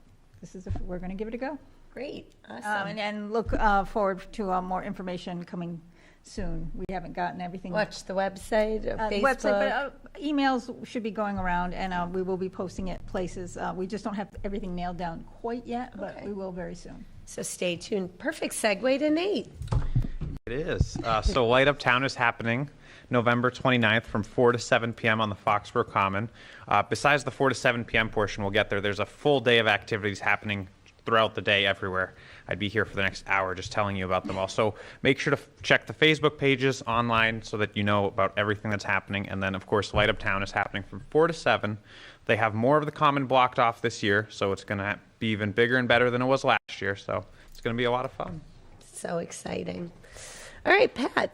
Speaker 12: we're going to give it a go.
Speaker 1: Great. Awesome.
Speaker 12: And look forward to more information coming soon. We haven't gotten everything.
Speaker 1: Watch the website, or Facebook.
Speaker 12: Website, but emails should be going around, and we will be posting it places. We just don't have everything nailed down quite yet, but we will very soon.
Speaker 1: So stay tuned. Perfect segue to Nate.
Speaker 7: It is. So Light Up Town is happening November 29th from 4 to 7 p.m. on the Foxboro Common. Besides the 4 to 7 p.m. portion, we'll get there. There's a full day of activities happening throughout the day everywhere. I'd be here for the next hour just telling you about them all. So make sure to check the Facebook pages online so that you know about everything that's happening. And then, of course, Light Up Town is happening from 4 to 7. They have more of the common blocked off this year, so it's going to be even bigger and better than it was last year. So it's going to be a lot of fun.
Speaker 1: So exciting. All right, Pat.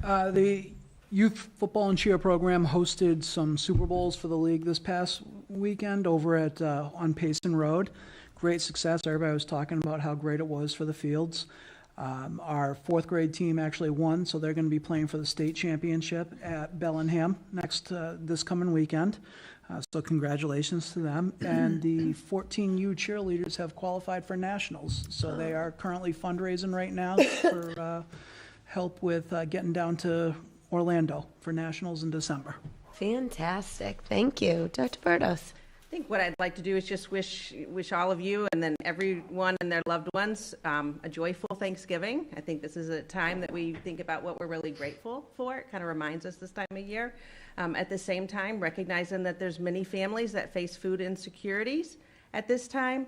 Speaker 13: The youth football and cheer program hosted some Super Bowls for the league this past weekend over at on Payson Road. Great success. Everybody was talking about how great it was for the fields. Our fourth grade team actually won, so they're going to be playing for the state championship at Bellingham this coming weekend. So congratulations to them. And the 14U cheerleaders have qualified for nationals. So they are currently fundraising right now for help with getting down to Orlando for nationals in December.
Speaker 1: Fantastic. Thank you. Dr. Bertos.
Speaker 21: I think what I'd like to do is just wish all of you and then everyone and their loved ones a joyful Thanksgiving. I think this is a time that we think about what we're really grateful for. It kind of reminds us this time of year. At the same time, recognizing that there's many families that face food insecurities at this time.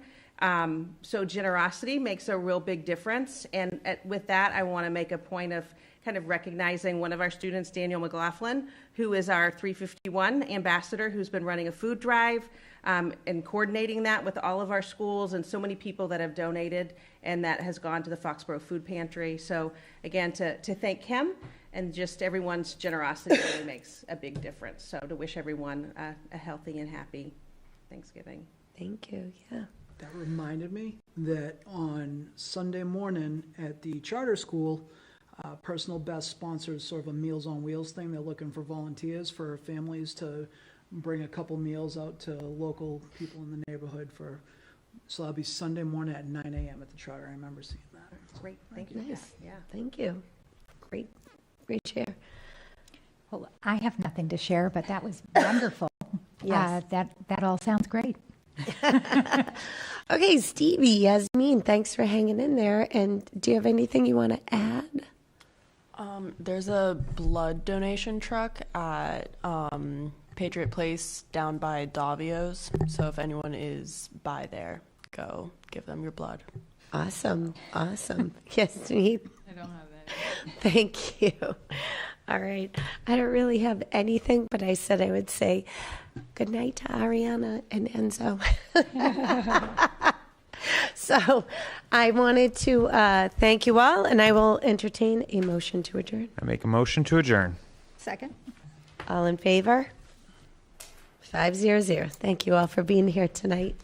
Speaker 21: So generosity makes a real big difference. And with that, I want to make a point of kind of recognizing one of our students, Daniel McLaughlin, who is our 351 ambassador, who's been running a food drive and coordinating that with all of our schools and so many people that have donated and that has gone to the Foxborough Food Pantry. So again, to thank him and just everyone's generosity really makes a big difference. So to wish everyone a healthy and happy Thanksgiving.
Speaker 1: Thank you. Yeah.
Speaker 13: That reminded me that on Sunday morning at the charter school, Personal Best sponsors sort of a Meals on Wheels thing. They're looking for volunteers for families to bring a couple meals out to local people in the neighborhood so that'll be Sunday morning at 9 a.m. at the charter. I remember seeing that.
Speaker 21: Great, thank you.
Speaker 1: Nice. Yeah, thank you. Great share.
Speaker 15: Well, I have nothing to share, but that was wonderful.
Speaker 1: Yes.
Speaker 15: That all sounds great.
Speaker 1: Okay, Stevie, Yasmin, thanks for hanging in there. And do you have anything you want to add?
Speaker 18: There's a blood donation truck at Patriot Place down by Davio's. So if anyone is by there, go give them your blood.
Speaker 1: Awesome. Yasmin?
Speaker 19: I don't have that.
Speaker 1: Thank you. All right. I don't really have anything, but I said I would say good night to Ariana and Enzo. So I wanted to thank you all, and I will entertain a motion to adjourn.
Speaker 7: I make a motion to adjourn.
Speaker 12: Second?
Speaker 1: All in favor? 500. Thank you all for being here tonight.